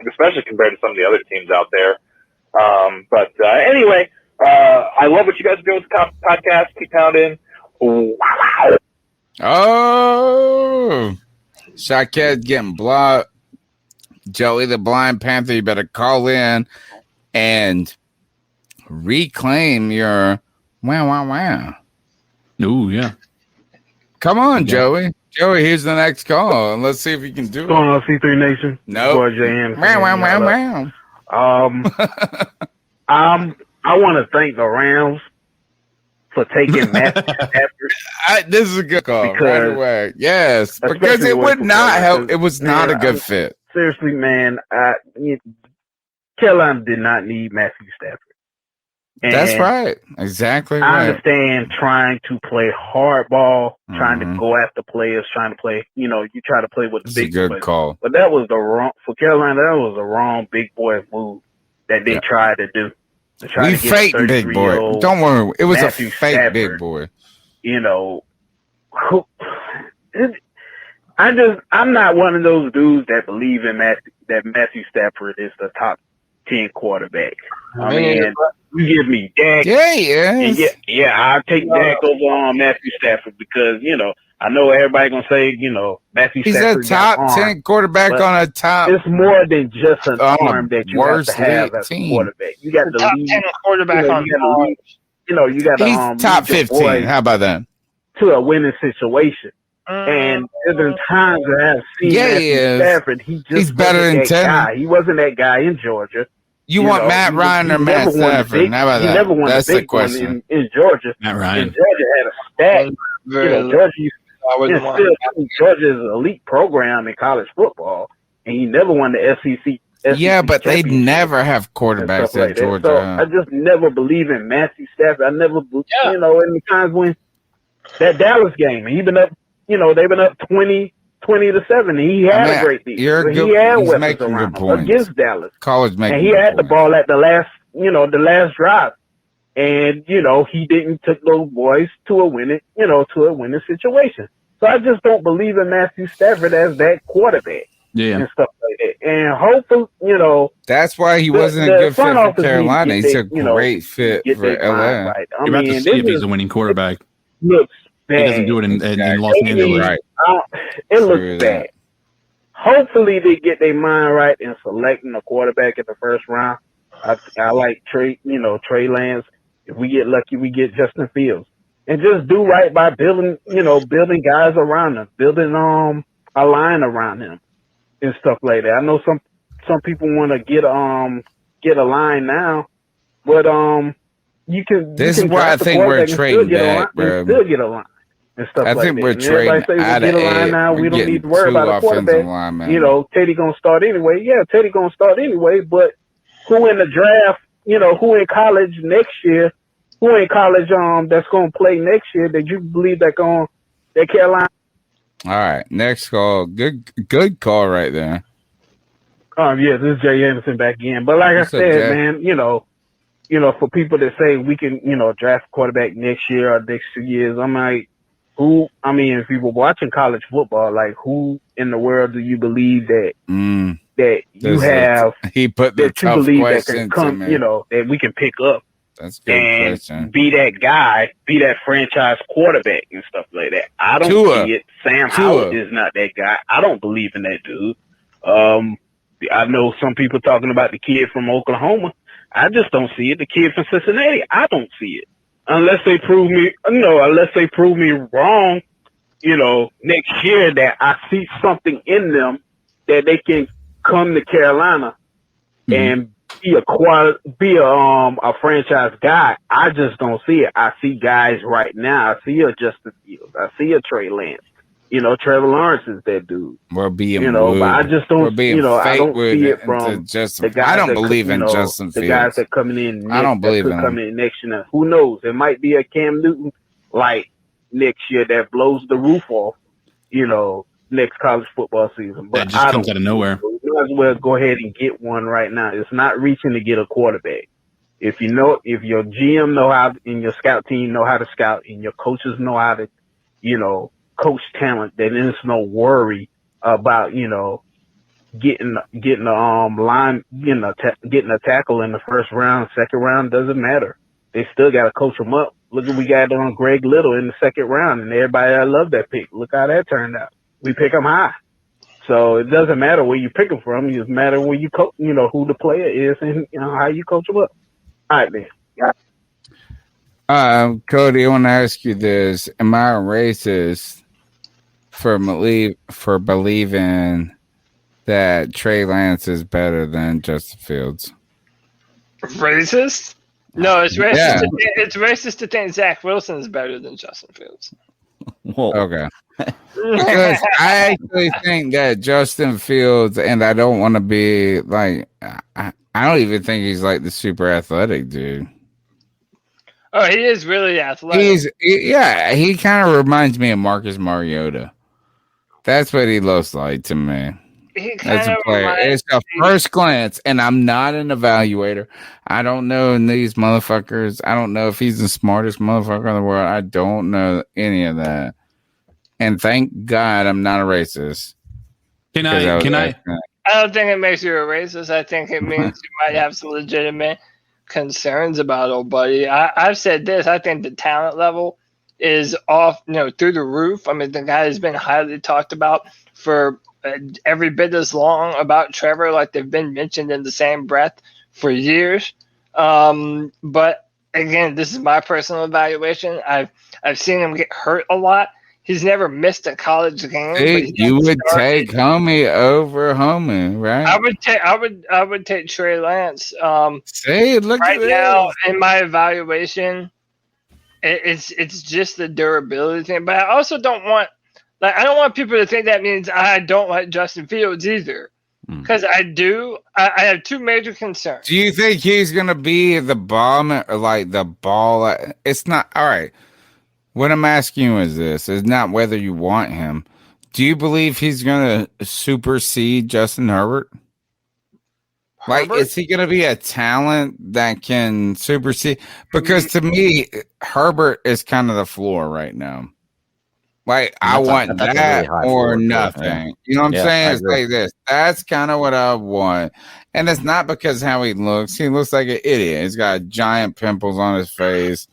especially compared to some of the other teams out there. But anyway, I love what you guys are doing with the podcast. Keep pounding. Wow. Oh, Shaquette getting blocked. Joey the Blind Panther, you better call in and reclaim your wow. Oh, yeah. Come on, Joey. Joey, here's the next call, and let's see if you can do it. What's going on, C3 Nation? No. Boy, JM. I want to thank the Rams for taking Matthew Stafford. This is a good call right away. Yes, because it would not help. It was not a good fit. Seriously, man, Carolina did not need Matthew Stafford. And that's right. Exactly right. I understand trying to play hardball, trying to go after players, trying to play, you know, you try to play with the big good boys. call. But that was for Carolina, that was the wrong big boy move that they tried to do. We faked big boy. Don't worry. It was Matthew a fake Stafford, big boy. You know, I'm not one of those dudes that believe in that Matthew Stafford is the top 10 quarterback. I mean, you give me Dak. Yeah, yes. I'll take Dak over Matthew Stafford because, you know, I know everybody going to say, you know, Matthew Stafford. He's a top 10 quarterback on a top. It's more than just an arm that you have to have as a quarterback. You got the top lead, 10 quarterback on the you know, you got to He's top 15. How about that? To a winning situation. And there's been times that I've seen Matthew Stafford. He's better than 10. Guy. He wasn't that guy in Georgia. You want Matt Ryan or Matt Stafford? How about that? He never won That's the big question. one in Georgia. Matt Ryan. And Georgia had a stack. Georgia is an elite program in college football, and he never won the SEC. Yeah, but they never have quarterbacks at Georgia. So I just never believe in Matthew Stafford. I never, you know, in the times when that Dallas game, he been up, you know, they've been up 20-7. He had a great defense. He had weapons around him against Dallas. College making and he had the ball at the last drive. And, you know, he didn't take those boys to a winning situation. So I just don't believe in Matthew Stafford as that quarterback. Yeah. And stuff like that. And hopefully, you know. That's why he wasn't a good fit for Carolina. He's a great fit for LA. Right. You're about to see if he's a winning quarterback. Looks bad. He doesn't do it in Los Angeles. Right. It looks bad. Hopefully they get their mind right in selecting a quarterback in the first round. I like Trey Lance. If we get lucky, we get Justin Fields. And just do right by building guys around him, building a line around him and stuff like that. I know some people want to get a line now, but you can. This is why I think we're trading back, bro. Still get a line and stuff like that. I think we're trading out of it. We don't need to worry about a quarterback. You know, Teddy gonna start anyway. Yeah, Teddy gonna start anyway. But who in the draft? You know, who in college next year? Who in college that's gonna play next year that you believe that gonna that Carolina. All right, next call. Good call right there. Yeah, this is Jay Anderson back again. But like What's I up, said, Jay? man, for people that say we can, draft a quarterback next year or next 2 years, I'm like, if you were watching college football, like who in the world do you believe that you have he put the that you tough believe that can question to come, me. that we can pick up That's a good and question. be that guy, be that franchise quarterback and stuff like that. I don't Tua. see it. Sam Tua. Howard is not that guy. I don't believe in that dude. I know some people talking about the kid from Oklahoma. I just don't see it. The kid from Cincinnati, I don't see it. Unless they prove me wrong, next year that I see something in them that they can come to Carolina and be a franchise guy. I just don't see it. I see guys right now. I see a Justin Fields. I see a Trey Lance. Trevor Lawrence is that dude. We're being but I just don't, I don't see it from Justin. the guys I don't that believe in Justin the Fields. guys that coming in. I don't believe in coming in next year. Who knows? It might be a Cam Newton like next year that blows the roof off. Next college football season. But that just comes out of nowhere. You might as well go ahead and get one right now. It's not reaching to get a quarterback. If your GM know how and your scout team know how to scout and your coaches know how to, coach talent, then there's no worry about, getting the line, getting a tackle in the first round, second round, doesn't matter. They still got to coach them up. Look at we got on Greg Little in the second round, and everybody I love that pick. Look how that turned out. We pick them high. So it doesn't matter where you pick them from. It just matter where you coach, who the player is and, how you coach them up. All right, man. Cody, I want to ask you this. Am I racist for believing that Trey Lance is better than Justin Fields? Racist? No, it's racist. Yeah. It's racist to think Zach Wilson is better than Justin Fields. Whoa. Okay. Because I actually think that Justin Fields, and I don't want to be like, I don't even think he's like the super athletic dude. Oh, he is really athletic. He kind of reminds me of Marcus Mariota. That's what he looks like to me. As a player. It's a first glance, and I'm not an evaluator. I don't know these motherfuckers. I don't know if he's the smartest motherfucker in the world. I don't know any of that. And thank God I'm not a racist. I don't think it makes you a racist. I think it means you might have some legitimate concerns about old buddy. I've said this. I think the talent level is off, through the roof. I mean, the guy has been highly talked about for every bit as long about Trevor, like they've been mentioned in the same breath for years. But again, this is my personal evaluation. I've seen him get hurt a lot. He's never missed a college game. Hey, you would take Homie over Homie, right? I would take Trey Lance. Look right at now this. in my evaluation, it's just the durability thing. But I also don't want people to think that means I don't like Justin Fields either. Because I do. I have two major concerns. Do you think he's gonna be the bomb or like the ball? It's not all right. What I'm asking you is not whether you want him. Do you believe he's going to supersede Justin Herbert? Like, is he going to be a talent that can supersede? Because to me, Herbert is kind of the floor right now. Like, I want that or nothing. Yeah. You know what I'm saying? It's like this. That's kind of what I want. And it's not because how he looks. He looks like an idiot. He's got giant pimples on his face.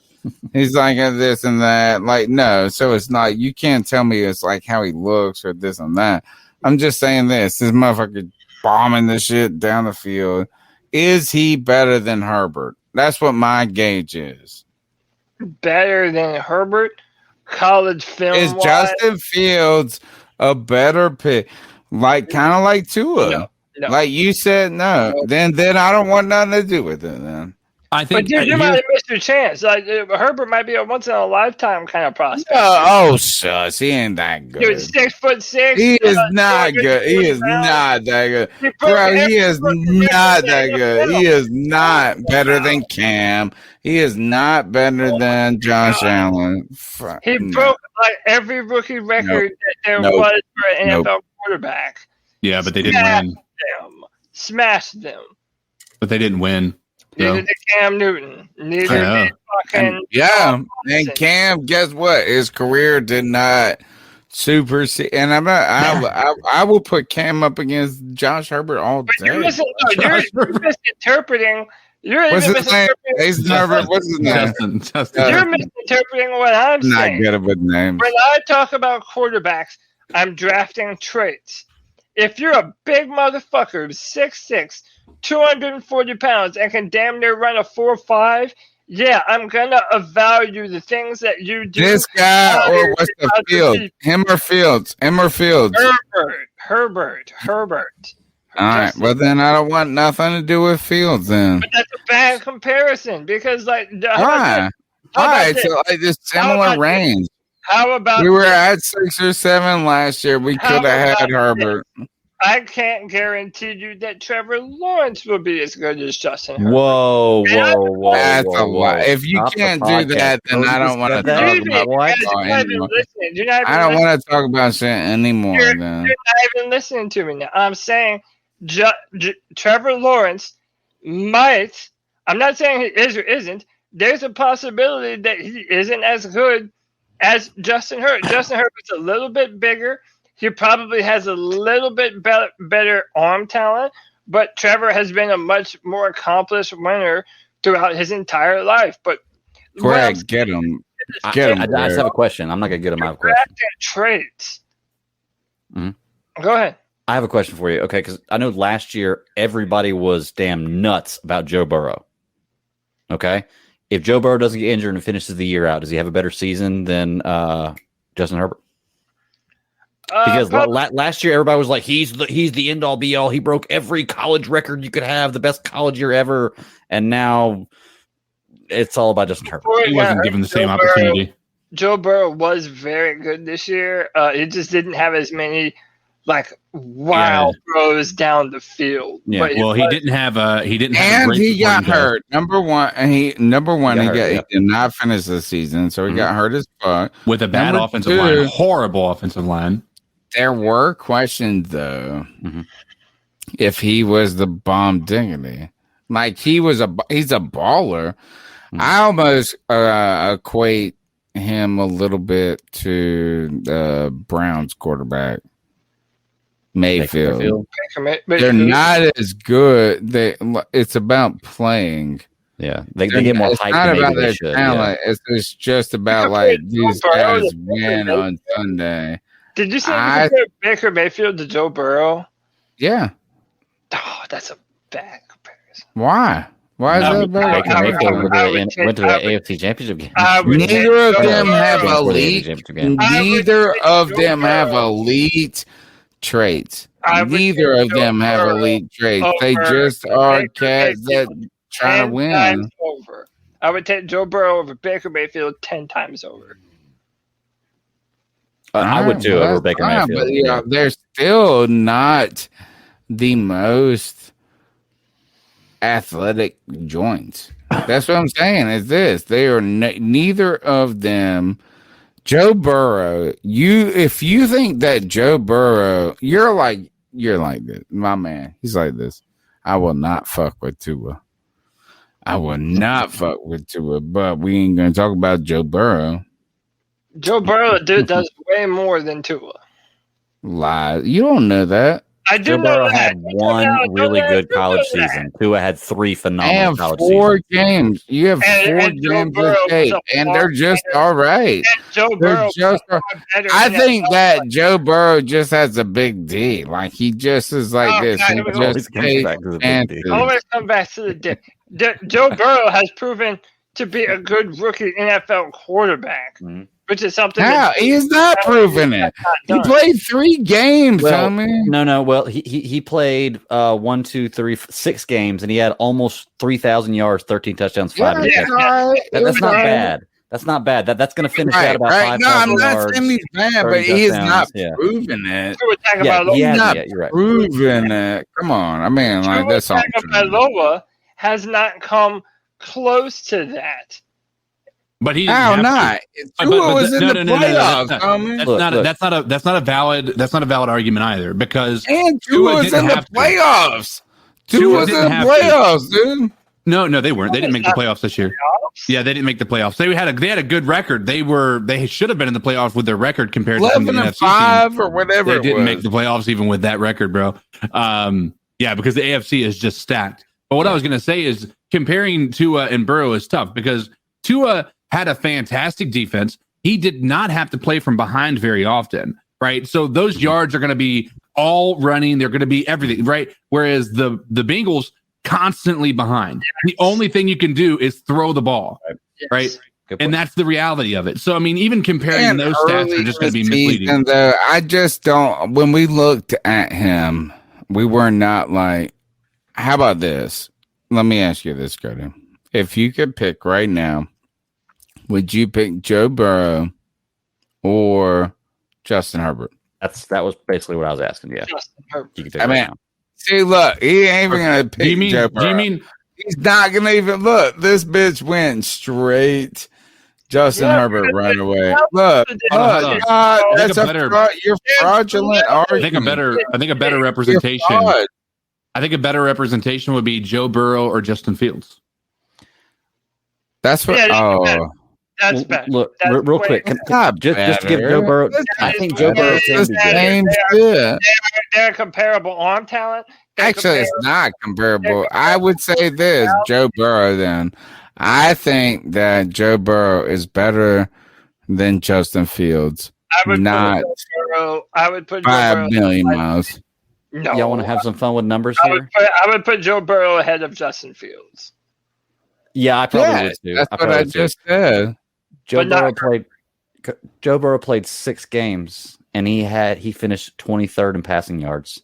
He's like this and that. Like, no. So it's not, you can't tell me it's like how he looks or this and that. I'm just saying this motherfucker bombing the shit down the field. Is he better than Herbert? That's what my gauge is. Better than Herbert? College film. Is Justin Fields a better pick? Like, kind of like Tua. No. Like you said, no. Then I don't want nothing to do with it then. I think but you might have missed your chance. Like Herbert might be a once in a lifetime kind of prospect. Oh, sus, he ain't that good. Dude, 6'6". He is not good. He is not that good, bro. He is not that good. He is not better than Cam. He is not better than Josh Allen. He broke like every rookie record that there was for an NFL quarterback. Yeah, but they didn't win. Smashed them. But they didn't win. Neither did Cam Newton. Neither did fucking. And Cam, guess what? His career did not supersede. And I will put Cam up against Josh Herbert all day. You're misinterpreting. What's his name? What's his name? Justin. You're misinterpreting what I'm saying. Not good with names. When I talk about quarterbacks, I'm drafting traits. If you're a big motherfucker, 6'6", 240 pounds, and can damn near run a 4.5, yeah, I'm gonna evaluate the things that you do. This guy or what's the field? Him or Fields? Herbert. All right, well then I don't want nothing to do with Fields then. But that's a bad comparison because why? Why? It's like this similar range. How about we were at 6 or 7 last year? We could have had Herbert. I can't guarantee you that Trevor Lawrence will be as good as Justin Herbert. Whoa. That's a lot. If you can't do that, then I don't want to talk about what anymore. I don't want to talk about shit anymore. You're not even listening to me now. I'm saying Trevor Lawrence might. I'm not saying he is or isn't. There's a possibility that he isn't as good as Justin Herbert. Justin Herbert's a little bit bigger. He probably has a little bit better arm talent, but Trevor has been a much more accomplished winner throughout his entire life. But Greg, get him. I just have a question. I'm not going to get him. I have a question. Traits. Mm-hmm. Go ahead. I have a question for you. Okay, because I know last year everybody was damn nuts about Joe Burrow. Okay? If Joe Burrow doesn't get injured and finishes the year out, does he have a better season than Justin Herbert? Because last year everybody was like, he's the end all be all. He broke every college record you could have, the best college year ever, and now it's all about Justin Herbert. He wasn't given the same opportunity. Joe Burrow was very good this year. He just didn't have as many wild throws down the field. Yeah, he didn't have a and he got hurt. Number one, he did not finish the season, so he got hurt as fuck with a bad offensive line, horrible offensive line. There were questions though, if he was the bomb diggity, he's a baller. I almost equate him a little bit to the Browns quarterback. Mayfield. They're not as good. It's about playing. Yeah, they get more hype. It's not about their talent. Yeah. It's just about these guys win on Sunday. Did you say you compare Baker Mayfield to Joe Burrow? Yeah. Oh, that's a bad comparison. Why? Why is that bad? Baker Mayfield went to the AFC Championship game. Neither of them have elite. Neither of them have elite traits. Neither of them have elite traits. They just are cats that try to win. I would take Joe Burrow over Baker Mayfield 10 times over. I would too over Baker Mayfield. But they're still not the most athletic joints. That's what I'm saying. Is this? They are neither of them. Joe Burrow, if you think that Joe Burrow, you're like this, my man. He's like this. I will not fuck with Tua. I will not fuck with Tua, but we ain't gonna talk about Joe Burrow. Joe Burrow does way more than Tua. Lies. You don't know that. Joe Burrow had one really good college season. Tua had 3 phenomenal college seasons. 4 games. You have 4 games of tape, and they're just all right. I think that Joe Burrow just has a big D. He just is like this. He just always come back to the dick. Joe Burrow has proven to be a good rookie NFL quarterback. which is something. How? He is not proving it. He played 3 games, No. Well, he played 6 games, and he had almost 3,000 yards, 13 touchdowns, 5 interceptions. That's not bad. That's not bad. That's going to finish out about 5,000 yards. No, I'm not saying he's bad, but he is not proving it. He's not proving it. Come on. I mean, that's all. Tagovailoa has not come close to that. But he not. Tua was in the playoffs. That's not a valid argument either, because Tua was in the playoffs. Tua was in the playoffs, dude. No, they weren't. They didn't make the playoffs this year. Yeah, they didn't make the playoffs. They had a good record. They should have been in the playoffs with their record compared to some of the NFC 5 teams. or whatever. They didn't make the playoffs even with that record, bro. Because the AFC is just stacked. But what I was going to say is comparing Tua and Burrow is tough, because Tua had a fantastic defense. He did not have to play from behind very often, right? So those yards are going to be all running. They're going to be everything, right? Whereas the Bengals constantly behind. The only thing you can do is throw the ball, right? And that's the reality of it. So, I mean, even comparing those stats are just going to be misleading. I just don't. When we looked at him, we were not like, how about this? Let me ask you this, Cody. If you could pick right now, would you pick Joe Burrow or Justin Herbert? That was basically what I was asking. Yeah. Justin Herbert. You can take it now. See, look, he ain't even gonna pick Joe Burrow. Do you mean he's not gonna even look? This bitch went straight Justin Herbert right away. Look, that's you're fraudulent. I think a better representation. I think a better representation would be Joe Burrow or Justin Fields. That's what. That's bad. Look, real quick, just to give Joe Burrow. I think Joe Burrow can be good. They're comparable arm talent. Actually, it's not comparable. I would say this, Joe Burrow. Then I think that Joe Burrow is better than Justin Fields. I would put 5 million miles. No, y'all want to have some fun with numbers here? I would put Joe Burrow ahead of Justin Fields. Yeah, I probably would too. That's what I just said. Joe Burrow played 6 games, and he finished 23rd in passing yards.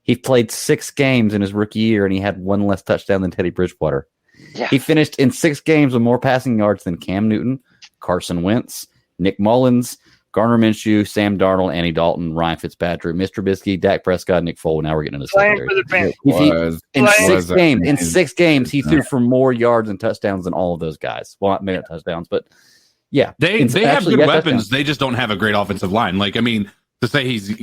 He played 6 games in his rookie year, and he had 1 less touchdown than Teddy Bridgewater. Yeah. He finished in 6 games with more passing yards than Cam Newton, Carson Wentz, Nick Mullins, Gardner Minshew, Sam Darnold, Andy Dalton, Ryan Fitzpatrick, Mr. Trubisky, Dak Prescott, Nick Foles. Now we're getting into secondary. In 6 games, he threw for more yards and touchdowns than all of those guys. Well, not maybe touchdowns, but yeah, they have good weapons. Touchdowns. They just don't have a great offensive line. Like, I mean, to say he's if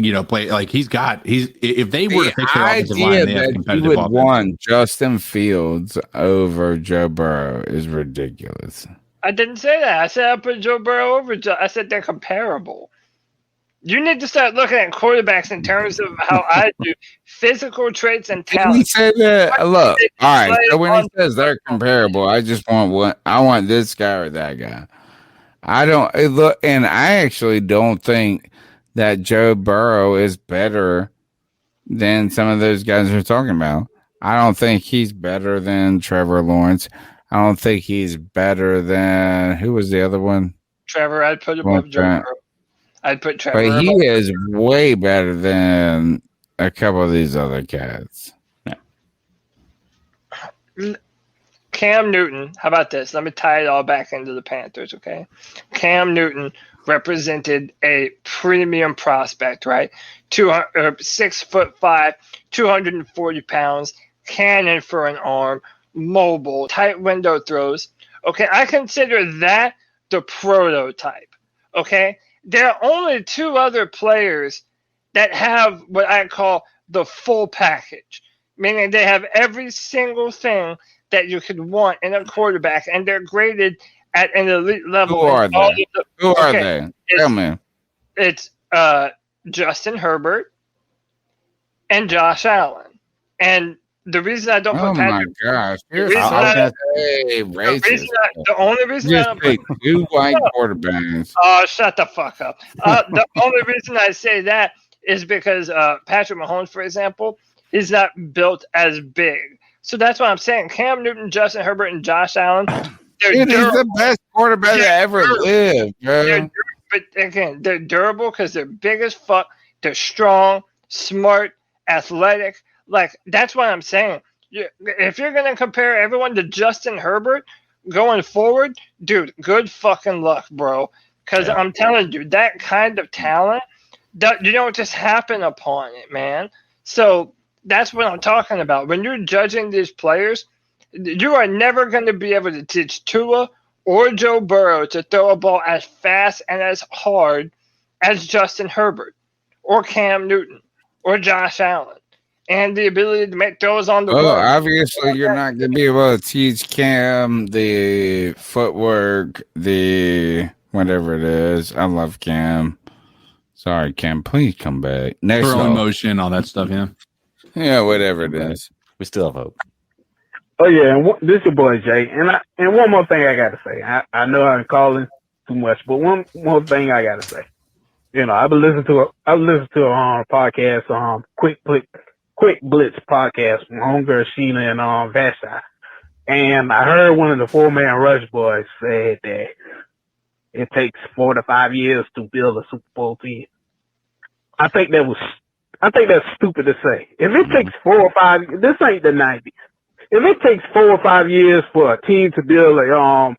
they were to fix their offensive line, they have competitive you would offense. Want Justin Fields over Joe Burrow is ridiculous. I didn't say that. I said I put Joe Burrow over. I said they're comparable. You need to start looking at quarterbacks in terms of how I do physical traits and talent. He said that. Look, all right. So when he says they're comparable, I just want this guy or that guy. And I actually don't think that Joe Burrow is better than some of those guys we're talking about. I don't think he's better than Trevor Lawrence. I don't think he's better than who was the other one? Trevor, I'd put above Joe Burrow. I'd put Trevor. But he is way better than a couple of these other cats. Yeah. Cam Newton, how about this? Let me tie it all back into the Panthers, okay? Cam Newton represented a premium prospect, right? 6'5", 240 pounds, cannon for an arm, mobile, tight window throws. Okay, I consider that the prototype. Okay, there are only 2 other players that have what I call the full package, meaning they have every single thing that you could want in a quarterback, and they're graded at an elite level. Who are they? Who are they? Tell me. It's Justin Herbert and Josh Allen. And the reason I don't put Patrick... Oh, my gosh. You're racist. The only reason I don't put... 2 white quarterbacks. Oh, shut the fuck up. The only reason I say that is because Patrick Mahomes, for example, is not built as big. So that's what I'm saying. Cam Newton, Justin Herbert, and Josh Allen, he's the best quarterback that ever lived, bro. but again, they're durable because they're big as fuck. They're strong, smart, athletic. Like, that's what I'm saying. If you're going to compare everyone to Justin Herbert going forward, dude, good fucking luck, bro. Because I'm telling you, that kind of talent, you don't just happen upon it, man. So that's what I'm talking about. When you're judging these players, you are never going to be able to teach Tua or Joe Burrow to throw a ball as fast and as hard as Justin Herbert or Cam Newton or Josh Allen. And the ability to make throws on the run. Obviously, you're not going to be able to teach Cam the footwork, the whatever it is. I love Cam. Sorry, Cam. Please come back. Next throwing motion, all that stuff, yeah. Yeah, whatever it is. We still have hope. Oh, yeah. And this is your boy, Jay. And one more thing I got to say. I know I'm calling too much, but one more thing I got to say. You know, I've listened to a podcast, Quick Blitz podcast from Homegirl Sheena and Vashti. And I heard one of the 4-man rush boys said that it takes 4 to 5 years to build a Super Bowl team. I think that's stupid to say. If it takes 4 or 5, this ain't the 90s. If it takes 4 or 5 years for a team to build a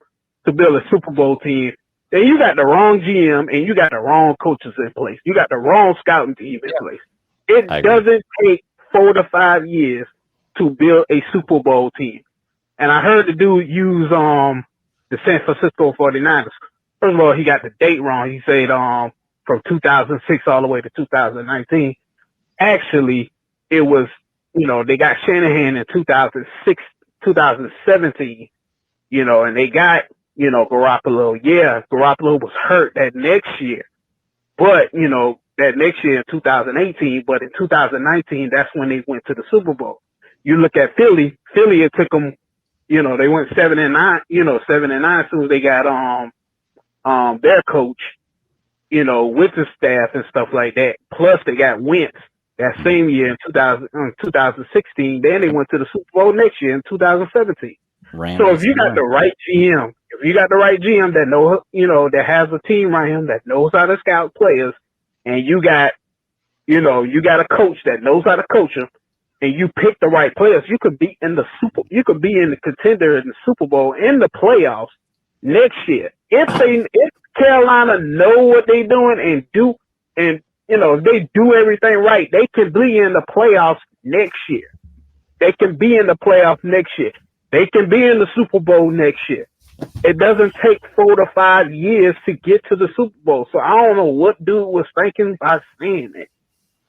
Super Bowl team, then you got the wrong GM and you got the wrong coaches in place. You got the wrong scouting team in place. It doesn't take 4 to 5 years to build a Super Bowl team. And I heard the dude use the San Francisco 49ers. First of all, he got the date wrong. He said from 2006 all the way to 2019. Actually, it was, you know, they got Shanahan in 2006, 2017, you know, and they got, you know, Garoppolo. Yeah, Garoppolo was hurt that next year. But, you know, that next year in 2018, but in 2019, that's when they went to the Super Bowl. You look at Philly, it took them, you know, they went 7-9, you know, 7-9 soon as they got their coach, you know, with the staff and stuff like that. Plus they got Wentz that same year in 2016. Then they went to the Super Bowl next year in 2017. So if you got the right GM, that knows, you know, that has a team around him that knows how to scout players, and you got a coach that knows how to coach them, and you pick the right players, you could be in the contender in the Super Bowl, in the playoffs next year. If Carolina know what they're doing and you know, if they do everything right, they can be in the playoffs next year. They can be in the playoffs next year. They can be in the Super Bowl next year. It doesn't take 4 to 5 years to get to the Super Bowl. So I don't know what dude was thinking by saying it.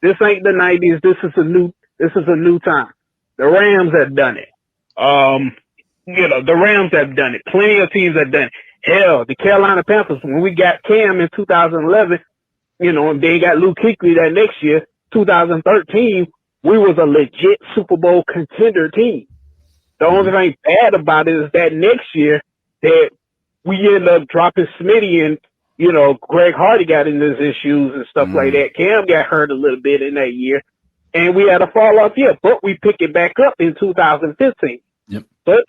This ain't the 90s. This is a new time. The Rams have done it. You know, the Rams have done it. Plenty of teams have done it. Hell, the Carolina Panthers, when we got Cam in 2011, you know, and they got Luke Kuechly that next year, 2013, we was a legit Super Bowl contender team. The only thing bad about it is that next year that we end up dropping Smitty and, you know, Greg Hardy got into his issues and stuff like that. Cam got hurt a little bit in that year, and we had a fall off year, but we picked it back up in 2015. Yep. So it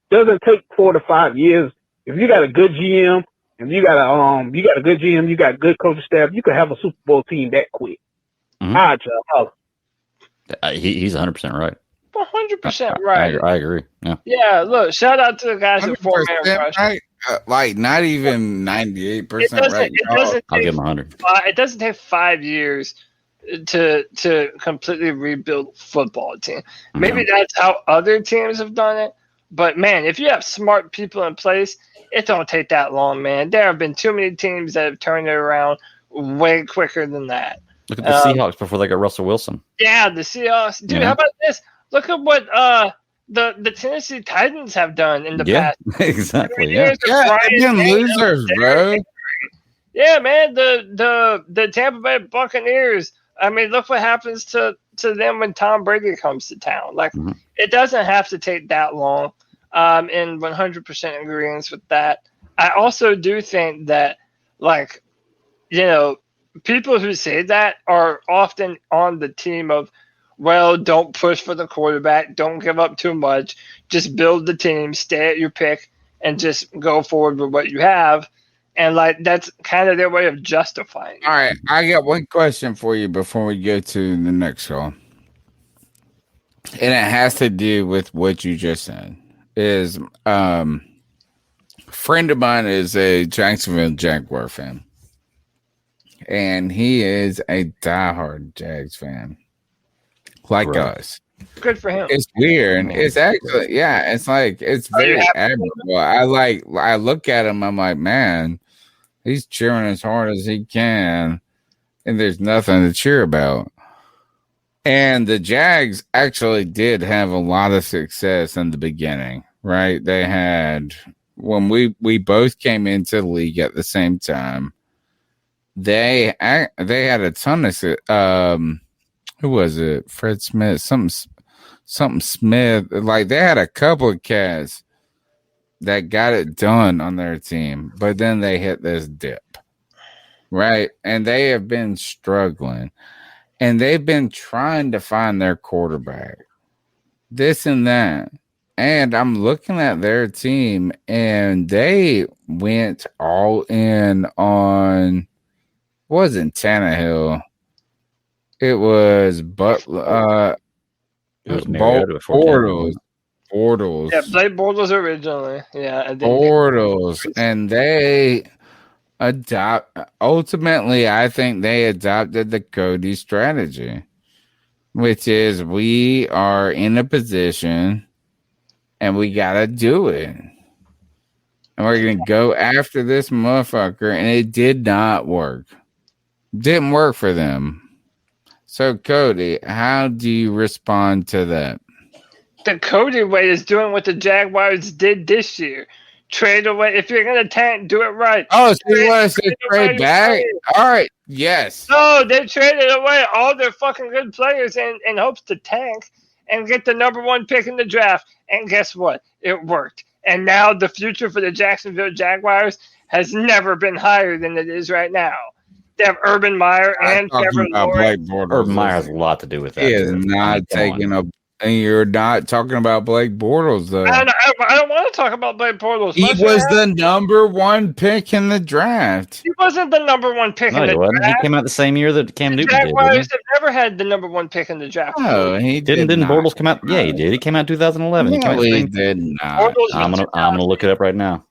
doesn't take 4 to 5 years. If you got a good GM, if you got a good GM, you got good coaching staff, you can have a Super Bowl team that quick. He's 100% right. 100% right. I agree. Yeah. Yeah. Look, shout out to the guys at 4-man rush. Right? Like not even 98% right. I'll give him 100. It doesn't take 5 years to completely rebuild a football team. Maybe that's how other teams have done it. But man, if you have smart people in place, it don't take that long, man. There have been too many teams that have turned it around way quicker than that. Look at the Seahawks before they got Russell Wilson. Yeah, the Seahawks. Dude, how about this? Look at what the Tennessee Titans have done in the past. Exactly. Yeah, they've been losers, bro. Yeah, man. The Tampa Bay Buccaneers. I mean, look what happens to them when Tom Brady comes to town. Like, it doesn't have to take that long. In 100% agreement with that. I also do think that, like, you know, people who say that are often on the team of, well, don't push for the quarterback, don't give up too much, just build the team, stay at your pick, and just go forward with what you have. And like that's kind of their way of justifying it. All right, I got one question for you before we go to the next call. And it has to do with what you just said. Is a friend of mine is a Jacksonville Jaguar fan. And he is a diehard Jags fan. Like us. Good for him. It's weird. It's actually, it's like, it's very admirable. I look at him, I'm like, man, he's cheering as hard as he can, and there's nothing to cheer about. And the Jags actually did have a lot of success in the beginning, right? They had, when we both came into the league at the same time, they had a ton of, who was it? Fred Smith, something Smith. Like, they had a couple of cats that got it done on their team, but then they hit this dip, right? And they have been struggling, and they've been trying to find their quarterback, this and that. And I'm looking at their team, and they went all in on, wasn't Tannehill. It was Butler. It was Bortles. Yeah, Blake Bortles originally. Yeah, and Bortles, and they ultimately, I think they adopted the Cody strategy, which is we are in a position and we gotta do it. And we're gonna go after this motherfucker, and it did not work. Didn't work for them. So, Cody, how do you respond to that? The Cody way is doing what the Jaguars did this year. Trade away. If you're going to tank, do it right. Oh, so you want us to trade back? All right. Yes. No, they traded away all their fucking good players in hopes to tank and get the number 1 pick in the draft. And guess what? It worked. And now the future for the Jacksonville Jaguars has never been higher than it is right now. They have Urban Meyer and Trevor Lawrence. Urban Meyer has a lot to do with that. He is not taking a. And you're not talking about Blake Bortles, though. I don't want to talk about Blake Bortles. He was the number 1 pick in the draft. He wasn't the number 1 pick in the draft. He came out the same year that Cam Newton did. Jaguars have never had the number 1 pick in the draft. No, he didn't. Didn't Bortles come out? Yeah, he did. He came out in 2011. No, he did not. I'm gonna look it up right now.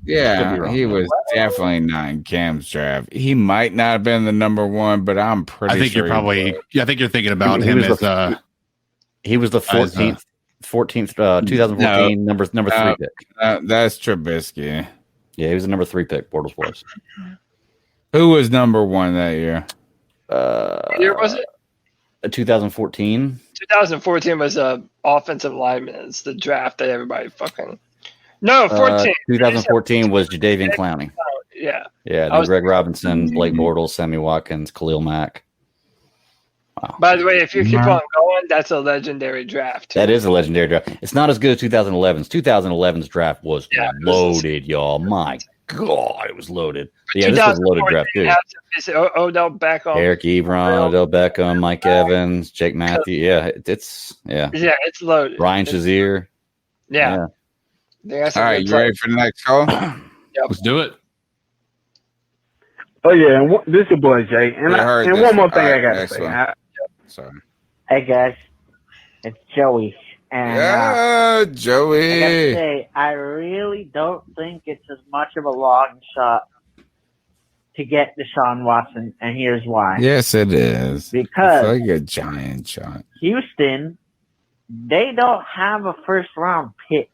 Yeah, he was definitely not in Cam's draft. He might not have been the number 1, but I'm pretty sure. I think you're thinking about him as he was the 14th 2014 number 3 pick. That's Trubisky. Yeah, he was the number 3 pick. Bortles was. Who was number 1 that year? What year was it? 2014. 2014 was offensive lineman. It's the draft that everybody fucking. No, 14. 2014 was Jadeveon Clowney. Yeah. Yeah, Greg Robinson, Blake Bortles, Sammy Watkins, Khalil Mack. Wow. By the way, if you keep on going, that's a legendary draft. That is a legendary draft. It's not as good as 2011's. 2011's draft was loaded, y'all. My God, it was loaded. Yeah, this was a loaded draft, too. Odell Beckham. Eric Ebron, Odell Beckham, Mike Evans, Jake Matthews. Yeah, it's it's loaded. Ryan Shazier. Yeah. All right, you ready for the next call? Yep. Let's do it. Oh, yeah, and this is your boy, Jay. And one more thing I got to say. Sorry. Hey, guys. It's Joey. And, Joey. I gotta say, I really don't think it's as much of a long shot to get Deshaun Watson, and here's why. Yes, it is. Because it's like a giant shot. Houston, they don't have a first-round pick.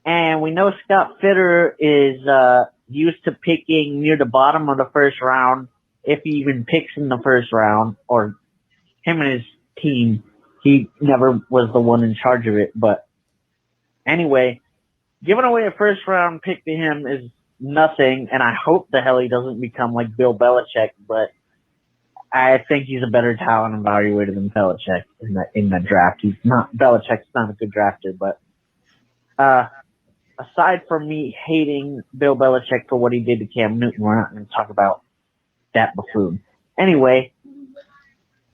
And we know Scott Fitterer is used to picking near the bottom of the first round, if he even picks in the first round, or him and his team. He never was the one in charge of it. But anyway, giving away a first-round pick to him is nothing, and I hope the hell he doesn't become like Bill Belichick, but I think he's a better talent evaluator than Belichick in that draft. Belichick's not a good drafter, but aside from me hating Bill Belichick for what he did to Cam Newton, we're not going to talk about that buffoon. Anyway,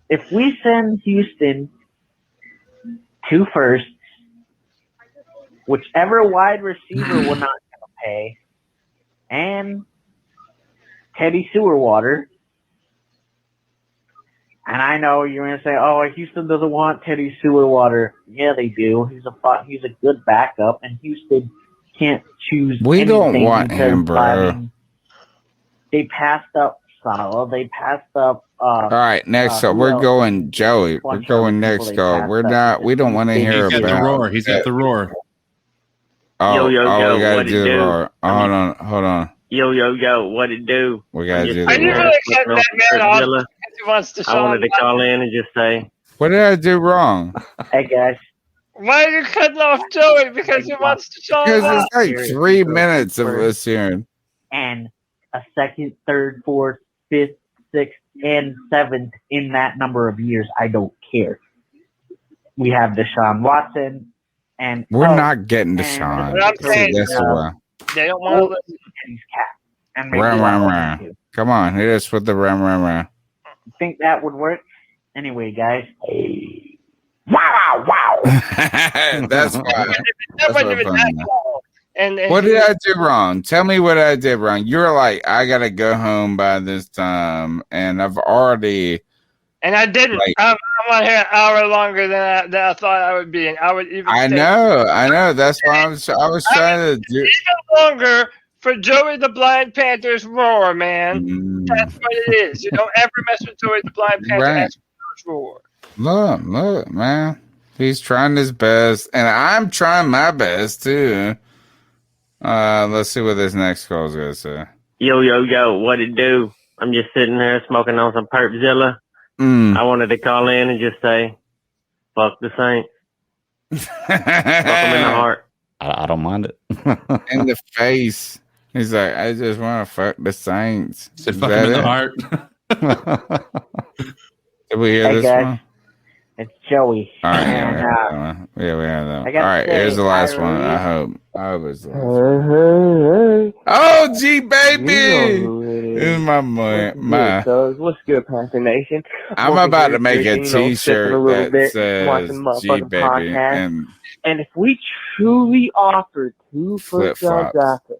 if we send Houston 2 firsts, whichever wide receiver we're not going to pay, and Teddy Sewerwater. And I know you're going to say, "Oh, Houston doesn't want Teddy Sewerwater." Yeah, they do. He's a good backup, and Houston can't choose. We don't want him, bro. They passed up Salah. They passed up. All right, next up, we're going Joey. We're going next call. We're not. We don't want to hear about the roar. He's at the roar. Oh, we gotta do the roar. Hold on. Yo, what it do? We gotta do I the didn't roar. really cut that man off because he wants to. I wanted to call in and just say, what did I do wrong? Hey guys, why are you cutting off Joey? Because he wants to show Because off. it's like 3 minutes of us hearing. and a second, third, fourth, fifth, sixth, and seventh in that number of years. I don't care. We have Deshaun Watson, and We're not getting Deshaun. What I'm saying, That's why. they don't want to listen. Teddy's cat. And Ram. Come on, hit us with the ram. Think that would work? Anyway, guys. Wow. That's why. And what did I do wrong? Tell me what I did wrong. You're like, I gotta go home by this time, and I've already. And I didn't. Like, I'm on here an hour longer than I thought I would be, and I would even. I know. That's why I was trying to do even longer for Joey the Blind Panther's roar, man. That's what it is. You don't ever mess with Joey the Blind Panther. Right. That's his roar. Look, man. He's trying his best, and I'm trying my best too. Let's see what this next call is gonna say. Yo, what it do? I'm just sitting there smoking on some Perpzilla. I wanted to call in and just say, fuck the Saints. Fuck them in the heart. I don't mind it. In the face. He's like, I just want to fuck the Saints. Said fuck him in the heart. Did we hear Hey, this guys. one? It's Joey. All right, And, we have that one. I gotta All right, say, here's the last I one. really- I hope it's the last one. Oh, G baby! This is my my. What's good, Panther Nation? I'm about to make a sipping T-shirt a little that bit, says watching G motherfucking baby podcast. and And if we truly offered 2 first-round Flip-flops. draft picks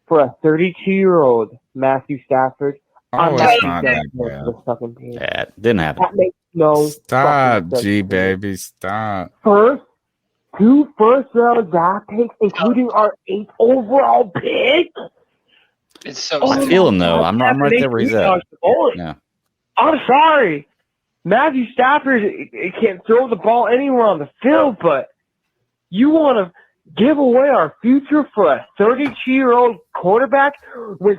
for a 32-year-old Matthew Stafford, I'm it's not not that for bad. the fucking team. Yeah, it didn't happen. That makes no Stop, fucking sense G to me. baby, stop. Two first-round draft picks, including our 8th overall pick. It's so. I feel him though. I'm right there where he's at. Yeah. I'm sorry. Matthew Stafford can't throw the ball anywhere on the field, but you want to give away our future for a 32-year-old quarterback when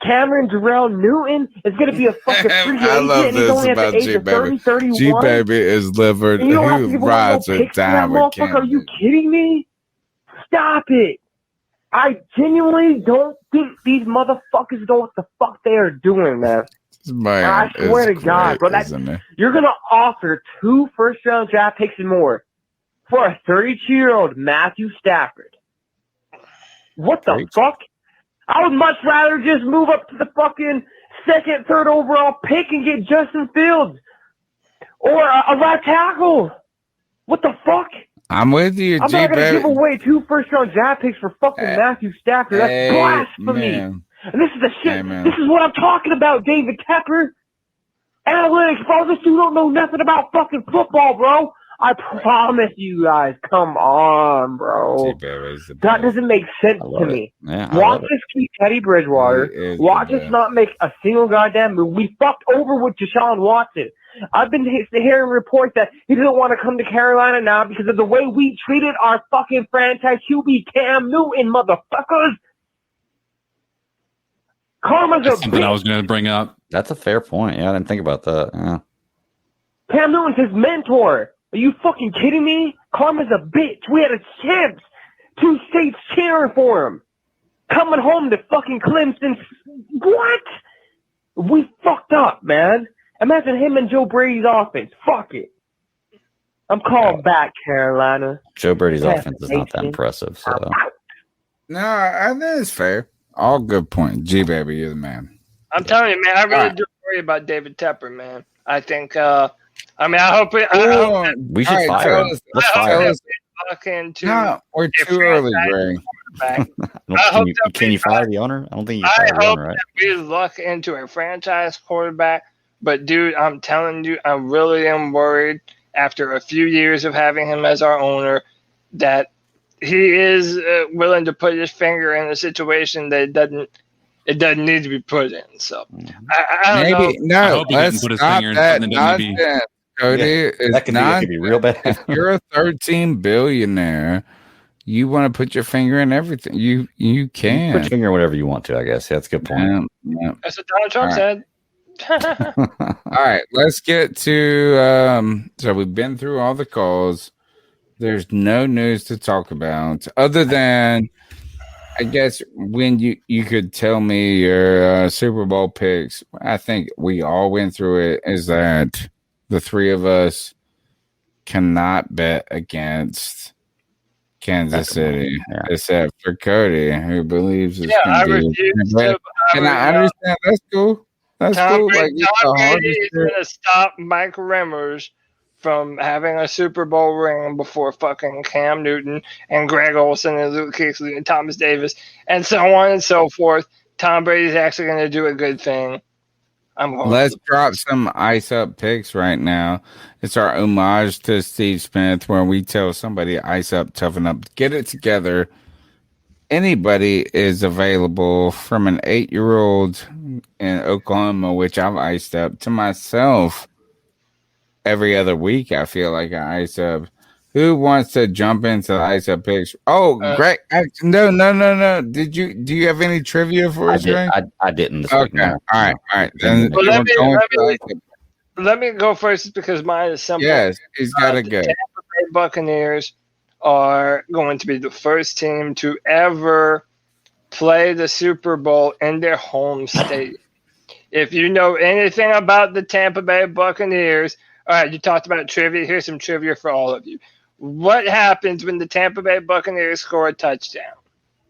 Cameron Darrell Newton is going to be a fucking free agent I love and he's this only at about the age G of baby. 30, 31? G baby is livered. And you don't have to He give away rides no or picks for that die with motherfucker. Are Cameron. you kidding me? Stop it. I genuinely don't think these motherfuckers know what the fuck they are doing, man. Man, I swear to is God, bro, great, isn't it? you're going to offer 2 first-round draft picks and more for a 32-year-old Matthew Stafford. What the fuck? I would much rather just move up to the fucking 2nd, 3rd overall pick and get Justin Fields or a right tackle. What the fuck? I'm with you, I'm G not going to baby. give away 2 first-round draft picks for fucking Matthew Stafford. That's blasphemy. Man. And this is the shit. Amen. This is what I'm talking about, David Tepper. Analytics, bro. This dude don't know nothing about fucking football, bro. I promise you guys. Come on, bro. That doesn't make sense to me. Yeah, Watch us keep Teddy Bridgewater. Watch us not make a single goddamn move. We fucked over with Deshaun Watson. I've been hearing reports that he doesn't want to come to Carolina now because of the way we treated our fucking franchise QB Cam Newton, motherfuckers. Karma's That's a something bitch. I was going to bring up. That's a fair point. Yeah, I didn't think about that. Yeah. Cam Newton's his mentor. Are you fucking kidding me? Karma's a bitch. We had a chance. 2 states cheering for him. Coming home to fucking Clemson. What? We fucked up, man. Imagine him and Joe Brady's offense. Fuck it. I'm calling back, Carolina. Joe Brady's Yes, offense is not that Nation. impressive. So No, I think it's fair. All good points. G baby, you're the man. I'm telling you, man. I really do worry about David Tepper, man. I think. I hope. I hope we should fire him. Let's fire him. No, we're too early, Ray. quarterback. Can you fire the owner? I don't think you I fire the hope owner, right? that we luck into a franchise quarterback. But, dude, I'm telling you, I really am worried after a few years of having him as our owner that he is willing to put his finger in a situation that it doesn't need to be put in. So, I don't know. I hope he doesn't put his finger in something that need to be. Cody, that could be real bad. If you're a 13 billionaire, you want to put your finger in everything. You can. Put your finger in whatever you want to, I guess. That's a good point. Yeah. That's what Donald Trump said. All right, let's get to so we've been through all the calls. There's no news to talk about other than I guess when you could tell me your Super Bowl picks. I think we all went through it. Is that the three of us cannot bet against Kansas City, except for Cody, who believes it's going to be. And I understand. That's cool. That's cool. Tom Brady is going to stop Mike Remmers from having a Super Bowl ring before fucking Cam Newton and Greg Olsen and Luke Kuechly and Thomas Davis and so on and so forth. Tom Brady's actually going to do a good thing. Let's drop some ice up picks right now. It's our homage to Steve Smith where we tell somebody ice up, toughen up, get it together. Anybody is available from an 8-year-old in Oklahoma, which I've iced up, to myself every other week. I feel like I ice up. Who wants to jump into the ice up picks? Oh, Greg! No. Do you have any trivia for us, Greg? I didn't. This okay. Week, no. All right. Then let me go first because mine is simple. Yes, he's got to go. The Tampa Bay Buccaneers are going to be the first team to ever play the Super Bowl in their home state. If you know anything about the Tampa Bay Buccaneers, all right, you talked about trivia. Here's some trivia for all of you. What happens when the Tampa Bay Buccaneers score a touchdown?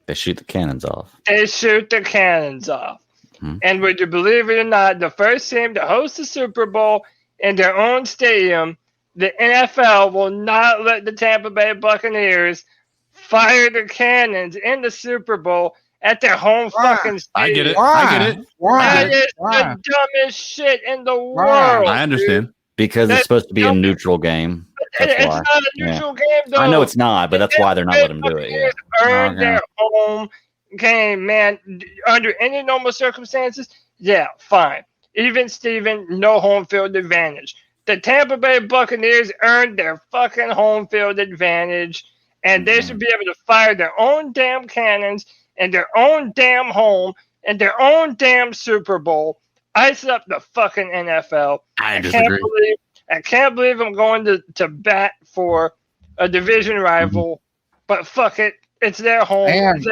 They shoot the cannons off. They shoot the cannons off. Mm-hmm. And would you believe it or not, the first team to host the Super Bowl in their own stadium, the NFL will not let the Tampa Bay Buccaneers fire the cannons in the Super Bowl at their home fucking stadium. I get it. That is the dumbest shit in the world. I understand. Dude. Because it's supposed to be a neutral game. It's not a neutral game, though. I know it's not, but that's why they're not letting them do it. Yeah. Earn their home game, man. Under any normal circumstances, yeah, fine. Even Steven, no home field advantage. The Tampa Bay Buccaneers earned their fucking home field advantage, and they should be able to fire their own damn cannons in their own damn home in their own damn Super Bowl. Ice up the fucking NFL. I disagree. I can't believe I'm going to bat for a division rival, but fuck it. It's their home. Ice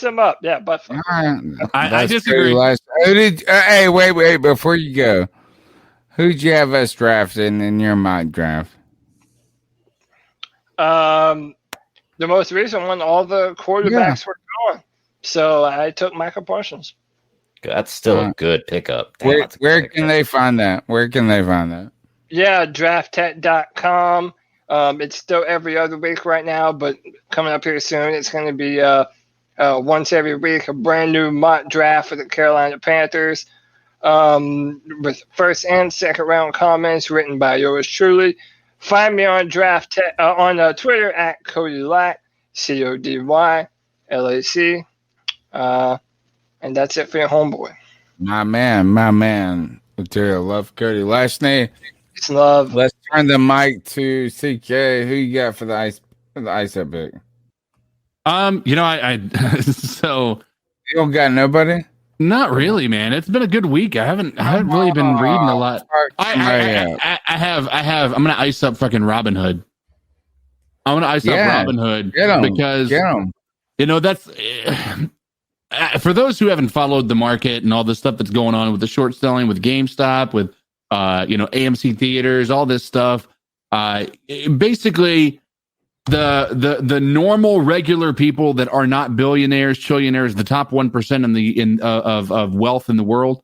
them up. Yeah, but fuck. I disagree. Hey, wait. Before you go, who'd you have us drafting in your mock draft? The most recent one, all the quarterbacks were gone. So I took Michael Parsons. That's still a good pickup. Damn, where can they find that? Yeah, drafttech.com. It's still every other week right now, but coming up here soon, it's going to be once every week, a brand new mock draft for the Carolina Panthers with first and second round comments written by yours truly. Find me on on Twitter at Cody Lack, CODYLAC. And that's it for your homeboy. My man. Material love, Cody. Last name. It's love. Let's turn the mic to CK. Who you got for the ice up pick? I so you don't got nobody? Not really, man. It's been a good week. I haven't really been reading a lot. I have. I'm gonna ice up fucking Robin Hood. I'm gonna ice up Robin Hood because that's for those who haven't followed the market and all the stuff that's going on with the short selling, with GameStop, with AMC theaters, all this stuff. Basically, the normal regular people that are not billionaires, trillionaires, the top 1% of wealth in the world,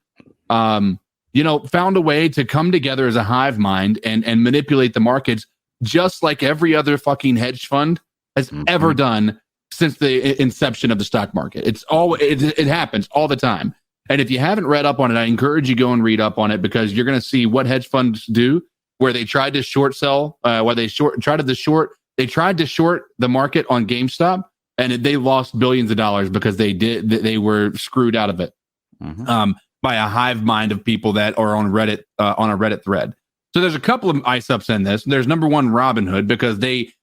found a way to come together as a hive mind and manipulate the markets just like every other fucking hedge fund has ever done since the inception of the stock market. It happens all the time. And if you haven't read up on it, I encourage you go and read up on it, because you're going to see what hedge funds do, where they tried to short sell, they tried to short the market on GameStop, and they lost billions of dollars because they were screwed out of it by a hive mind of people that are on Reddit, on a Reddit thread. So there's a couple of ICE-ups in this. There's number one, Robinhood, because they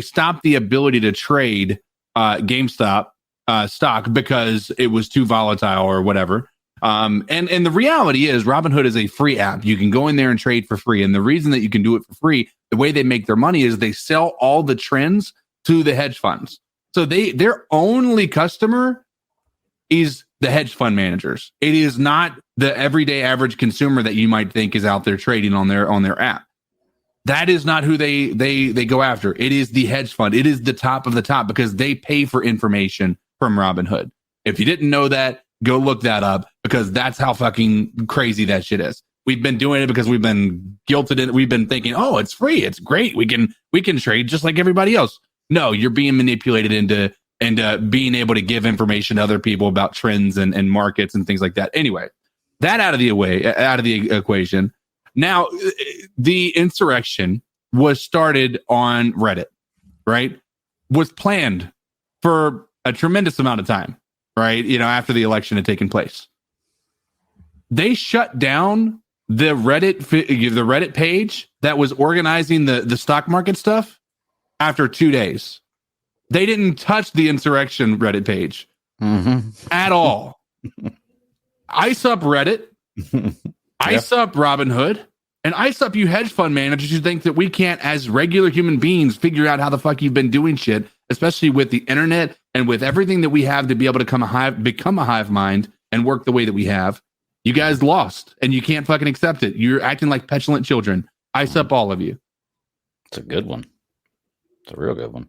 stopped the ability to trade GameStop stock because it was too volatile or whatever. And the reality is Robinhood is a free app. You can go in there and trade for free. And the reason that you can do it for free, the way they make their money is they sell all the trends to the hedge funds. So their only customer is the hedge fund managers. It is not the everyday average consumer that you might think is out there trading on their app. That is not who they go after. It is the hedge fund. It is the top of the top, because they pay for information from Robinhood. If you didn't know that, go look that up, because that's how fucking crazy that shit is. We've been doing it because we've been guilted in. We've been thinking, oh, it's free, it's great, we can trade just like everybody else. No, you're being manipulated into being able to give information to other people about trends and markets and things like that. Anyway, that out of the equation. Now, the insurrection was started on Reddit, right? Was planned for a tremendous amount of time, right? After the election had taken place. They shut down the Reddit page that was organizing the stock market stuff after 2 days. They didn't touch the insurrection Reddit page at all. Ice up Reddit, ice up Robinhood, and ice up you hedge fund managers who think that we can't, as regular human beings, figure out how the fuck you've been doing shit, especially with the internet and with everything that we have to be able to become a hive mind and work the way that we have. You guys lost, and you can't fucking accept it. You're acting like petulant children. Ice up all of you. It's a good one. It's a real good one.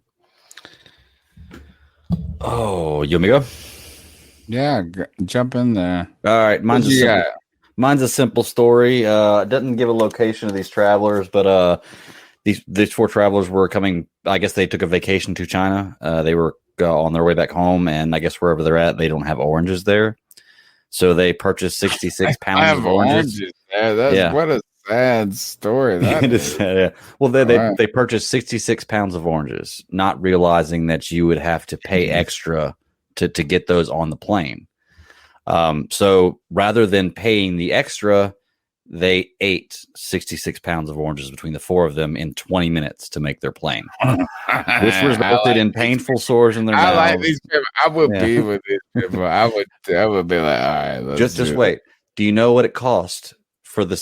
Oh, you want me to go? Yeah, jump in there. All right, mine's a simple story. It doesn't give a location of these travelers, but these four travelers were coming. I guess they took a vacation to China. They were on their way back home, and I guess wherever they're at, they don't have oranges there. So they purchased 66 pounds of oranges. What a sad story. That is sad, yeah. Well, they purchased 66 pounds of oranges, not realizing that you would have to pay extra to get those on the plane. So rather than paying the extra, they ate 66 pounds of oranges between the four of them in 20 minutes to make their plane, which resulted in painful sores in their mouths. I like these people. I would be with these people. I would be like, all right, just wait. Do you know what it cost for the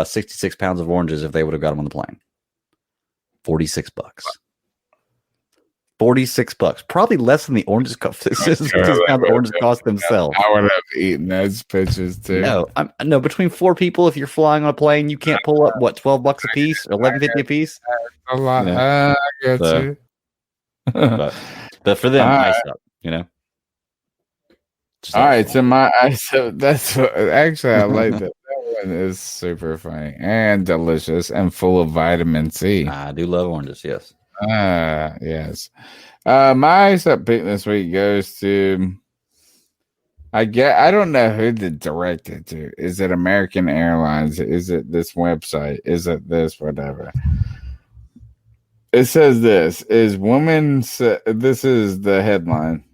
66 pounds of oranges if they would have got them on the plane? $46. $46, probably less than the oranges cost. 66 pounds of oranges cost themselves. I would have eaten those pictures too. No, between four people, if you're flying on a plane, you can't pull up what $12 a piece or $11.50 a piece. A lot. I get you. But for them, ice up. All right, so that's actually I like that. That one is super funny and delicious and full of vitamin C. I do love oranges. Yes. Yes. My ice up pick this week goes to I don't know who to direct it to. Is it American Airlines? Is it this website? Is it this whatever? It says this is this is the headline.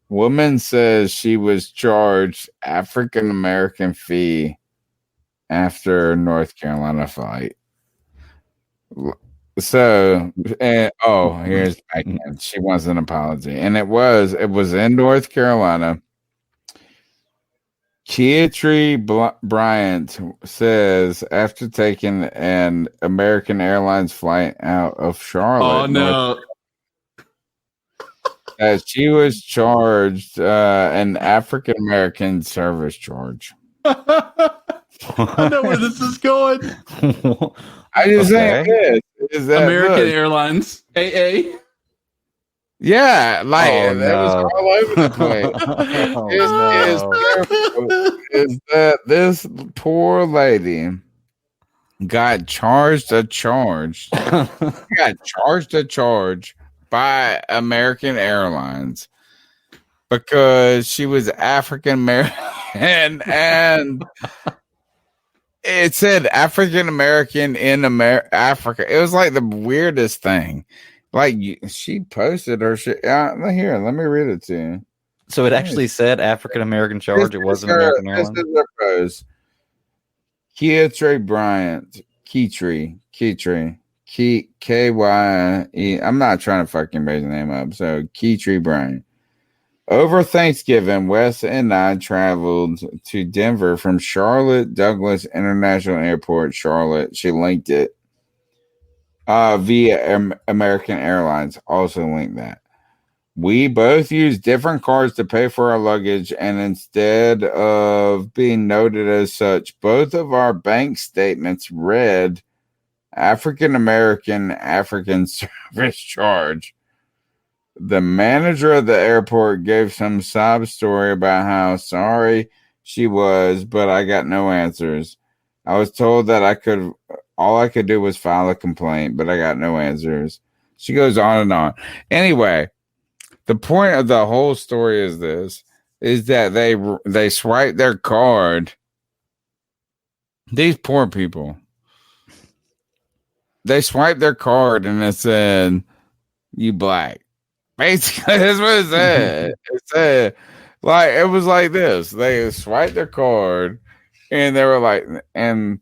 Woman says she was charged African American fee after North Carolina flight. So, here's she wants an apology, and it was in North Carolina. Keatry Bryant says after taking an American Airlines flight out of Charlotte, she was charged an African American service charge. I know where this is going. I just saying this. Is that American Airlines AA? Yeah, that was all over the place. Is that this poor lady got charged a charge. Got charged a charge by American Airlines because she was African American and it said African American in Africa. It was like the weirdest thing. Like she posted her shit. Here, let me read it to you. So it actually said African American charge. It wasn't American Airlines. This is her post. Keitry Bryant, Keitry, K-Y-E. I'm not trying to fucking raise the name up. So Keitry Bryant. Over Thanksgiving, Wes and I traveled to Denver from Charlotte Douglas International Airport, Charlotte. She linked it via American Airlines. Also linked that. We both used different cards to pay for our luggage, and instead of being noted as such, both of our bank statements read African American service charge. The manager of the airport gave some sob story about how sorry she was, but I got no answers. I was told that all I could do was file a complaint, but I got no answers. She goes on and on. Anyway, the point of the whole story is that they swipe their card. These poor people. They swiped their card and it said, "You black." Basically, that's what it said. It said, like, it was like this. They swiped their card and they were like, and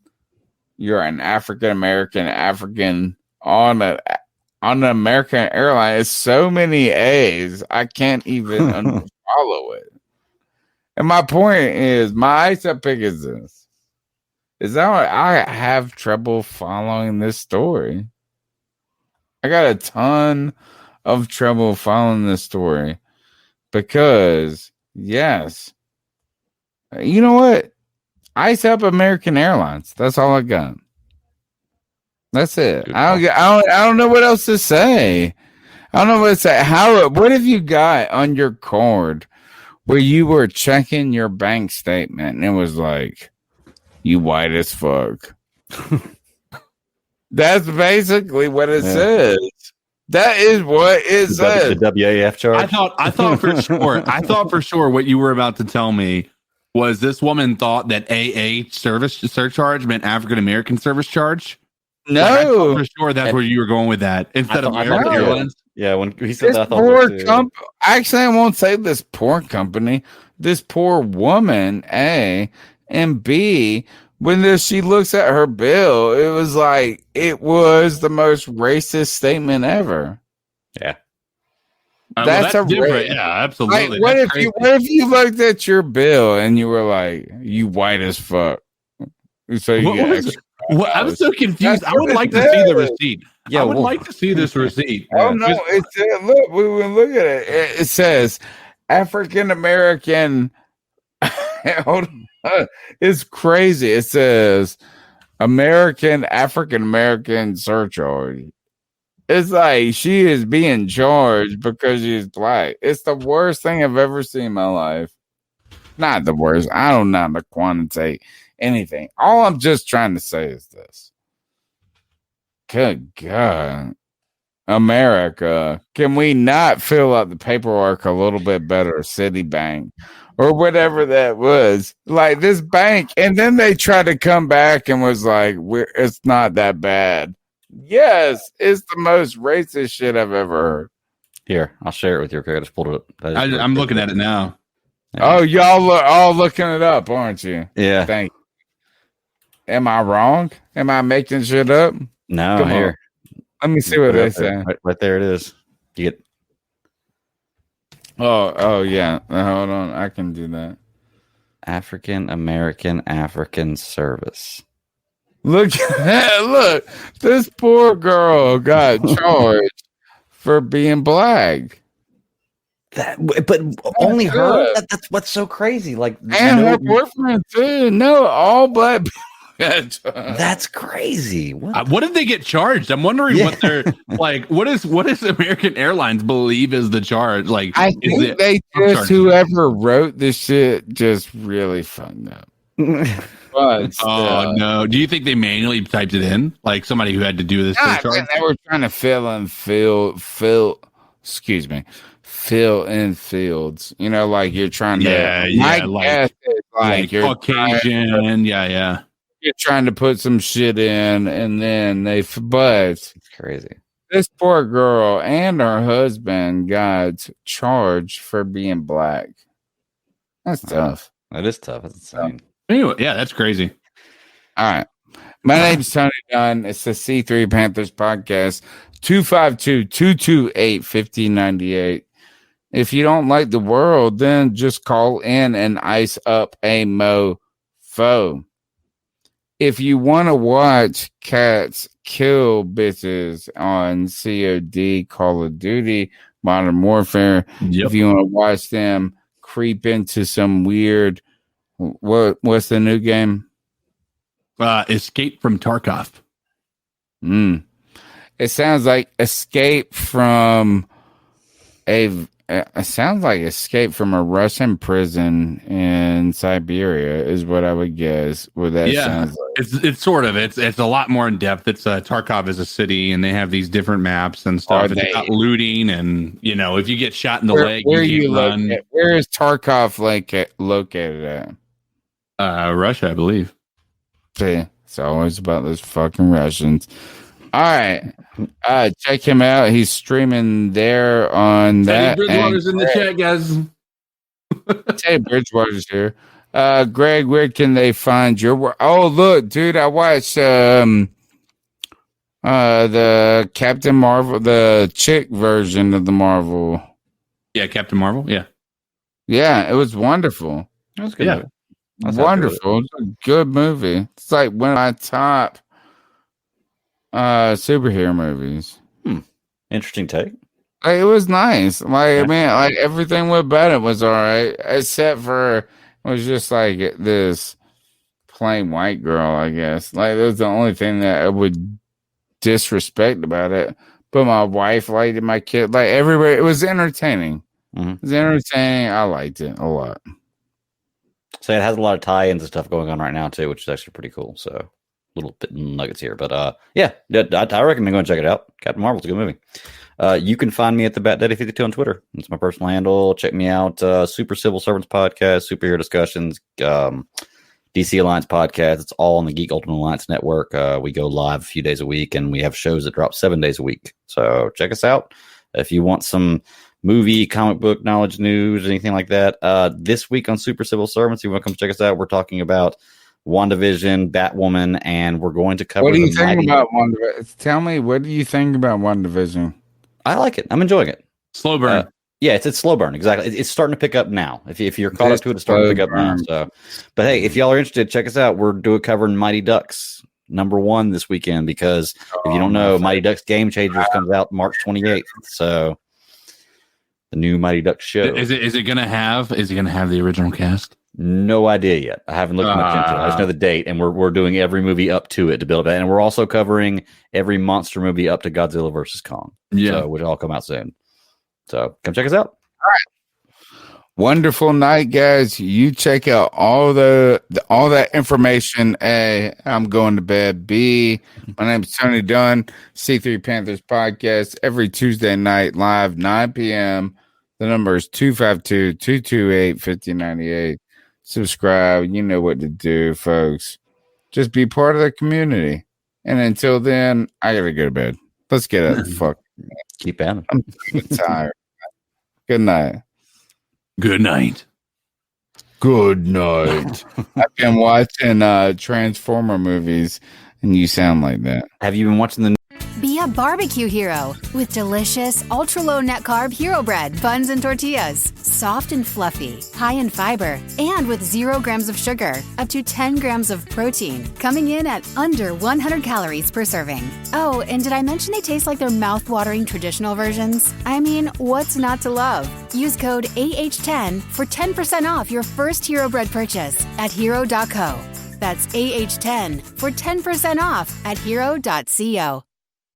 you're an African American on an American airline. It's so many A's, I can't even follow it. And my point is, my ice up pick is this. Is that I have trouble following this story. I got a ton of trouble following this story because, yes, you know what? Ice up American Airlines. That's all I got. That's it. I don't know what else to say. I don't know what to say. What have you got on your card where you were checking your bank statement and it was like, you white as fuck? That's basically what it says. That is what it says. The WAF charge. I thought for sure what you were about to tell me was this woman thought that AA service surcharge meant African American service charge. No, like, I thought for sure that's where you were going with that instead of American Airlines. Yeah, when he said this that, I thought actually, I won't say this poor company, this poor woman, A, and B. When she looks at her bill, it was like it was the most racist statement ever. Yeah, that's different. Yeah, absolutely. Like, what if you looked at your bill and you were like, "You white as fuck"? So I'm so confused. I would like to see the receipt. Yeah, I would like to see this receipt. Oh no! Look, we look at it. It says African American. Hold on. It's crazy. It says African American surcharge. It's like she is being charged because she's black. It's the worst thing I've ever seen in my life. Not the worst. I don't know how to quantitate anything. All I'm just trying to say is this. Good God. America, can we not fill out the paperwork a little bit better? Citibank or whatever that was, like this bank, and then they tried to come back and was like, it's not that bad. Yes, it's the most racist shit I've ever heard. Here, I'll share it with you. Okay, I just pulled it up. I'm looking at it now. Oh, y'all are all looking it up, aren't you? Yeah. Thank you. Am I wrong? Am I making shit up? No, Come here. on. Let me see what they say. Right there it is. You get. Oh yeah. Hold on, I can do that. African American service. Look, look. This poor girl got charged for being black. But only her. That's what's so crazy. Like, and her boyfriend too. No, all black people. That's crazy. What did they get charged? I'm wondering what they're like. What is American Airlines believe is the charge? Like, I think whoever wrote this shit just really fucked up. But oh no! Do you think they manually typed it in, like somebody who had to do this? They were trying to fill in fields. You know, like you're trying to. Like Caucasian. You're trying to put some shit in, and then but it's crazy. This poor girl and her husband got charged for being black. That's tough. That is tough. That's insane. Anyway, yeah, that's crazy. All right. My name's Tony Dunn. It's the C3 Panthers podcast. 252-228-5098. If you don't like the world, then just call in and ice up a mofo. If you want to watch cats kill bitches on COD, Call of Duty, Modern Warfare, if you want to watch them creep into some weird, what's the new game? Escape from Tarkov. It sounds like Escape from a Russian prison in Siberia is what I would guess. What that sounds like. It's sort of it's a lot more in depth. It's Tarkov is a city, and they have these different maps and stuff. It's about looting, and if you get shot in the leg, you can't run. Where is Tarkov located at? Russia, I believe. See, it's always about those fucking Russians. All right. Check him out. He's streaming there on that. Teddy Bridgewater's in the chat, guys. Teddy Bridgewater's here. Greg, where can they find your work? Oh, look, dude, I watched the Captain Marvel, the chick version of the Marvel. Yeah, Captain Marvel. Yeah. Yeah, it was wonderful. That was good. Yeah. Wonderful. It's a good movie. It's like one of my top superhero movies. Interesting take. Like, it was nice. I mean, everything about it was all right, except for it was just like this plain white girl, I guess. Like, that was the only thing that I would disrespect about it. But my wife liked it, my kid, like everybody. It was entertaining. It was entertaining. I liked it a lot. So it has a lot of tie-ins and stuff going on right now too, which is actually pretty cool. So little bit nuggets here, but I recommend going and check it out. Captain Marvel's a good movie. You can find me at the BatDaddy52 on Twitter. It's my personal handle. Check me out. Super Civil Servants podcast, Superhero Discussions, DC Alliance podcast. It's all on the Geek Ultimate Alliance Network. We go live a few days a week, and we have shows that drop 7 days a week. So check us out if you want some movie, comic book knowledge, news, anything like that. This week on Super Civil Servants, if you want to come check us out, we're talking about WandaVision, Batwoman, and we're going to cover. What do you think about WandaVision? Tell me, what do you think about WandaVision? I like it. I'm enjoying it. Slow burn. Yeah, it's slow burn. Exactly. It's starting to pick up now. If you're caught up to it, it's starting to pick up now. So, but hey, if y'all are interested, check us out. We're covering Mighty Ducks #1 this weekend because if you don't know, Mighty Ducks Game Changers comes out March 28th. So the new Mighty Ducks show. Is it going to have the original cast? No idea yet. I haven't looked much into it. I just know the date, and we're doing every movie up to it to build that, and we're also covering every monster movie up to Godzilla versus Kong. So, which will all come out soon. So come check us out. All right. Wonderful night, guys. You check out all that information. A, I'm going to bed. B, my name is Tony Dunn. C3 Panthers podcast every Tuesday night live 9 p.m. The number is 252-228-5098. Subscribe. You know what to do, folks. Just be part of the community. And until then, I gotta go to bed. Let's get up. Fuck. Keep at it. I'm tired. Good night. Good night. Good night. I've been watching Transformer movies, and you sound like that. Have you been watching the? Be a barbecue hero with delicious, ultra-low net-carb Hero Bread, buns, and tortillas. Soft and fluffy, high in fiber, and with 0 grams of sugar, up to 10 grams of protein, coming in at under 100 calories per serving. Oh, and did I mention they taste like their mouth-watering traditional versions? I mean, what's not to love? Use code AH10 for 10% off your first Hero Bread purchase at hero.co. That's AH10 for 10% off at hero.co.